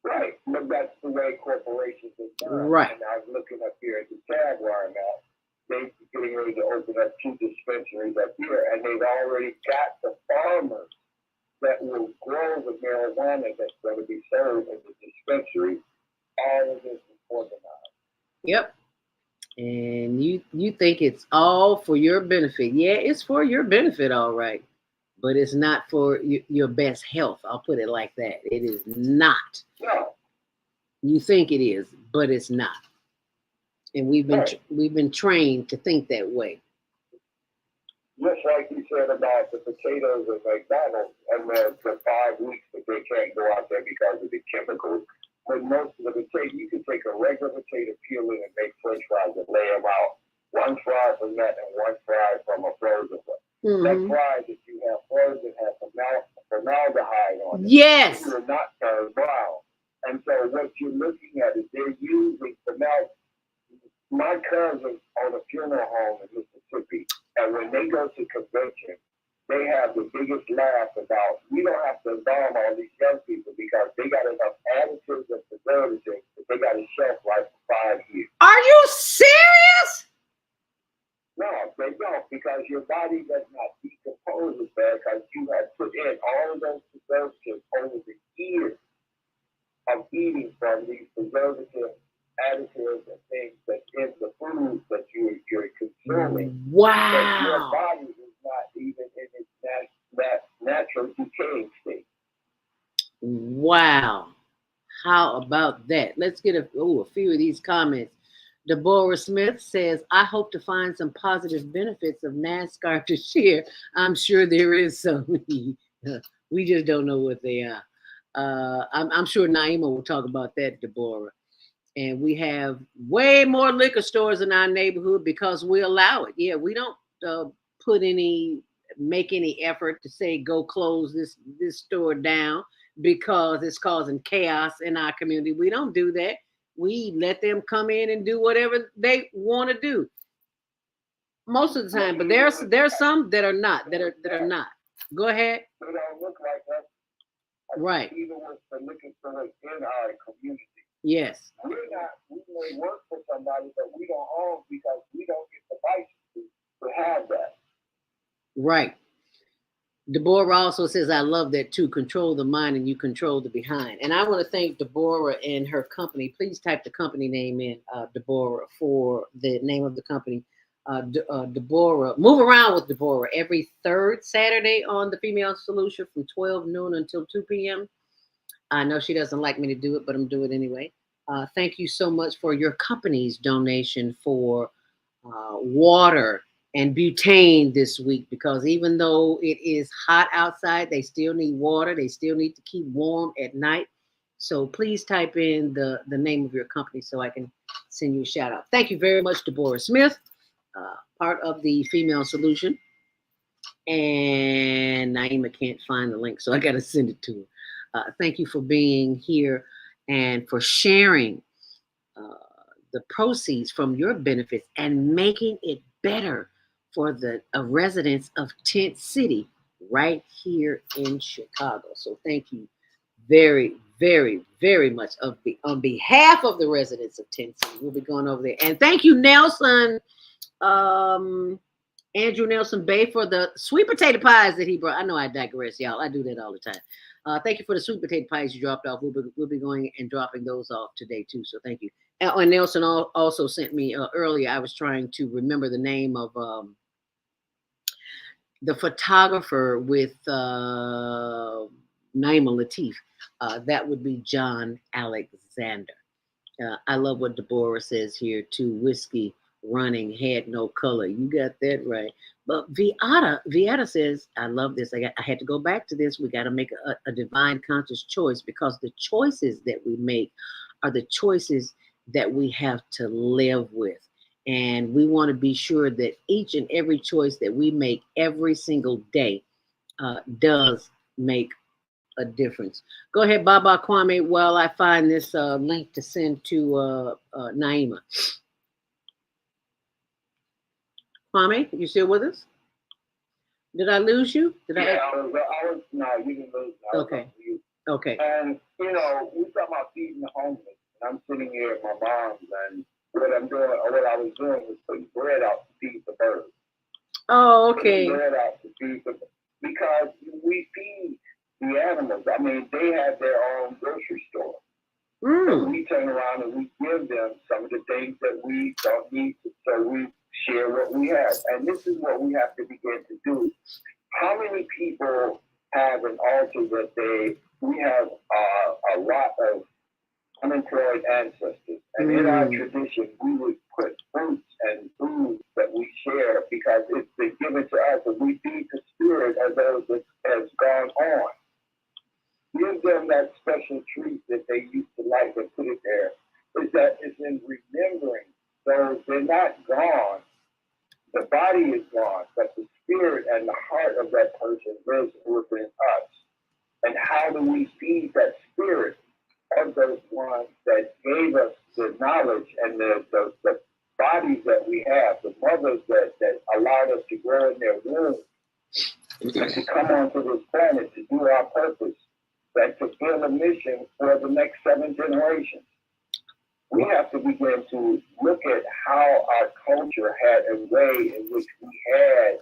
Speaker 6: Right. But that's the way corporations are done.
Speaker 5: Right.
Speaker 6: And I was looking up here at the Jaguar now. They're getting ready to open up 2 dispensaries up here, and they've already got the farmers that will grow the marijuana that's going to be served in the dispensary. All of this is organized.
Speaker 5: Yep. And you think it's all for your benefit. Yeah, it's for your benefit, all right. But it's not for your best health. I'll put it like that. It is not.
Speaker 6: No.
Speaker 5: You think it is, but it's not. And we've been trained to think that way.
Speaker 6: Just like you said about the potatoes at McDonald's, and the 5 weeks that they can't go out there because of the chemicals. But most of the potato, you can take a regular potato, peel it, and make French fries and lay them out. One fry from that and one fry from a frozen one.
Speaker 5: Mm-hmm.
Speaker 6: That fry that you have frozen has formaldehyde on it.
Speaker 5: Yes.
Speaker 6: It will not turn brown. And so what you're looking at is they're using formaldehyde. My cousin on a funeral home in Mississippi, and when they go to convention, they have the biggest laugh about, we don't have to embalm all these young people because they got enough additives and preservatives that they got a shelf life for 5 years.
Speaker 5: Are you serious?
Speaker 6: No, they don't, because your body does not decompose as bad because you have put in all of those preservatives over the years of eating from these preservatives, additives, and things that's in the food that you're consuming.
Speaker 5: Wow.
Speaker 6: But your body is not even in its natural decaying state.
Speaker 5: Wow. How about that? Let's get a few of these comments. Deborah Smith says, I hope to find some positive benefits of NASCAR to share. I'm sure there is some. We just don't know what they are. I'm sure Naima will talk about that, Deborah. And we have way more liquor stores in our neighborhood because we allow it. Yeah, we don't make any effort to say go close this store down because it's causing chaos in our community. We don't do that. We let them come in and do whatever they want to do most of the time. But there's some that are not. Go ahead.
Speaker 6: They don't look like us.
Speaker 5: Right.
Speaker 6: Even with the liquor stores in our community.
Speaker 5: Yes.
Speaker 6: We may work for somebody, but we don't own because we don't get the license to have that.
Speaker 5: Right. Deborah also says, I love that too. Control the mind and you control the behind. And I want to thank Deborah and her company. Please type the company name in, Deborah, for the name of the company. Deborah, Move Around with Deborah every third Saturday on the Female Solution from 12 noon until 2 p.m. I know she doesn't like me to do it, but I'm doing it anyway. Thank you so much for your company's donation for water and butane this week, because even though it is hot outside, they still need water. They still need to keep warm at night. So please type in the name of your company so I can send you a shout out. Thank you very much, Deborah Smith, part of the Female Solution. And Naima can't find the link, so I got to send it to her. Thank you for being here and for sharing the proceeds from your benefits and making it better for the residents of Tent City right here in Chicago. So thank you very, very, very much on behalf of the residents of Tent City. We'll be going over there. And thank you, Nelson, Andrew Nelson Bay, for the sweet potato pies that he brought. I know I digress, y'all. I do that all the time. Thank you for the sweet potato pies you dropped off. We'll be going and dropping those off today too. So thank you. And Nelson also sent me earlier. I was trying to remember the name of the photographer with Naima Latif. That would be John Alexander. I love what Deborah says here too. Whiskey running had no color. You got that right. But Viata says, I love this. I had to go back to this. We got to make a divine conscious choice, because the choices that we make are the choices that we have to live with. And we want to be sure that each and every choice that we make every single day does make a difference. Go ahead, Baba Kwame, while I find this link to send to Naima. Kwame, you still with us? Did I lose you?
Speaker 7: I was no, you didn't lose me.
Speaker 5: Okay. Okay.
Speaker 7: And, we talking about feeding the homeless. And I'm sitting here at my mom's, and what I was doing was putting bread out to feed the birds.
Speaker 5: Oh, okay.
Speaker 7: Bread out to feed them, because we feed the animals. I mean, they have their own grocery store. So we turn around and we give them some of the things that we don't need, so we share what we have. And this is what we have to begin to do. How many people have an altar that we have a lot of unemployed ancestors, and in our tradition we would put fruits and foods that we share, because it's been given to us, and we feed the spirit of those that has gone on. Give them that special treat that they used to like and put it there. It's in remembering those. They're not gone. The body is gone, but the spirit and the heart of that person lives within us. And how do we feed that spirit of those ones that gave us the knowledge and the bodies that we have, the mothers that allowed us to grow in their womb, and to come onto this planet to do our purpose, and to build a mission for the next 7 generations? We have to begin to look at how our culture had a way in which we had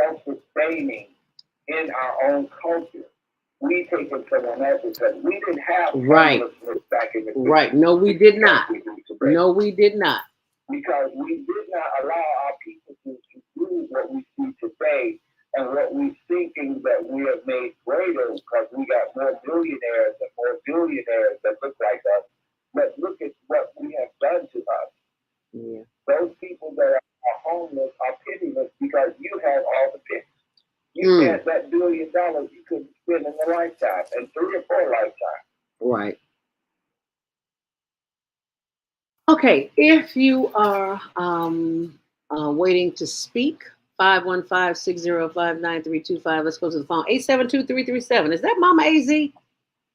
Speaker 7: self-sustaining in our own culture. We taken someone else's, because we didn't have homelessness back in the 50s.
Speaker 5: Right. No, we did not. No, we did not.
Speaker 7: Because we did not allow our people to do what we see today, and what we're thinking that we have made greater, because we got more millionaires and more billionaires that look like us. But look at what we have done to us.
Speaker 5: Yeah.
Speaker 7: Those people that are homeless are pitiless, because you have all the pennies. You had that $1 billion you could spend in a lifetime, and 3 or 4 lifetimes.
Speaker 5: Right. Okay, if you are waiting to speak, 515-605-9325. Let's go to the phone. 872-337. Is that Mama AZ?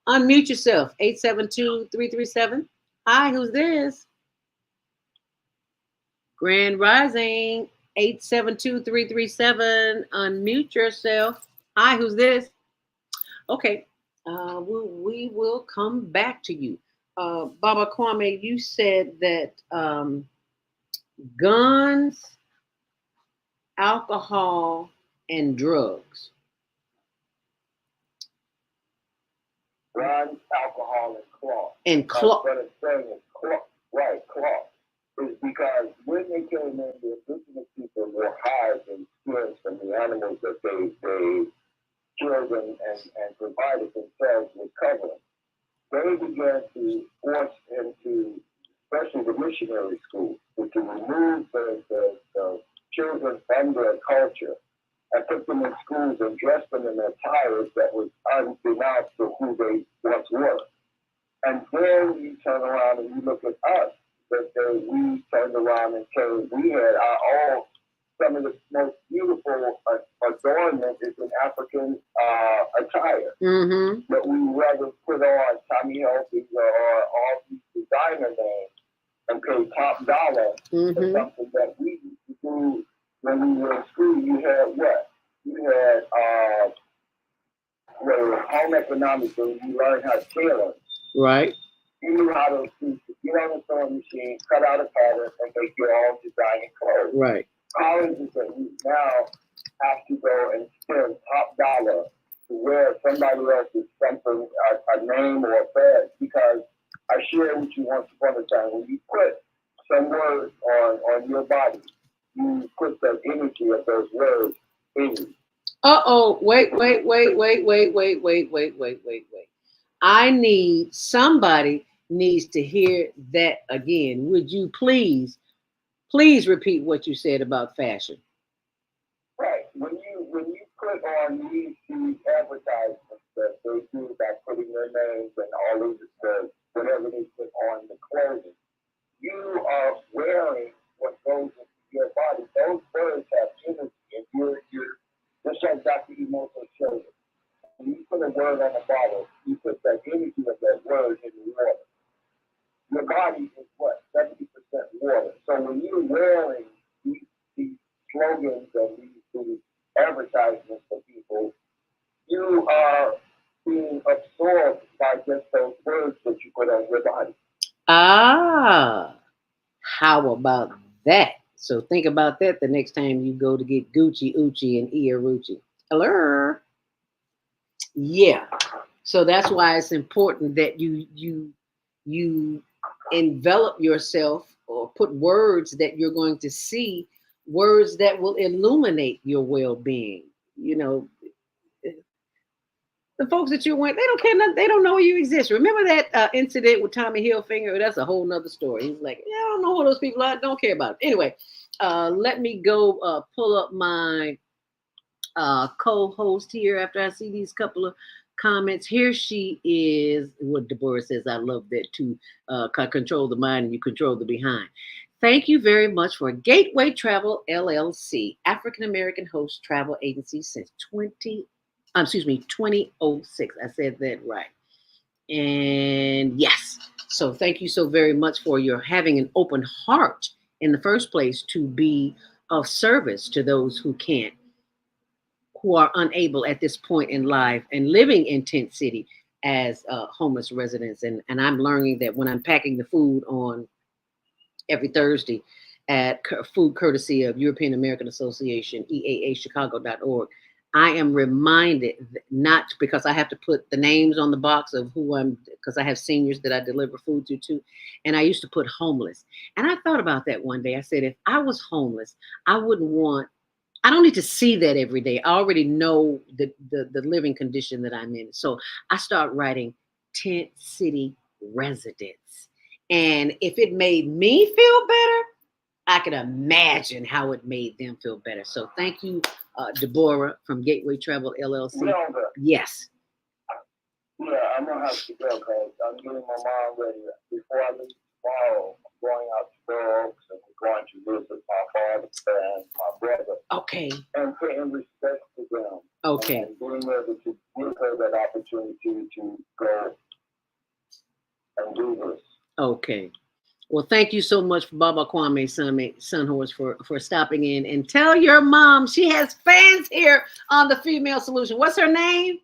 Speaker 5: Unmute yourself. 872-337. Hi, who's this? Grand Rising. 872-337. Unmute yourself. Hi, who's this? Okay. We will come back to you. Baba Kwame, you said that guns, alcohol, and drugs.
Speaker 7: Guns, alcohol, and cloth.
Speaker 5: And cloth.
Speaker 7: But it's saying it's cloth. Right, cloth. It's because when they came in, the indigenous people were hired and skins from the animals that they killed and provided themselves with covering. They began to force into, especially the missionary schools, to remove the
Speaker 6: children from their culture and put them in schools and dressed them in attires that was unbeknownst to who they once were. And then you turn around and you look at us, that we turned around and came, we had our own, some of the most beautiful adornment is in African attire.
Speaker 5: Mm-hmm.
Speaker 6: But we rather put on Tommy Hilfiger or all these designer names and pay top dollar for something that we used to do when we were in school. You had what? You had home economics, where you learned how to tailor.
Speaker 5: Right.
Speaker 6: You knew how to get on the sewing machine, cut out a pattern, and make your own designing clothes.
Speaker 5: Right.
Speaker 6: Colleges that we now have to go and spend top dollar to wear somebody else's something, a name or a badge, because I shared with you once upon a time, when you put some words on your body, you put the energy of those words in you.
Speaker 5: Uh-oh, wait. Somebody needs to hear that again. Would you please repeat what you said about fashion?
Speaker 6: Right. When you put on these advertisements that they do by putting their names and all of the whatever they put on the clothing, you are wearing what goes into your body. Those words have energy, and you're just like Dr. Emoto showed it. When you put a word on a bottle, you put that energy of that word in the water. Your body is what? 70% water. So when you're wearing these slogans and these advertisements for people, you are being absorbed by just those words that you put on your body.
Speaker 5: Ah, how about that? So think about that the next time you go to get Gucci, Uchi, and Iarucci. Hello. Yeah. So that's why it's important that you envelop yourself or put words that you're going to see, words that will illuminate your well-being. You know, the folks that you went, they don't care nothing, they don't know you exist. Remember that incident with Tommy Hilfiger? That's a whole nother story. He's like, yeah, I don't know who those people are, don't care about it. Anyway, let me go pull up my co-host here after I see these couple of comments. Here she is. What Deborah says, I love that too. Control the mind and you control the behind. Thank you very much for Gateway Travel LLC, African American host travel agency since 2006. I said that right. And yes, so thank you so very much for your having an open heart in the first place to be of service to those who can't, who are unable at this point in life and living in Tent City as homeless residents. And I'm learning that when I'm packing the food on every Thursday at food courtesy of European American Association, EAAchicago.org, I am reminded, not because I have to put the names on the box of who I'm, because I have seniors that I deliver food to too. And I used to put homeless. And I thought about that one day. I said, if I was homeless, I don't need to see that every day. I already know the living condition that I'm in. So I start writing Tent City residents. And if it made me feel better, I can imagine how it made them feel better. So thank you, Deborah from Gateway Travel LLC. Yes.
Speaker 6: Yeah, I'm going to have to go because I'm getting my mom ready. Before I leave tomorrow, I'm going out to Brooks and we're going to visit my father and my brother.
Speaker 5: Okay.
Speaker 6: And paying respect to them.
Speaker 5: Okay.
Speaker 6: And being able to give her that opportunity to go and do this.
Speaker 5: Okay. Well, thank you so much for Baba Kwame Sunhorse for stopping in, and tell your mom she has fans here on the Female Solution. What's her name?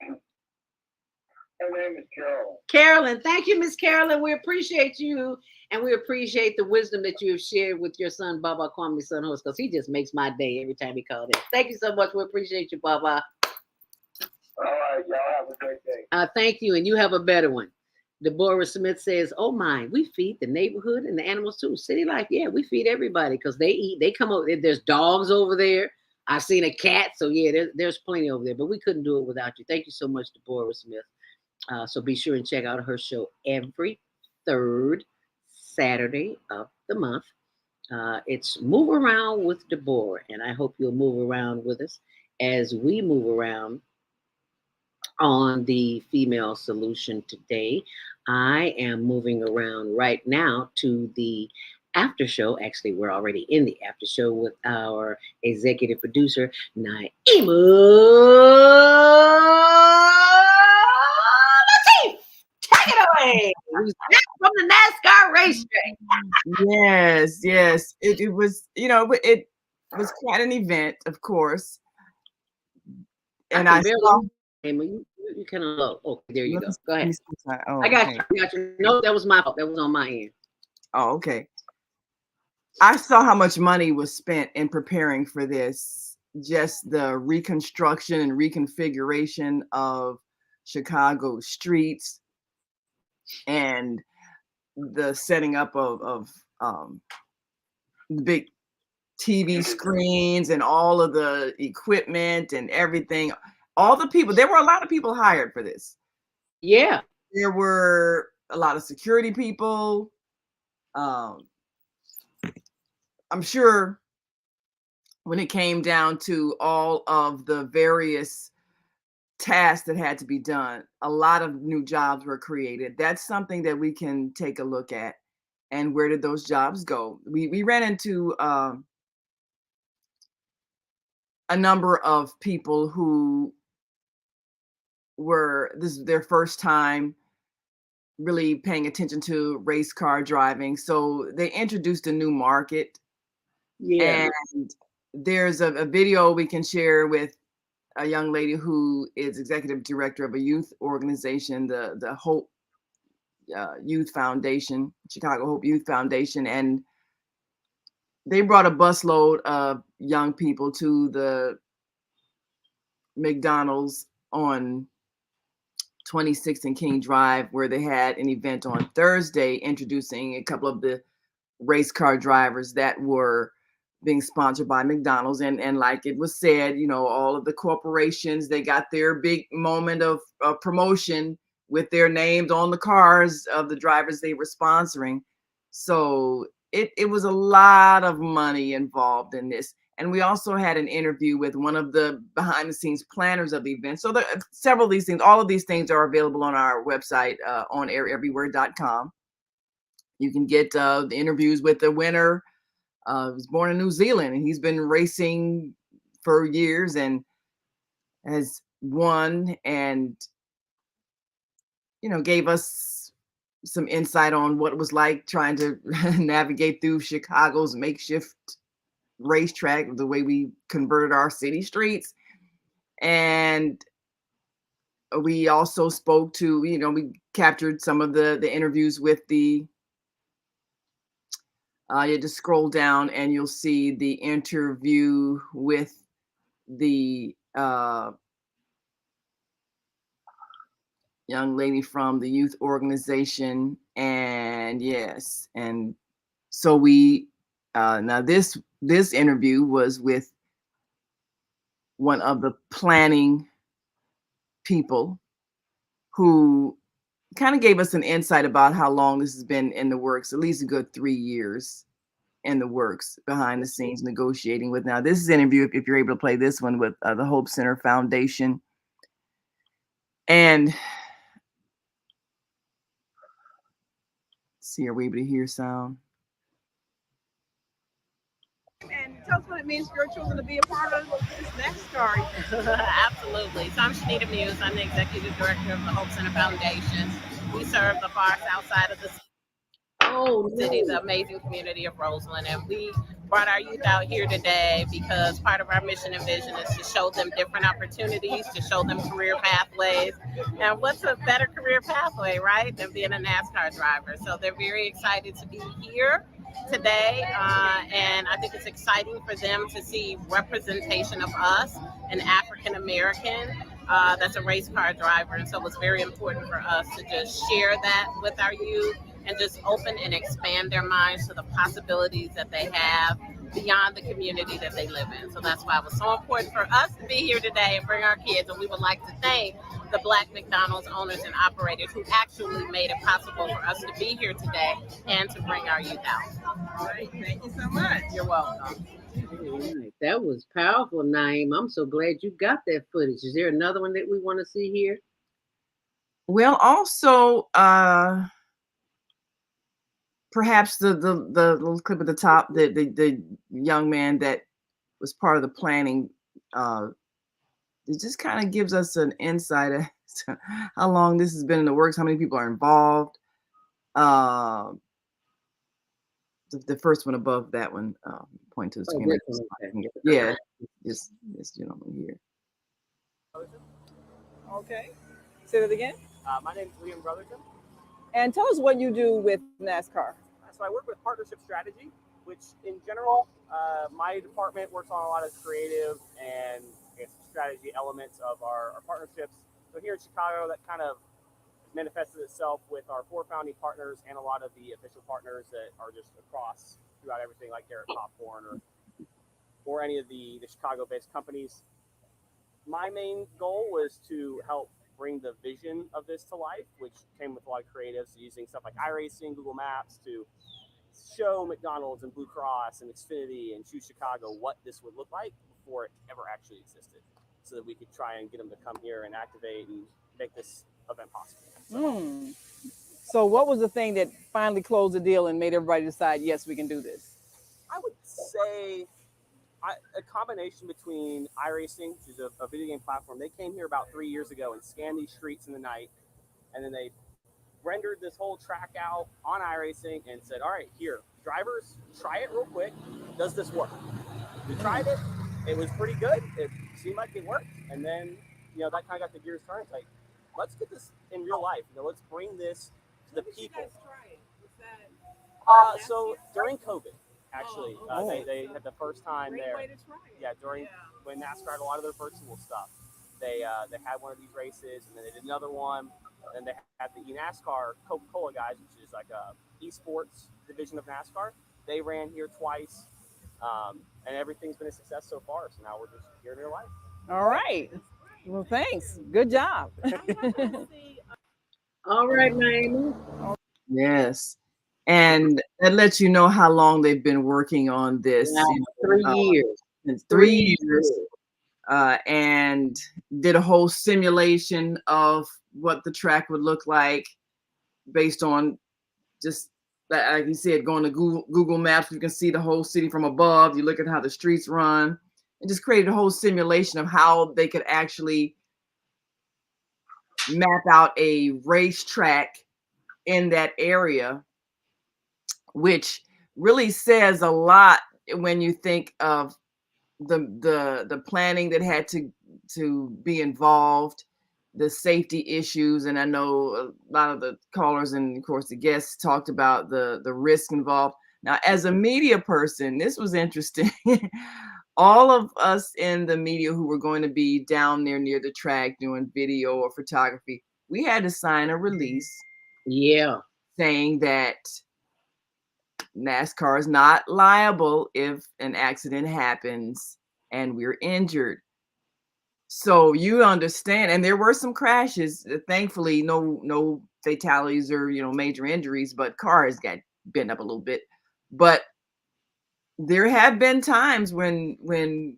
Speaker 6: Her name is Carolyn.
Speaker 5: Carolyn. Thank you, Miss Carolyn. We appreciate you, and we appreciate the wisdom that you have shared with your son, Baba Kwame Sunhorse, because he just makes my day every time he calls in. Thank you so much. We appreciate you, Baba.
Speaker 6: All right, y'all have a great day.
Speaker 5: Thank you, and you have a better one. Deborah Smith says, oh my, we feed the neighborhood and the animals too. City life, yeah, we feed everybody because they eat, they come over, there's dogs over there. I've seen a cat, so yeah, there's plenty over there, but we couldn't do it without you. Thank you so much, Deborah Smith. So be sure and check out her show every third Saturday of the month It's Move Around with Deborah, and I hope you'll move around with us as we move around on the Female Solution today. I am moving around right now to the after show. Actually, we're already in the after show with our executive producer, Naima Latif. Take it away. Who's back from the NASCAR racetrack?
Speaker 2: Yes. It was, it was quite an event, of course. And I saw.
Speaker 5: You kind of low. Okay, there you go. Go
Speaker 2: Let me
Speaker 5: ahead.
Speaker 2: see. Oh,
Speaker 5: I got
Speaker 2: okay.
Speaker 5: you. I got you. No, that was my fault. That was on my end.
Speaker 2: Oh, okay. I saw how much money was spent in preparing for this. Just the reconstruction and reconfiguration of Chicago streets and the setting up of the big TV screens and all of the equipment and everything. All the people, there were a lot of people hired for this.
Speaker 5: Yeah.
Speaker 2: There were a lot of security people. I'm sure when it came down to all of the various tasks that had to be done, a lot of new jobs were created. That's something that we can take a look at. And where did those jobs go? We ran into a number of people who this is their first time really paying attention to race car driving. So they introduced a new market.
Speaker 5: Yeah.
Speaker 2: And there's a video we can share with a young lady who is executive director of a youth organization, the Hope Youth Foundation, Chicago Hope Youth Foundation. And they brought a busload of young people to the McDonald's on 26th and King Drive, where they had an event on Thursday introducing a couple of the race car drivers that were being sponsored by McDonald's. And like it was said, all of the corporations, they got their big moment of promotion with their names on the cars of the drivers they were sponsoring. So it was a lot of money involved in this. And we also had an interview with one of the behind the scenes planners of the event. So there are several of these things, all of these things are available on our website, onaireverywhere.com. You can get the interviews with the winner. He was born in New Zealand, and he's been racing for years and has won, and gave us some insight on what it was like trying to navigate through Chicago's makeshift racetrack, the way we converted our city streets. And we also spoke to, we captured some of the interviews with the you just scroll down and you'll see the interview with the young lady from the youth organization. And yes, and so we now this interview was with one of the planning people who kind of gave us an insight about how long this has been in the works, at least a good 3 years in the works, behind the scenes negotiating with. Now, this is an interview, if you're able to play this one, with the Hope Center Foundation. And see, are we able to hear sound? And tell us what it means for your children to be a part of this NASCAR.
Speaker 9: Absolutely. So I'm Shanita Muse. I'm the executive director of the Hope Center Foundation. We serve the far south side of the city, the amazing community of Roseland. And we brought our youth out here today because part of our mission and vision is to show them different opportunities, to show them career pathways. And what's a better career pathway, right, than being a NASCAR driver? So they're very excited to be here today, and I think it's exciting for them to see representation of us, an African American that's a race car driver. And so it's very important for us to just share that with our youth and just open and expand their minds to the possibilities that they have beyond the community that they live in. So that's why it was so important for us to be here today and bring our kids. And we would like to thank the Black McDonald's owners and operators who actually made it possible for us to be here today and to bring our youth out.
Speaker 2: Great. Thank you so much.
Speaker 9: You're welcome.
Speaker 5: All right. That was powerful, Naeem. I'm so glad you got that footage. Is there another one that we want to see here?
Speaker 2: Well, also, perhaps the little clip at the top, the young man that was part of the planning, it just kind of gives us an insight as to how long this has been in the works, how many people are involved. The first one above that one, point to the screen.
Speaker 5: Okay.
Speaker 2: Yeah, this gentleman here.
Speaker 10: Okay. Say that again.
Speaker 11: My name is Liam Brotherton.
Speaker 10: And tell us what you do with NASCAR.
Speaker 11: So I work with partnership strategy, which in general, my department works on a lot of creative and strategy elements of our partnerships. So here in Chicago, that kind of manifested itself with our 4 founding partners and a lot of the official partners that are just across throughout everything, like Garrett Popcorn or any of the Chicago-based companies. My main goal was to help bring the vision of this to life, which came with a lot of creatives using stuff like iRacing, Google Maps to show McDonald's and Blue Cross and Xfinity and Choose Chicago what this would look like before it ever actually existed, so that we could try and get them to come here and activate and make this event possible.
Speaker 10: So what was the thing that finally closed the deal and made everybody decide, yes, we can do this?
Speaker 11: I would say a combination between iRacing, which is a video game platform. They came here about 3 years ago and scanned these streets in the night, and then they rendered this whole track out on iRacing and said, all right, here, drivers, try it real quick. Does this work? We tried it. It was pretty good. It seemed like it worked. And then, that kind of got the gears turned. It's like, let's get this in real life. Let's bring this to the people. So during COVID, actually, they had the first time there. Yeah, when NASCAR had a lot of their virtual stuff, they had one of these races, and then they did another one, and they had the NASCAR Coca-Cola guys, which is like a esports division of NASCAR. They ran here twice, and everything's been a success so far. So now we're just here in real life.
Speaker 10: All right. Well, thanks. Good job.
Speaker 5: All right, Naeem.
Speaker 2: Yes. And that lets you know how long they've been working on this.
Speaker 5: 3 years.
Speaker 2: It's 3 years. And did a whole simulation of what the track would look like based on just, like you said, going to Google Maps. You can see the whole city from above. You look at how the streets run, and just created a whole simulation of how they could actually map out a racetrack in that area, which really says a lot when you think of the planning that had to be involved, the safety issues. And I know a lot of the callers and of course the guests talked about the risk involved. Now, as a media person, this was interesting. All of us in the media who were going to be down there near the track doing video or photography, we had to sign a release.
Speaker 5: Yeah.
Speaker 2: Saying that NASCAR is not liable if an accident happens and we're injured. So you understand, and there were some crashes. Thankfully, no fatalities or major injuries, but cars got bent up a little bit. But there have been times when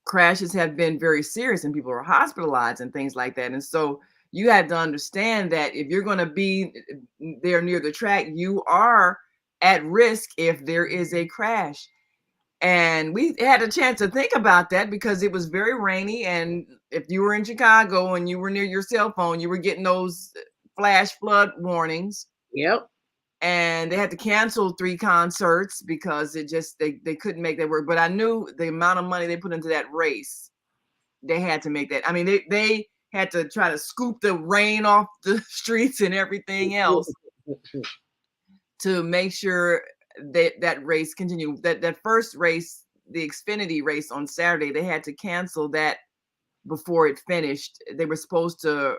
Speaker 2: crashes have been very serious and people are hospitalized and things like that. And so you have to understand that if you're going to be there near the track, you are at risk if there is a crash. And we had a chance to think about that because it was very rainy. And if you were in Chicago and you were near your cell phone, you were getting those flash flood warnings.
Speaker 5: Yep.
Speaker 2: And they had to cancel 3 concerts because they couldn't make that work. But I knew the amount of money they put into that race, they had to make that. I mean, they had to try to scoop the rain off the streets and everything else to make sure that race continued. That first race, the Xfinity race on Saturday, they had to cancel that before it finished. They were supposed to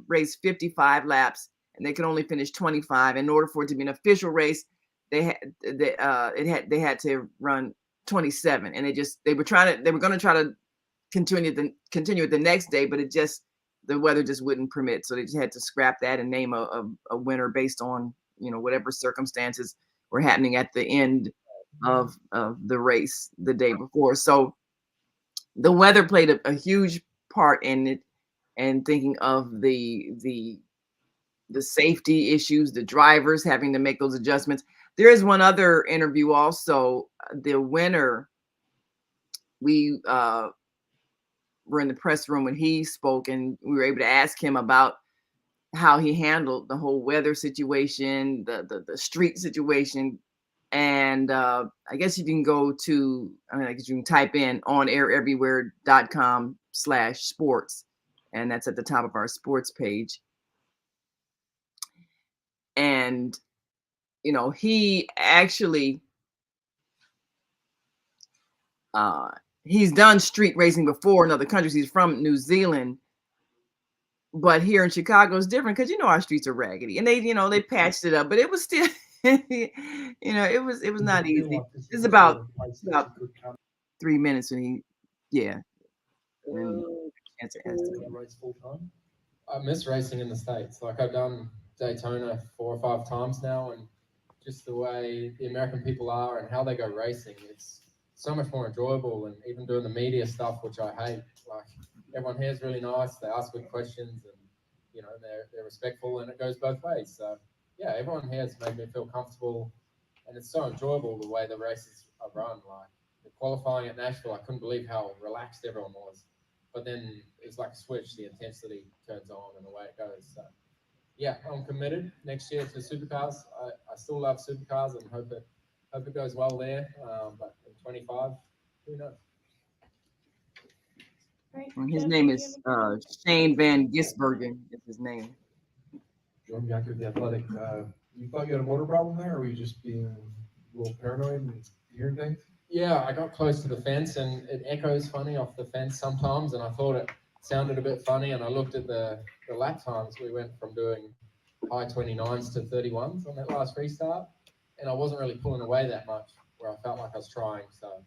Speaker 2: race 55 laps, and they could only finish 25. In order for it to be an official race, they had to run 27, and they were going to try to continue it the next day, but the weather just wouldn't permit, so they just had to scrap that and name a winner based on whatever circumstances were happening at the end of the race the day before. So the weather played a huge part in it, and thinking of the safety issues, the drivers having to make those adjustments. There is one other interview also. The winner, we were in the press room when he spoke, and we were able to ask him about how he handled the whole weather situation, the street situation. And I guess you can go to, I guess you can type in onaireverywhere.com/sports, and that's at the top of our sports page. And he actually he's done street racing before in other countries. He's from New Zealand, but here in Chicago it's different because our streets are raggedy, and they patched it up, but it was still it was not easy. It's about 3 minutes when
Speaker 12: race full time. I miss racing in the States. Like, I've done Daytona 4 or 5 times now, and just the way the American people are and how they go racing, it's so much more enjoyable. And even doing the media stuff, which I hate, like, everyone here is really nice. They ask good questions, and they're respectful, and it goes both ways. So yeah, everyone here has made me feel comfortable, and it's so enjoyable the way the races are run. Like the qualifying at Nashville, I couldn't believe how relaxed everyone was. But then it's like a switch, the intensity turns on and away it goes. So yeah, I'm committed next year to supercars. I still love supercars and hope it goes well there. But in 25, who knows?
Speaker 2: His name is Shane Van Gisbergen. Is his name.
Speaker 13: Going back to the athletic, you thought you had a motor problem there, or were you just being a little paranoid and hearing things?
Speaker 12: Yeah, I got close to the fence, and it echoes funny off the fence sometimes, and I thought it sounded a bit funny, and I looked at the lap times. We went from doing high 29s to 31s on that last restart, and I wasn't really pulling away that much where I felt like I was trying. So,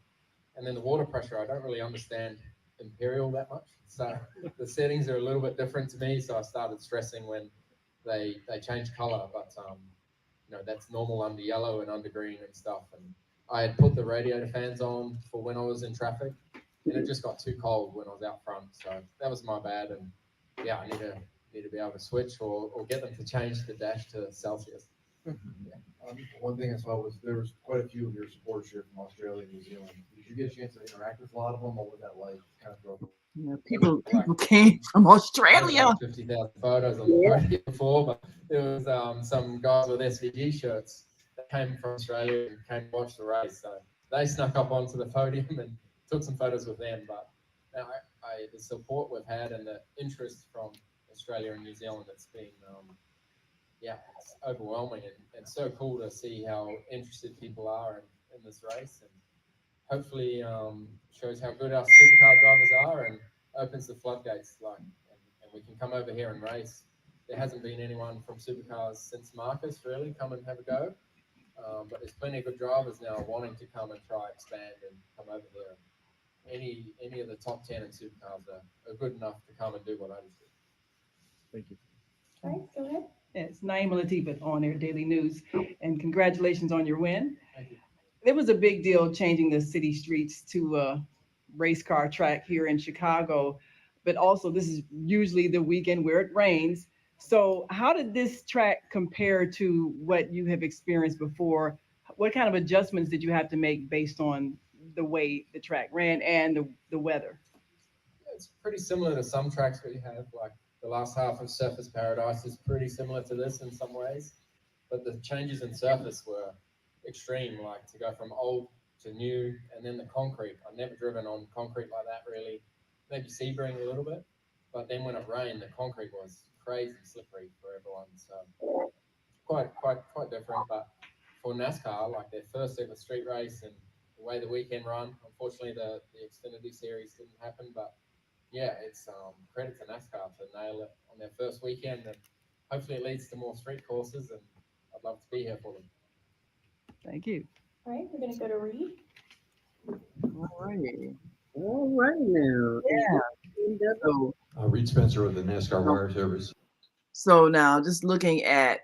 Speaker 12: and then the water pressure, I don't really understand Imperial that much, so the settings are a little bit different to me, so I started stressing when they change color, but that's normal under yellow and under green and stuff. And I had put the radiator fans on for when I was in traffic, and it just got too cold when I was out front. So that was my bad. And yeah, I need to be able to switch or get them to change the dash to Celsius.
Speaker 13: Yeah. One thing I saw was there was quite a few of your supporters here from Australia and New Zealand. Did you get a chance to interact with a lot of them? What was that like? Kind of
Speaker 2: people came from Australia.
Speaker 12: 50,000 photos on the photo before, but there was some guys with SVG shirts that came from Australia and came to watch the race. So they snuck up onto the podium and took some photos with them. But the support we've had and the interest from Australia and New Zealand, it's been it's overwhelming, and so cool to see how interested people are in this race, and hopefully shows how good our supercar drivers are and opens the floodgates, and we can come over here and race. There hasn't been anyone from supercars since Marcus really come and have a go, but there's plenty of good drivers now wanting to come and try expand and come over here. Any of the top 10 in supercars are good enough to come and do what I just did.
Speaker 13: Thank you.
Speaker 14: All right, go ahead.
Speaker 10: It's Naima Latifah on Air Daily News, and congratulations on your win.
Speaker 12: Thank you.
Speaker 10: It was a big deal changing the city streets to a race car track here in Chicago, but also this is usually the weekend where it rains. So how did this track compare to what you have experienced before? What kind of adjustments did you have to make based on the way the track ran and the weather?
Speaker 12: It's pretty similar to some tracks we have, like the last half of Surface Paradise is pretty similar to this in some ways, but the changes in surface were extreme, like to go from old to new, and then the concrete. I've never driven on concrete like that really, maybe Sebring a little bit, but then when it rained, the concrete was crazy slippery for everyone. So quite different. But for NASCAR, like their first ever street race and the way the weekend run, unfortunately the Xfinity series didn't happen, but yeah, it's credit to NASCAR to nail it on their first weekend, and hopefully it leads to more street courses, and I'd love to be here for them.
Speaker 10: Thank you.
Speaker 14: All right, we're gonna go to Reed.
Speaker 10: All right.
Speaker 5: All right now.
Speaker 10: Yeah. So,
Speaker 15: Reed Spencer with the NASCAR Wire Service.
Speaker 10: so now just looking at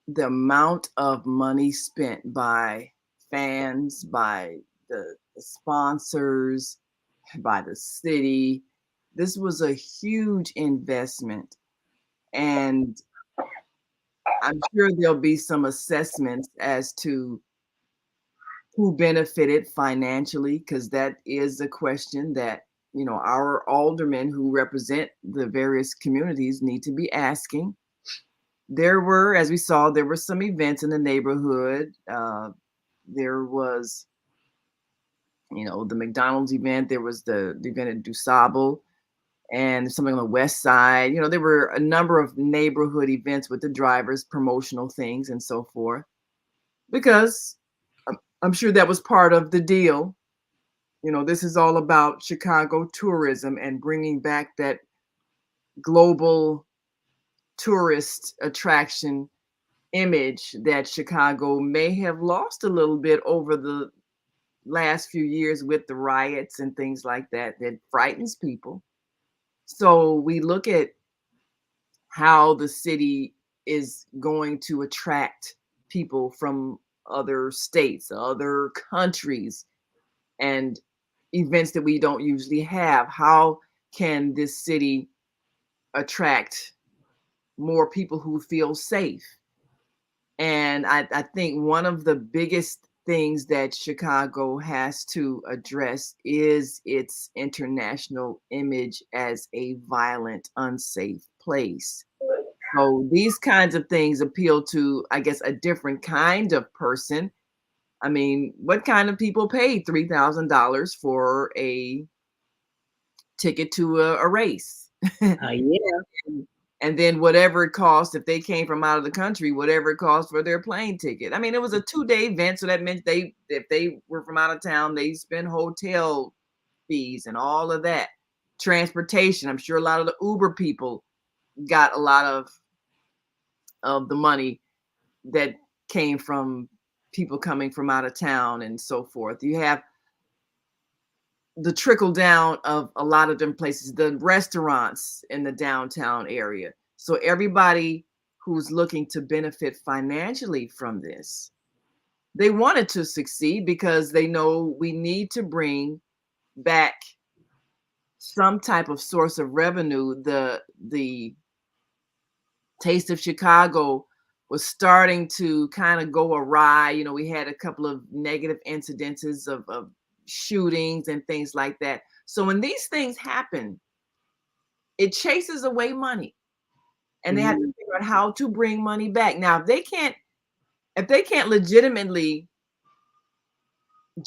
Speaker 10: the amount of money spent by fans, by the sponsors, by the city, this was a huge investment. And I'm sure there'll be some assessments as to who benefited financially, because that is a question that, our aldermen who represent the various communities need to be asking. There were, as we saw, there were some events in the neighborhood. There was, the McDonald's event. There was the event at DuSable and something on the west side. There were a number of neighborhood events with the drivers, promotional things and so forth, because I'm sure that was part of the deal. This is all about Chicago tourism and bringing back that global tourist attraction image that Chicago may have lost a little bit over the last few years with the riots and things like that frightens people. So we look at how the city is going to attract people from other states, other countries, and events that we don't usually have. How can this city attract more people who feel safe? And I think one of the biggest things that Chicago has to address is its international image as a violent, unsafe place. So these kinds of things appeal to, I guess, a different kind of person. I mean, what kind of people paid $3,000 for a ticket to a race?
Speaker 5: Yeah.
Speaker 10: And then whatever it costs, if they came from out of the country, whatever it costs for their plane ticket. I mean, it was a 2-day event, so that meant if they were from out of town, they spend hotel fees and all of that. Transportation. I'm sure a lot of the Uber people got a lot of the money that came from people coming from out of town and so forth. You have the trickle down of a lot of different places, the restaurants in the downtown area. So everybody who's looking to benefit financially from this, they wanted to succeed because they know we need to bring back some type of source of revenue. The Taste of Chicago was starting to kind of go awry. We had a couple of negative incidences of shootings and things like that. So when these things happen, it chases away money, and they have to figure out how to bring money back. Now, if they can't legitimately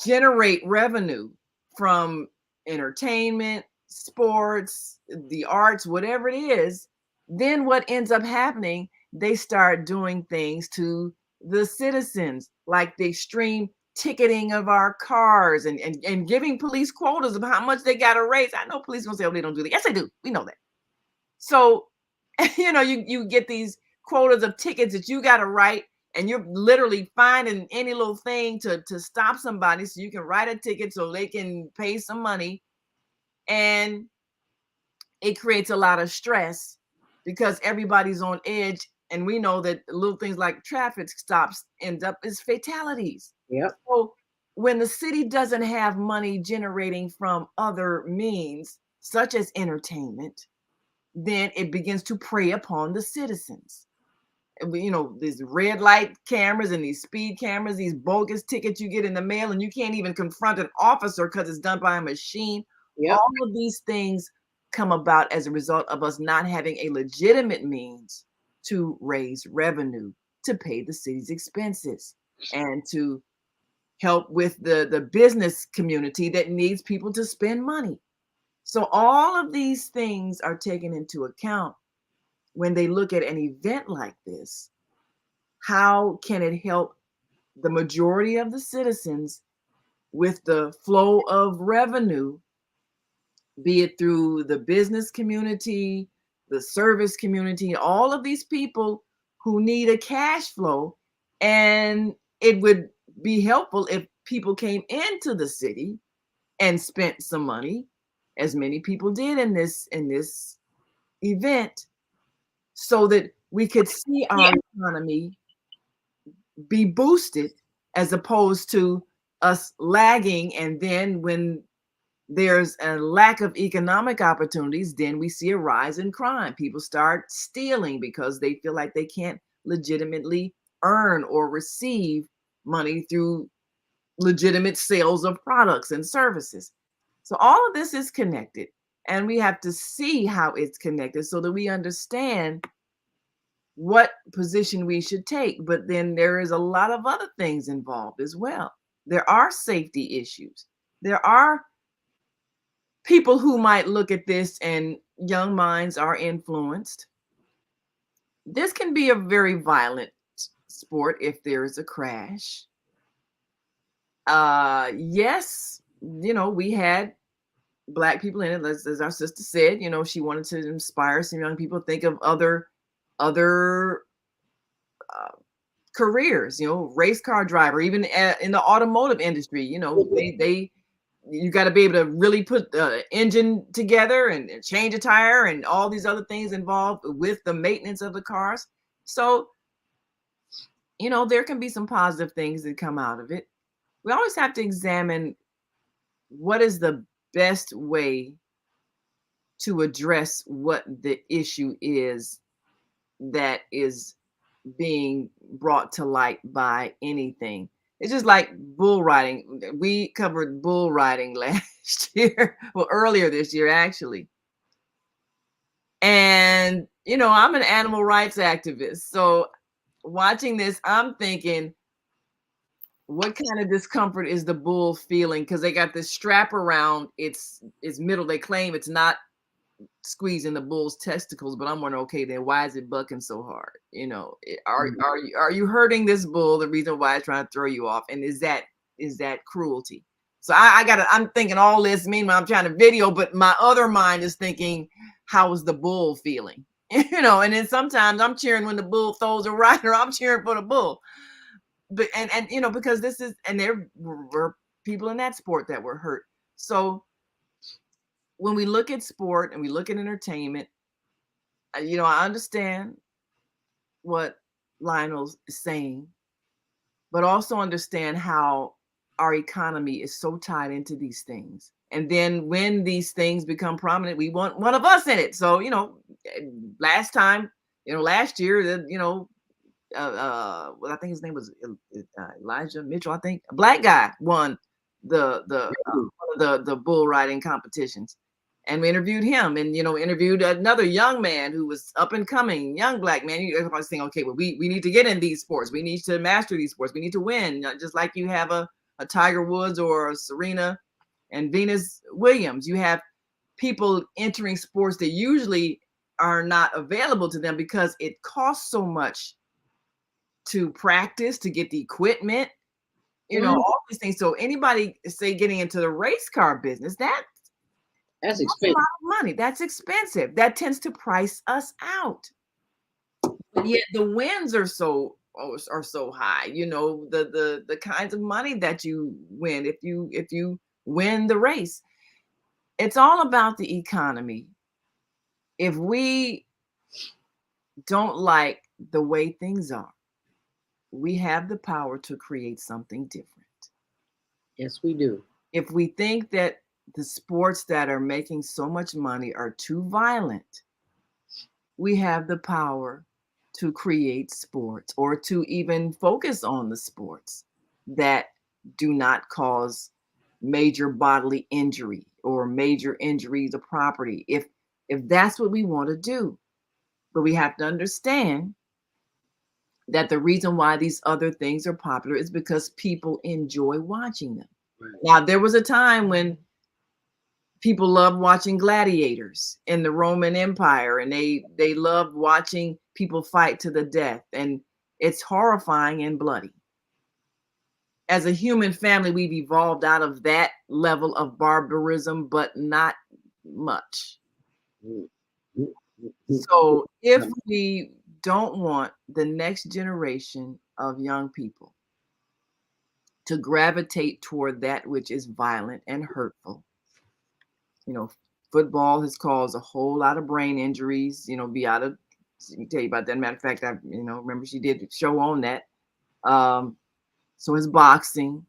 Speaker 10: generate revenue from entertainment, sports, the arts, whatever it is, then what ends up happening, they start doing things to the citizens, like the extreme ticketing of our cars and giving police quotas of how much they got to raise. I know police gonna say, oh, they don't do that. Yes, they do. We know that. So, you get these quotas of tickets that you got to write, and you're literally finding any little thing to stop somebody so you can write a ticket so they can pay some money. And it creates a lot of stress because everybody's on edge. And we know that little things like traffic stops end up as fatalities.
Speaker 5: Yep.
Speaker 10: So when the city doesn't have money generating from other means, such as entertainment, then it begins to prey upon the citizens. These red light cameras and these speed cameras, these bogus tickets you get in the mail, and you can't even confront an officer because it's done by a machine.
Speaker 5: Yep.
Speaker 10: All of these things come about as a result of us not having a legitimate means to raise revenue, to pay the city's expenses, and to help with the business community that needs people to spend money. So all of these things are taken into account when they look at an event like this. How can it help the majority of the citizens with the flow of revenue, be it through the business community, the service community, all of these people who need a cash flow? And it would
Speaker 2: be helpful if people came into the city and spent some money, as many people did in this event, so that we could see our economy be boosted, as opposed to us lagging. And then when there's a lack of economic opportunities, then we see a rise in crime. People start stealing because they feel like they can't legitimately earn or receive money through legitimate sales of products and services. So all of this is connected, and we have to see how it's connected so that we understand what position we should take. But then there is a lot of other things involved as well. There are safety issues. There are people who might look at this, and young minds are influenced. This can be a very violent sport if there is a crash. Yes, we had Black people in it, as our sister said. She wanted to inspire some young people, think of other careers, race car driver, even in the automotive industry. You got to be able to really put the engine together and change a tire and all these other things involved with the maintenance of the cars. So, there can be some positive things that come out of it. We always have to examine what is the best way to address what the issue is that is being brought to light by anything. It's just like bull riding. We covered bull riding last year, well, earlier this year, actually. And, I'm an animal rights activist. So watching this, I'm thinking, what kind of discomfort is the bull feeling? Because they got this strap around its middle. They claim it's not squeezing the bull's testicles, but I'm wondering, okay, then why is it bucking so hard? Are you hurting this bull? The reason why it's trying to throw you off, and is that cruelty? So I'm thinking all this. Meanwhile, I'm trying to video, but my other mind is thinking, how is the bull feeling? And then sometimes I'm cheering when the bull throws a rider. I'm cheering for the bull, but and because this is, and there were people in that sport that were hurt. So when we look at sport and we look at entertainment, I understand what Lionel is saying, but also understand how our economy is so tied into these things. And then when these things become prominent, we want one of us in it. So, last year, well, I think his name was Elijah Mitchell. I think a Black guy won the bull riding competitions, and we interviewed him, and interviewed another young man who was up and coming, young Black man. I was saying, okay, well, we need to get in these sports. We need to master these sports. We need to win, just like you have a Tiger Woods or a Serena and Venus Williams. You have people entering sports that usually are not available to them because it costs so much to practice, to get the equipment, all these things. So anybody, say, getting into the race car business, that's expensive. A lot of money. That's expensive. That tends to price us out. But yet the wins are so high. The kinds of money that you win if you win the race. It's all about the economy. If we don't like the way things are, we have the power to create something different.
Speaker 5: Yes, we do.
Speaker 2: If we think that the sports that are making so much money are too violent, we have the power to create sports, or to even focus on the sports that do not cause major bodily injury or major injuries to property, if that's what we want to do. But we have to understand that the reason why these other things are popular is because people enjoy watching them. Right. Now, there was a time when people loved watching gladiators in the Roman Empire, and they loved watching people fight to the death, and it's horrifying and bloody. As a human family, we've evolved out of that level of barbarism, but not much. So if we don't want the next generation of young people to gravitate toward that which is violent and hurtful. You know, football has caused a whole lot of brain injuries. You know, Beata, I can tell you about that. Matter of fact, I remember she did a show on that. So is boxing.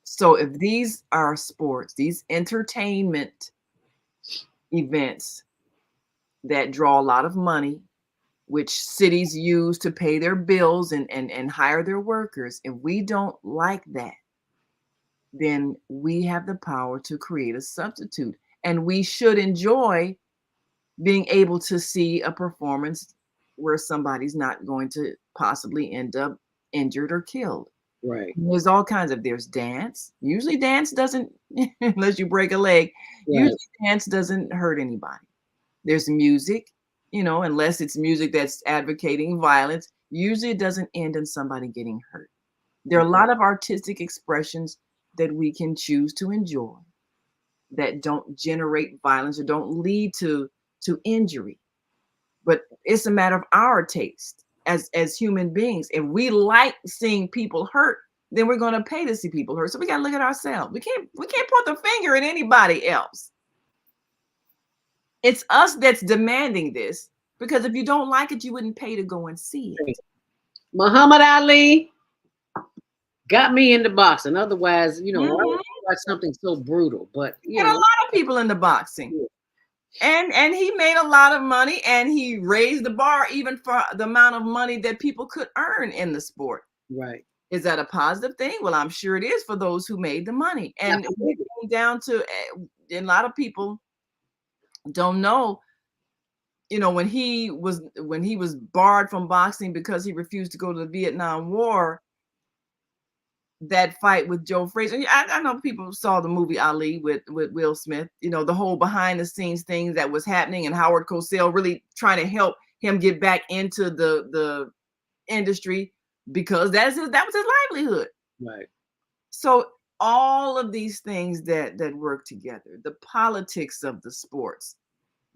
Speaker 2: So if these are sports, these entertainment events that draw a lot of money, which cities use to pay their bills and hire their workers, if we don't like that, then we have the power to create a substitute. And we should enjoy being able to see a performance where somebody's not going to possibly end up injured or killed.
Speaker 5: Right.
Speaker 2: There's all kinds of, there's dance. Usually dance doesn't, unless you break a leg,
Speaker 5: Right.
Speaker 2: usually dance doesn't hurt anybody. There's music, unless it's music that's advocating violence, usually it doesn't end in somebody getting hurt. There are a lot of artistic expressions that we can choose to enjoy that don't generate violence or don't lead to injury. But it's a matter of our taste as human beings. If we like seeing people hurt, then we're going to pay to see people hurt. So we got to look at ourselves. We can't point the finger at anybody else. It's us that's demanding this, because if you don't like it, you wouldn't pay to go and see it.
Speaker 5: Muhammad Ali got me into boxing. Otherwise, I watch something so brutal. But
Speaker 2: a lot of people into boxing. And he made a lot of money, and he raised the bar even for the amount of money that people could earn in the sport.
Speaker 5: Right.
Speaker 2: Is that a positive thing? Well, I'm sure it is for those who made the money. And it came down to, a lot of people don't know, when he was barred from boxing because he refused to go to the Vietnam War, that fight with Joe Frazier. I know people saw the movie Ali with Will Smith, the whole behind the scenes things that was happening, and Howard Cosell really trying to help him get back into the industry because that was his livelihood.
Speaker 5: Right.
Speaker 2: So all of these things that work together, the politics of the sports,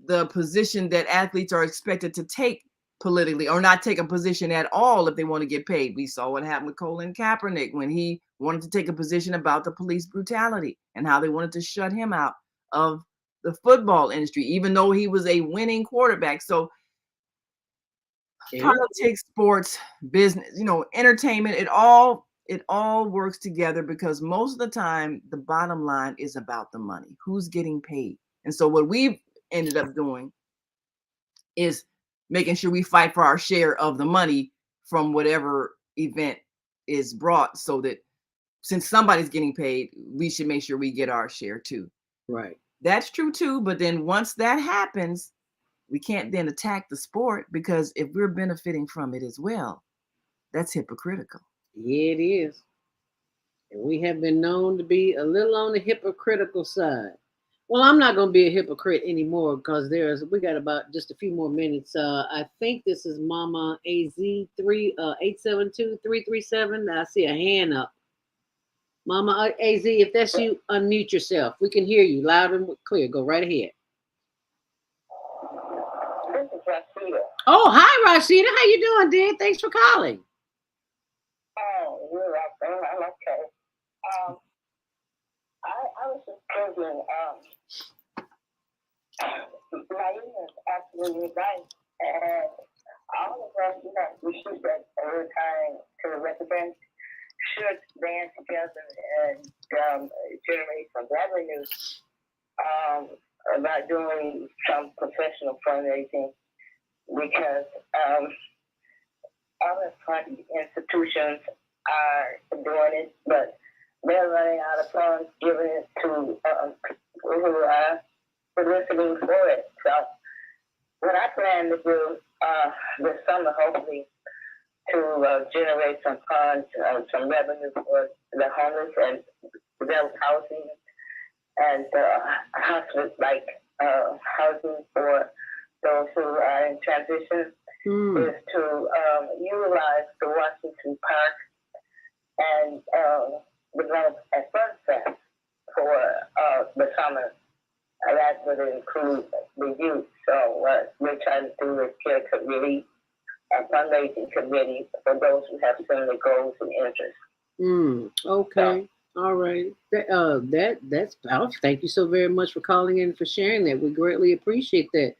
Speaker 2: the position that athletes are expected to take politically, or not take a position at all if they want to get paid. We saw what happened with Colin Kaepernick when he wanted to take a position about the police brutality and how they wanted to shut him out of the football industry, even though he was a winning quarterback. So politics, sports, business, entertainment, it all works together, because most of the time the bottom line is about the money, who's getting paid. And so what we've ended up doing is making sure we fight for our share of the money from whatever event is brought, so that since somebody's getting paid, we should make sure we get our share too.
Speaker 5: Right.
Speaker 2: That's true too. But then once that happens, we can't then attack the sport, because if we're benefiting from it as well, that's hypocritical.
Speaker 5: Yeah, it is. And we have been known to be a little on the hypocritical side. Well, I'm not going to be a hypocrite anymore, because we got about just a few more minutes. I think this is Mama AZ 872-337. I see a hand up. Mama AZ, if that's you, unmute yourself. We can hear you loud and clear. Go right ahead.
Speaker 4: This is Rashida.
Speaker 5: Oh, hi, Rashida. How you doing, dear? Thanks for calling.
Speaker 4: Oh, you're welcome. I'm okay. I was just thinking, Naima is absolutely right. And all of us, we should at every time to represent should band together and generate some revenue by doing some professional fundraising, because other funding institutions are doing it, but they're running out of funds, giving it to people who are soliciting for it. So what I plan to do this summer, hopefully, to generate some funds, some revenue for the homeless and develop housing and hospice, like housing for those who are in transition, is to utilize the Washington Park and develop a fun fest for the summer. That would include the youth. So what we're trying to do is get a committee, a fundraising committee for those who have similar goals and interests.
Speaker 5: Okay. All right. That's powerful. Thank you so very much for calling in and for sharing that. We greatly appreciate that,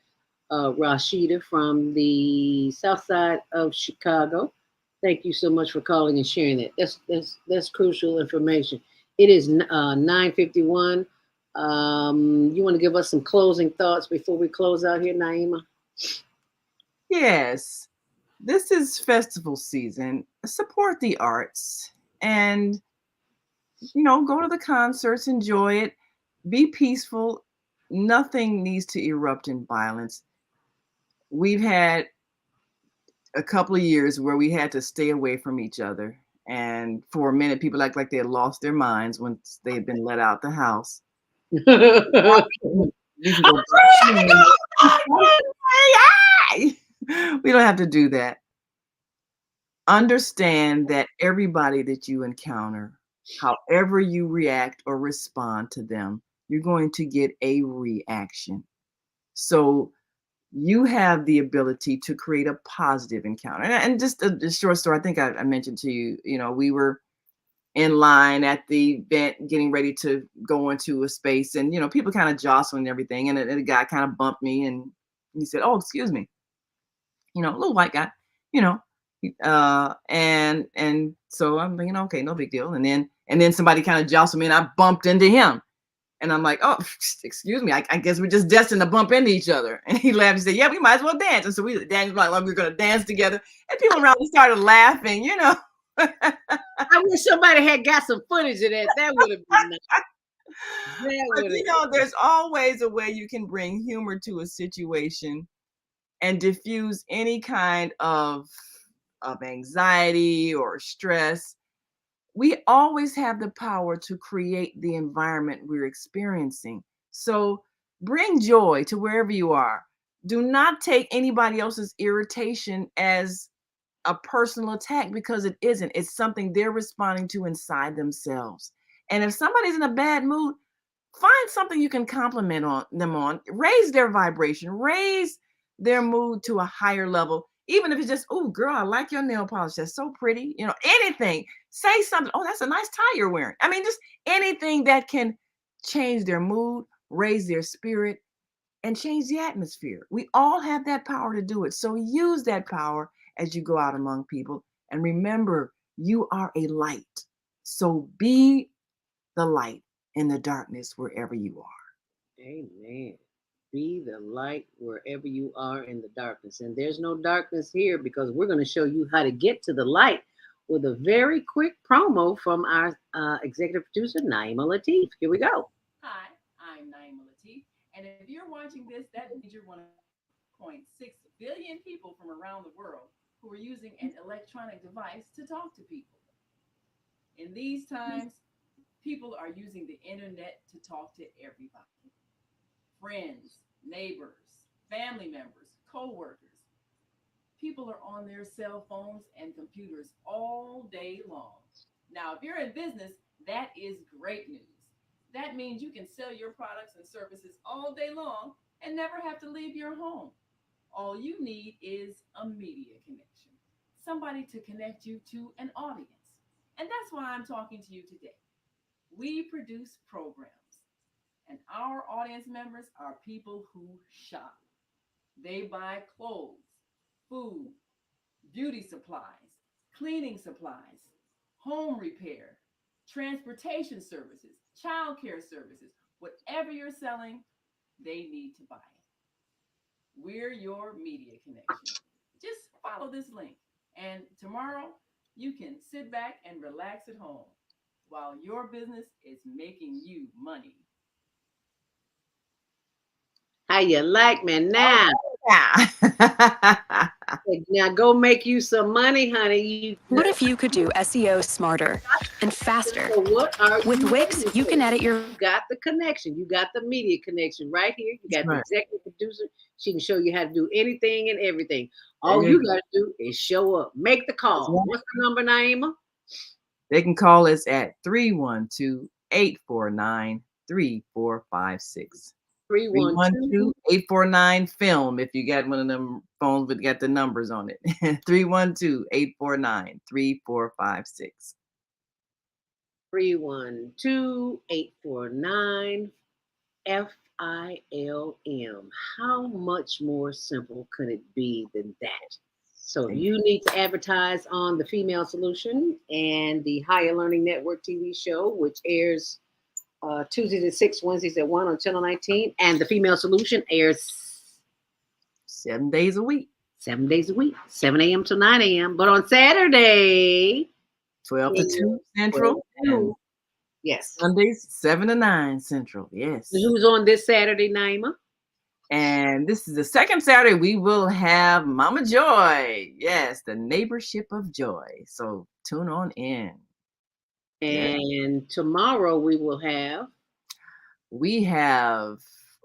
Speaker 5: Rashida from the South Side of Chicago. Thank you so much for calling and sharing that. That's crucial information. It is 9:51. You want to give us some closing thoughts before we close out here, Naima?
Speaker 2: Yes, this is festival season. Support the arts and, go to the concerts, enjoy it, be peaceful. Nothing needs to erupt in violence. We've had a couple of years where we had to stay away from each other. And for a minute, people act like they had lost their minds once they had been let out the house. We can go we don't have to do that. Understand that everybody that you encounter, however you react or respond to them, you're going to get a reaction. So you have the ability to create a positive encounter. And just a short story, I think I mentioned to you, we were in line at the event getting ready to go into a space, and people kind of jostling and everything, and a guy kind of bumped me, and he said, "Oh, excuse me," a little white guy, you know and so I'm thinking, okay, no big deal. And then somebody kind of jostled me, and I bumped into him. And I'm like, "Oh, excuse me. I guess we're just destined to bump into each other." And he laughed and said, "Yeah, we might as well dance." And so we danced like we're going to dance together. And people around me started laughing,
Speaker 5: I wish somebody had got some footage of that. That would have been nice.
Speaker 2: But there's always a way you can bring humor to a situation and diffuse any kind of anxiety or stress. We always have the power to create the environment we're experiencing. So bring joy to wherever you are. Do not take anybody else's irritation as a personal attack, because it isn't. It's something they're responding to inside themselves. And if somebody's in a bad mood, find something you can compliment them on, raise their vibration, raise their mood to a higher level. Even if it's just, "Oh, girl, I like your nail polish. That's so pretty." Anything. Say something. "Oh, that's a nice tie you're wearing." I mean, just anything that can change their mood, raise their spirit, and change the atmosphere. We all have that power to do it. So use that power as you go out among people. And remember, you are a light. So be the light in the darkness wherever you are.
Speaker 5: Amen. Be the light wherever you are in the darkness. And there's no darkness here, because we're going to show you how to get to the light with a very quick promo from our executive producer, Naima Latif. Here we go.
Speaker 2: Hi, I'm Naima Latif. And if you're watching this, that means you're 1.6 billion people from around the world who are using an electronic device to talk to people. In these times, people are using the internet to talk to everybody. Friends, neighbors, family members, co-workers. People are on their cell phones and computers all day long. Now, if you're in business, that is great news. That means you can sell your products and services all day long and never have to leave your home. All you need is a media connection, somebody to connect you to an audience. And that's why I'm talking to you today. We produce programs, and our audience members are people who shop. They buy clothes, food, beauty supplies, cleaning supplies, home repair, transportation services, childcare services. Whatever you're selling, they need to buy it. We're your media connection. Just follow this link, and tomorrow you can sit back and relax at home while your business is making you money.
Speaker 5: How you like me now?
Speaker 2: Yeah.
Speaker 5: Now go make you some money, honey.
Speaker 14: What if you could do SEO smarter and faster?
Speaker 5: So what are
Speaker 14: With
Speaker 5: you
Speaker 14: Wix,
Speaker 5: waiting
Speaker 14: you can
Speaker 5: for?
Speaker 14: edit your.
Speaker 5: You got the connection. You got the media connection right here. You got the executive producer. She can show you how to do anything and everything. All you got to do is show up. Make the call. What's the number, Naima?
Speaker 2: They can call us at 312-849-3456. 312-849-FILM if you got one of them phones that got the numbers on it. 312-849-3456.
Speaker 5: 312-849-FILM. How much more simple could it be than that? So you need to advertise on the Female Solution and the Higher Learning Network TV show, which airs Tuesdays at 6, Wednesdays at 1 on Channel 19. And the Female Solution airs
Speaker 2: 7 days a week.
Speaker 5: 7 days a week, 7 a.m. to 9 a.m. But on Saturday,
Speaker 2: 12 to 2 Central. And
Speaker 5: yes.
Speaker 2: Sundays, 7 to 9 Central. Yes.
Speaker 5: Who's on this Saturday, Naima?
Speaker 2: And this is the second Saturday we will have Mama Joy. Yes, the neighborship of joy. So tune on in.
Speaker 5: And tomorrow we will have.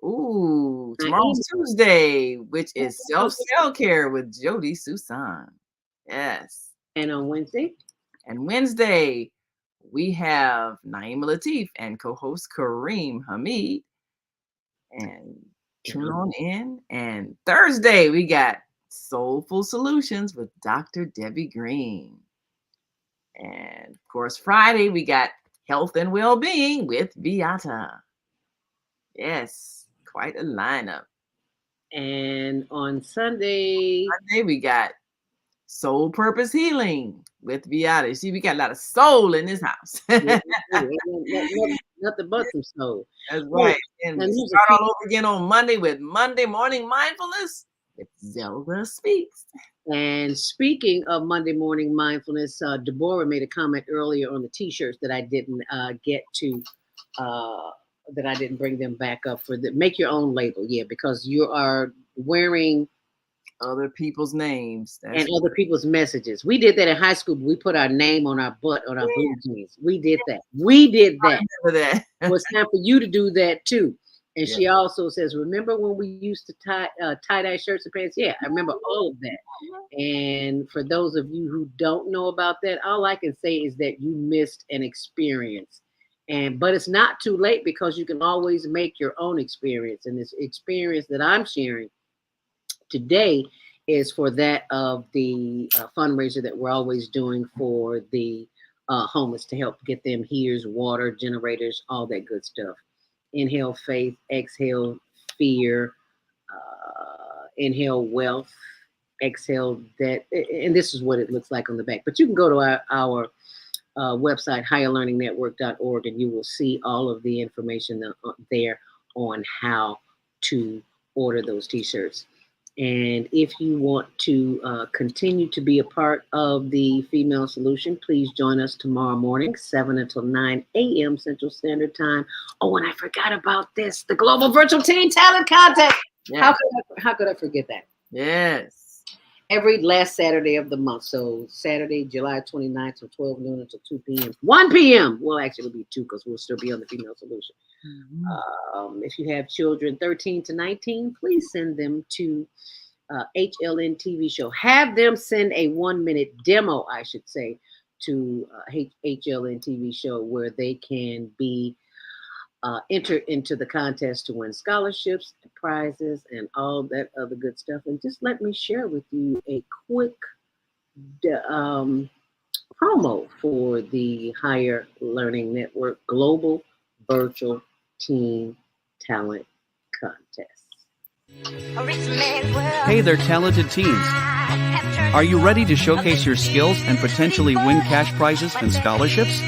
Speaker 2: Tomorrow's Tuesday, which is self-care with Jody Susan. Yes.
Speaker 5: And on Wednesday?
Speaker 2: And Wednesday, we have Naima Latif and co-host Kareem Hamid. And tune on in. And Thursday, we got Soulful Solutions with Dr. Debbie Green. And of course, Friday, we got Health and Wellbeing with Beata. Yes, quite a lineup.
Speaker 5: And on Sunday,
Speaker 2: we got Soul Purpose Healing with Beata. See, we got a lot of soul in this house.
Speaker 5: Nothing but some soul.
Speaker 2: That's right. And we start all over again on Monday with Monday Morning Mindfulness with Zelda Speaks.
Speaker 5: And speaking of Monday Morning Mindfulness, Deborah made a comment earlier on the T-shirts that I didn't get to, that I didn't bring them back up for the make your own label. Yeah, because you are wearing
Speaker 2: other people's names
Speaker 5: and other people's messages. We did that in high school. We put our name on our butt, on our blue jeans. We did that. Well, it's time for you to do that too. And she also says, remember when we used to tie-dye shirts and pants? Yeah, I remember all of that. And for those of you who don't know about that, all I can say is that you missed an experience. But it's not too late, because you can always make your own experience. And this experience that I'm sharing today is for that of the fundraiser that we're always doing for the homeless, to help get them heaters, water, generators, all that good stuff. Inhale faith, exhale fear, inhale wealth, exhale debt. And this is what it looks like on the back. But you can go to our website, higherlearningnetwork.org, and you will see all of the information there on how to order those T-shirts. And if you want to continue to be a part of the Female Solution, please join us tomorrow morning, 7 until 9 a.m. Central Standard Time. Oh, and I forgot about this, the Global Virtual Teen Talent Contest. Yes. How could I forget that?
Speaker 2: Yes.
Speaker 5: Every last Saturday of the month. So Saturday, July 29th from 12 noon until 2 p.m. 1 p.m. Will actually be 2, because we'll still be on the Female Solution. Mm-hmm. If you have children 13 to 19, please send them to HLN TV show. Have them send a 1-minute demo, I should say, to HLN TV show, where they can be entered into the contest to win scholarships, prizes, and all that other good stuff. And just let me share with you a quick promo for the Higher Learning Network Global Virtual Teen Talent Contest.
Speaker 16: Hey there, talented teens. Are you ready to showcase your skills and potentially win cash prizes and scholarships?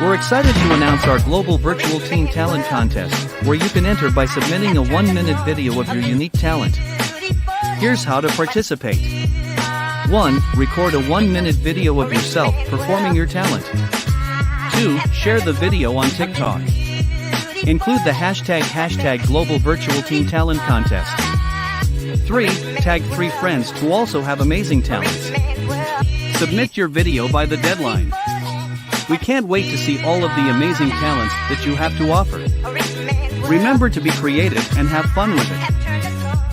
Speaker 16: We're excited to announce our Global Virtual Teen Talent Contest, where you can enter by submitting a 1-minute video of your unique talent. Here's how to participate. 1. Record a 1-minute video of yourself performing your talent. 2. Share the video on TikTok. Include the hashtag Global Virtual Teen Talent Contest. 3. Tag 3 friends who also have amazing talents. Submit your video by the deadline. We can't wait to see all of the amazing talents that you have to offer. Remember to be creative and have fun with it.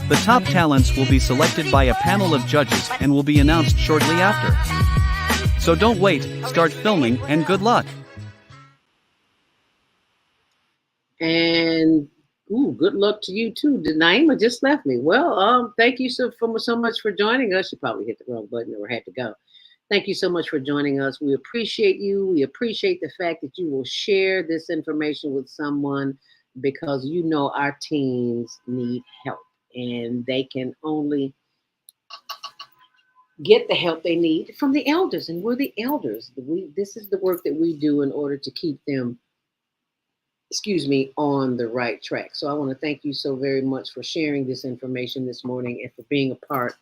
Speaker 16: The top talents will be selected by a panel of judges and will be announced shortly after. So don't wait, start filming, and good luck.
Speaker 5: And good luck to you too. Naima just left me. Well, thank you so much for joining us. You probably hit the wrong button or had to go. Thank you so much for joining us. We appreciate you. We appreciate the fact that you will share this information with someone, because you know our teens need help, and they can only get the help they need from the elders, and we're the elders. This is the work that we do in order to keep them, on the right track. So I want to thank you so very much for sharing this information this morning and for being a part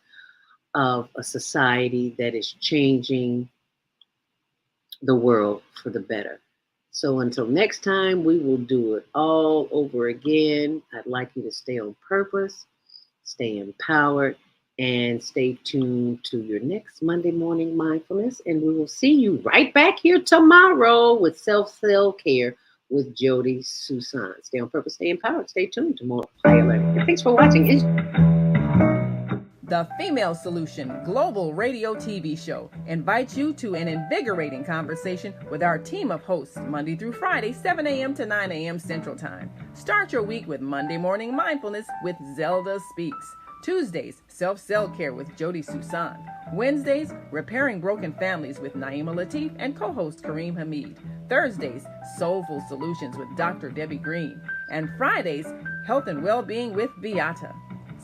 Speaker 5: of a society that is changing the world for the better. So until next time, we will do it all over again. I'd like you to stay on purpose, stay empowered, and stay tuned to your next Monday morning mindfulness. And we will see you right back here tomorrow with Self-Care with Jody Susan. Stay on purpose, stay empowered, stay tuned to more higher learning. And thanks for watching.
Speaker 2: The Female Solution Global Radio TV Show invites you to an invigorating conversation with our team of hosts Monday through Friday, 7 a.m. to 9 a.m. Central Time. Start your week with Monday Morning Mindfulness with Zelda Speaks. Tuesdays, Self-Care with Jody Susan. Wednesdays, Repairing Broken Families with Naima Latif and co-host Kareem Hamid. Thursdays, Soulful Solutions with Dr. Debbie Green. And Fridays, Health and Wellbeing with Beata.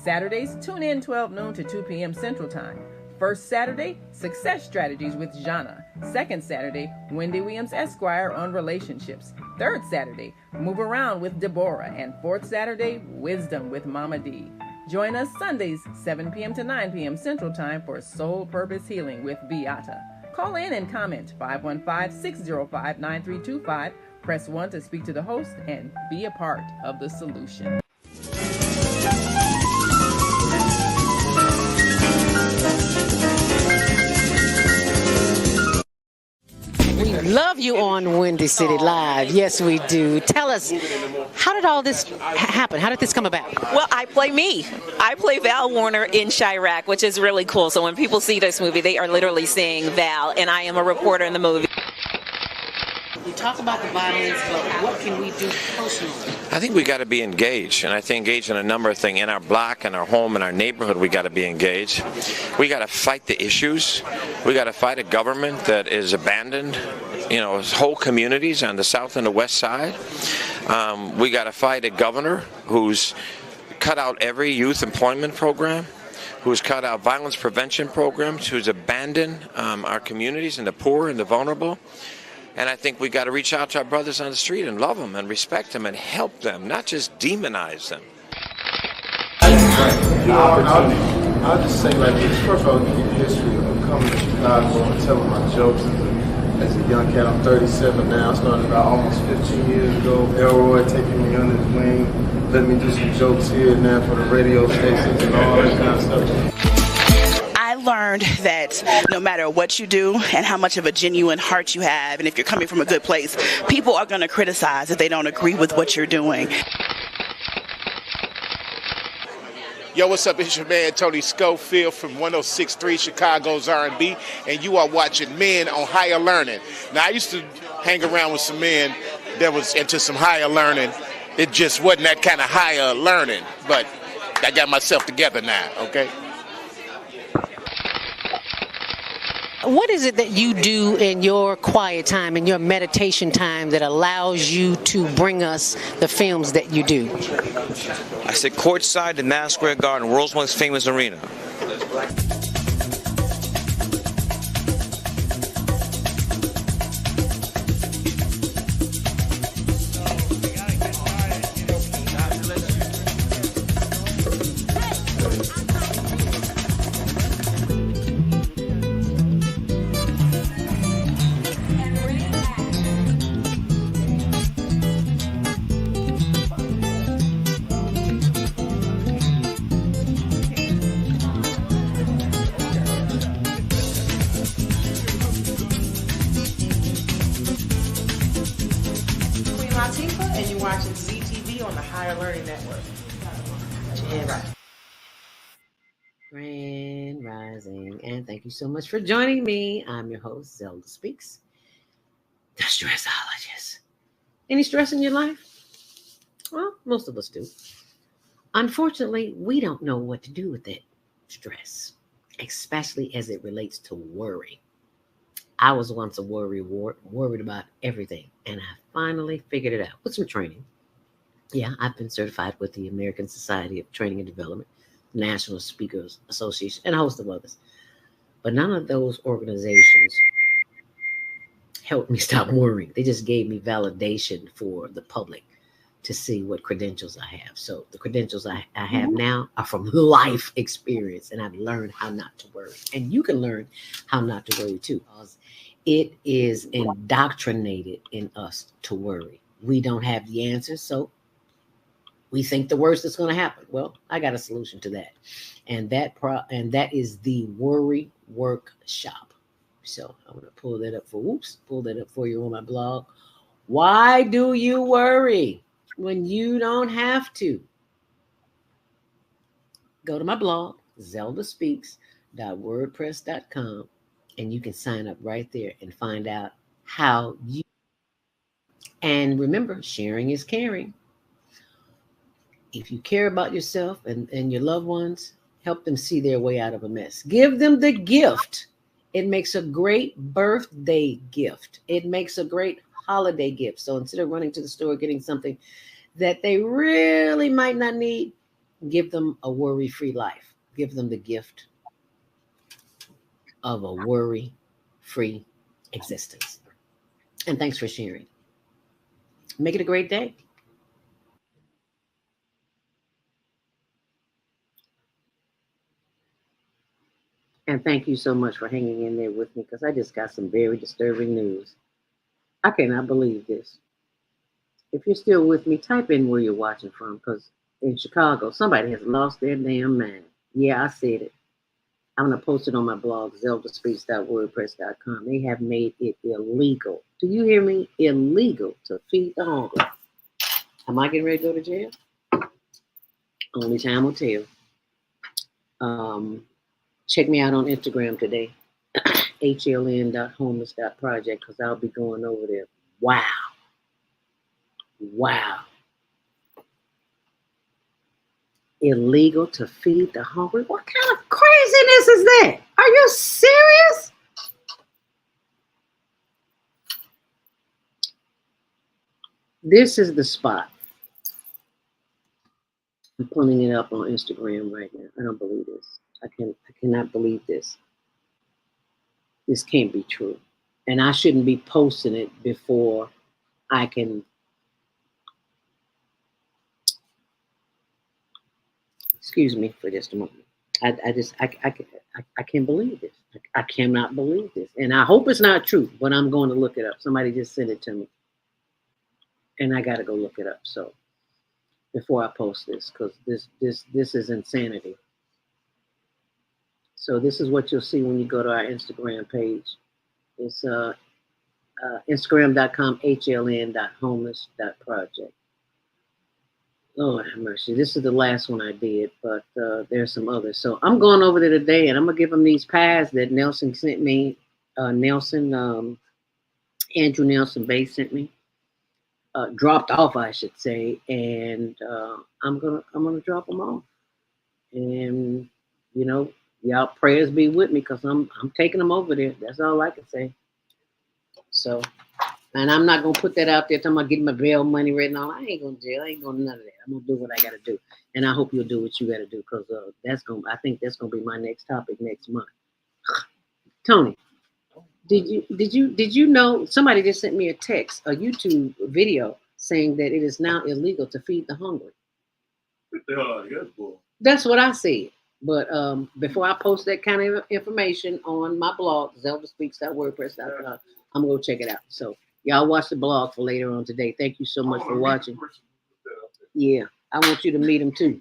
Speaker 2: Saturdays, tune in 12 noon to 2 p.m. Central Time. First Saturday, Success Strategies with Jana. Second Saturday, Wendy Williams Esquire on relationships. Third Saturday, Move Around with Deborah. And fourth Saturday, Wisdom with Mama D. Join us Sundays, 7 p.m. to 9 p.m. Central Time for Soul Purpose Healing with Beata. Call in and comment 515-605-9325. Press 1 to speak to the host and be a part of the solution.
Speaker 3: We love you on Windy City Live. Yes, we do. Tell us, how did all this happen? How did this come about?
Speaker 17: Well, I play me. I play Val Warner in Chirac, which is really cool. So when people see this movie, they are literally seeing Val, and I am a reporter in the movie.
Speaker 3: We talk about the violence, but what can we do personally?
Speaker 18: I think we got to be engaged, and I think engaged in a number of things. In our block, in our home, in our neighborhood, we got to be engaged. We got to fight the issues. We got to fight a government that is abandoned, whole communities on the south and the west side. We got to fight a governor who's cut out every youth employment program, who's cut out violence prevention programs, who's abandoned our communities and the poor and the vulnerable. And I think we got to reach out to our brothers on the street and love them and respect them and help them, not just demonize them.
Speaker 19: I'll just say like this. First of all, give you the history of coming to Chicago and telling my jokes as a young cat. I'm 37 now. I started about almost 15 years ago. Elroy taking me under his wing, letting me do some jokes here and there for the radio stations and all that kind of stuff.
Speaker 20: I learned that no matter what you do and how much of a genuine heart you have, and if you're coming from a good place, people are going to criticize if they don't agree with what you're doing.
Speaker 21: Yo, what's up? It's your man Tony Schofield from 106.3 Chicago's R&B, and you are watching Men on Higher Learning. Now, I used to hang around with some men that was into some higher learning. It just wasn't that kind of higher learning, but I got myself together now, okay?
Speaker 3: What is it that you do in your quiet time, in your meditation time, that allows you to bring us the films that you do?
Speaker 22: I sit courtside in Madison Square Garden, world's most famous arena.
Speaker 1: And you're watching CTV on the Higher Learning Network.
Speaker 5: Grand Rising, and thank you so much for joining me. I'm your host, Zelda Speaks, the stressologist. Any stress in your life? Well, most of us do. Unfortunately, we don't know what to do with that stress, especially as it relates to worry. I was once a worried about everything, and I finally figured it out with some training. Yeah, I've been certified with the American Society of Training and Development, National Speakers Association, and a host of others. But none of those organizations helped me stop worrying. They just gave me validation for the public to see what credentials I have. So the credentials I have now are from life experience, and I've learned how not to worry. And you can learn how not to worry too, because it is indoctrinated in us to worry. We don't have the answers, so we think the worst is going to happen. Well, I got a solution to that, and that is the Worry Workshop. So I'm going to pull that up for you on my blog. Why do you worry when you don't have to? Go to my blog, zeldaspeaks.wordpress.com, and you can sign up right there and find out how you. And remember, sharing is caring. If you care about yourself and your loved ones, help them see their way out of a mess. Give them the gift. It makes a great birthday gift. It makes a great holiday gift. So instead of running to the store getting something that they really might not need, give them a worry-free life. Give them the gift of a worry-free existence. And thanks for sharing. Make it a great day. And thank you so much for hanging in there with me, because I just got some very disturbing news. I cannot believe this. If you're still with me, type in where you're watching from, because in Chicago, somebody has lost their damn mind. Yeah, I said it. I'm going to post it on my blog, zeldaspeaks.wordpress.com. They have made it illegal. Do you hear me? Illegal to feed the hungry. Am I getting ready to go to jail? Only time will tell. Check me out on Instagram today, hln.homeless.project, because I'll be going over there. Wow. Illegal to feed the hungry? What kind of craziness is that? Are you serious? This is the spot. I'm pulling it up on Instagram right now. I don't believe this. I cannot believe this. This can't be true. And I shouldn't be posting it before I can. Excuse me for just a moment. I can't believe this. I cannot believe this. And I hope it's not true, but I'm going to look it up. Somebody just sent it to me. And I got to go look it up. So before I post this, because this is insanity. So this is what you'll see when you go to our Instagram page. It's Instagram.com hln.homeless.project. Lord have mercy. This is the last one I did, but there's some others. So I'm going over there today, and I'm going to give them these pies that Nelson sent me. Andrew Nelson Bay sent me. Dropped off, I should say. And I'm gonna drop them off. And, you know, y'all prayers be with me, because I'm taking them over there. That's all I can say. So, and I'm not gonna put that out there. I'm gonna get my bail money written on. I ain't going to jail. I ain't going to none of that. I'm gonna do what I gotta do, and I hope you'll do what you gotta do, because I think that's gonna be my next topic next month. Tony, did you know somebody just sent me a YouTube video saying that it is now illegal to feed the hungry?
Speaker 7: What the hell are you for?
Speaker 5: That's what I said. But before I post that kind of information on my blog, zeldaspeaks.wordpress.com, I'm going to go check it out. So y'all watch the blog for later on today. Thank you so much for watching. Yeah, I want you to meet them too.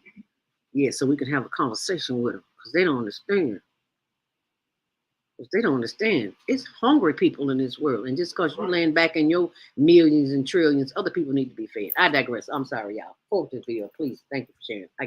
Speaker 5: Yeah, so we can have a conversation with them, because they don't understand. They don't understand. It's hungry people in this world. And just because you're laying back in your millions and trillions, other people need to be fed. I digress. I'm sorry, y'all. Forward to this video, please. Thank you for sharing.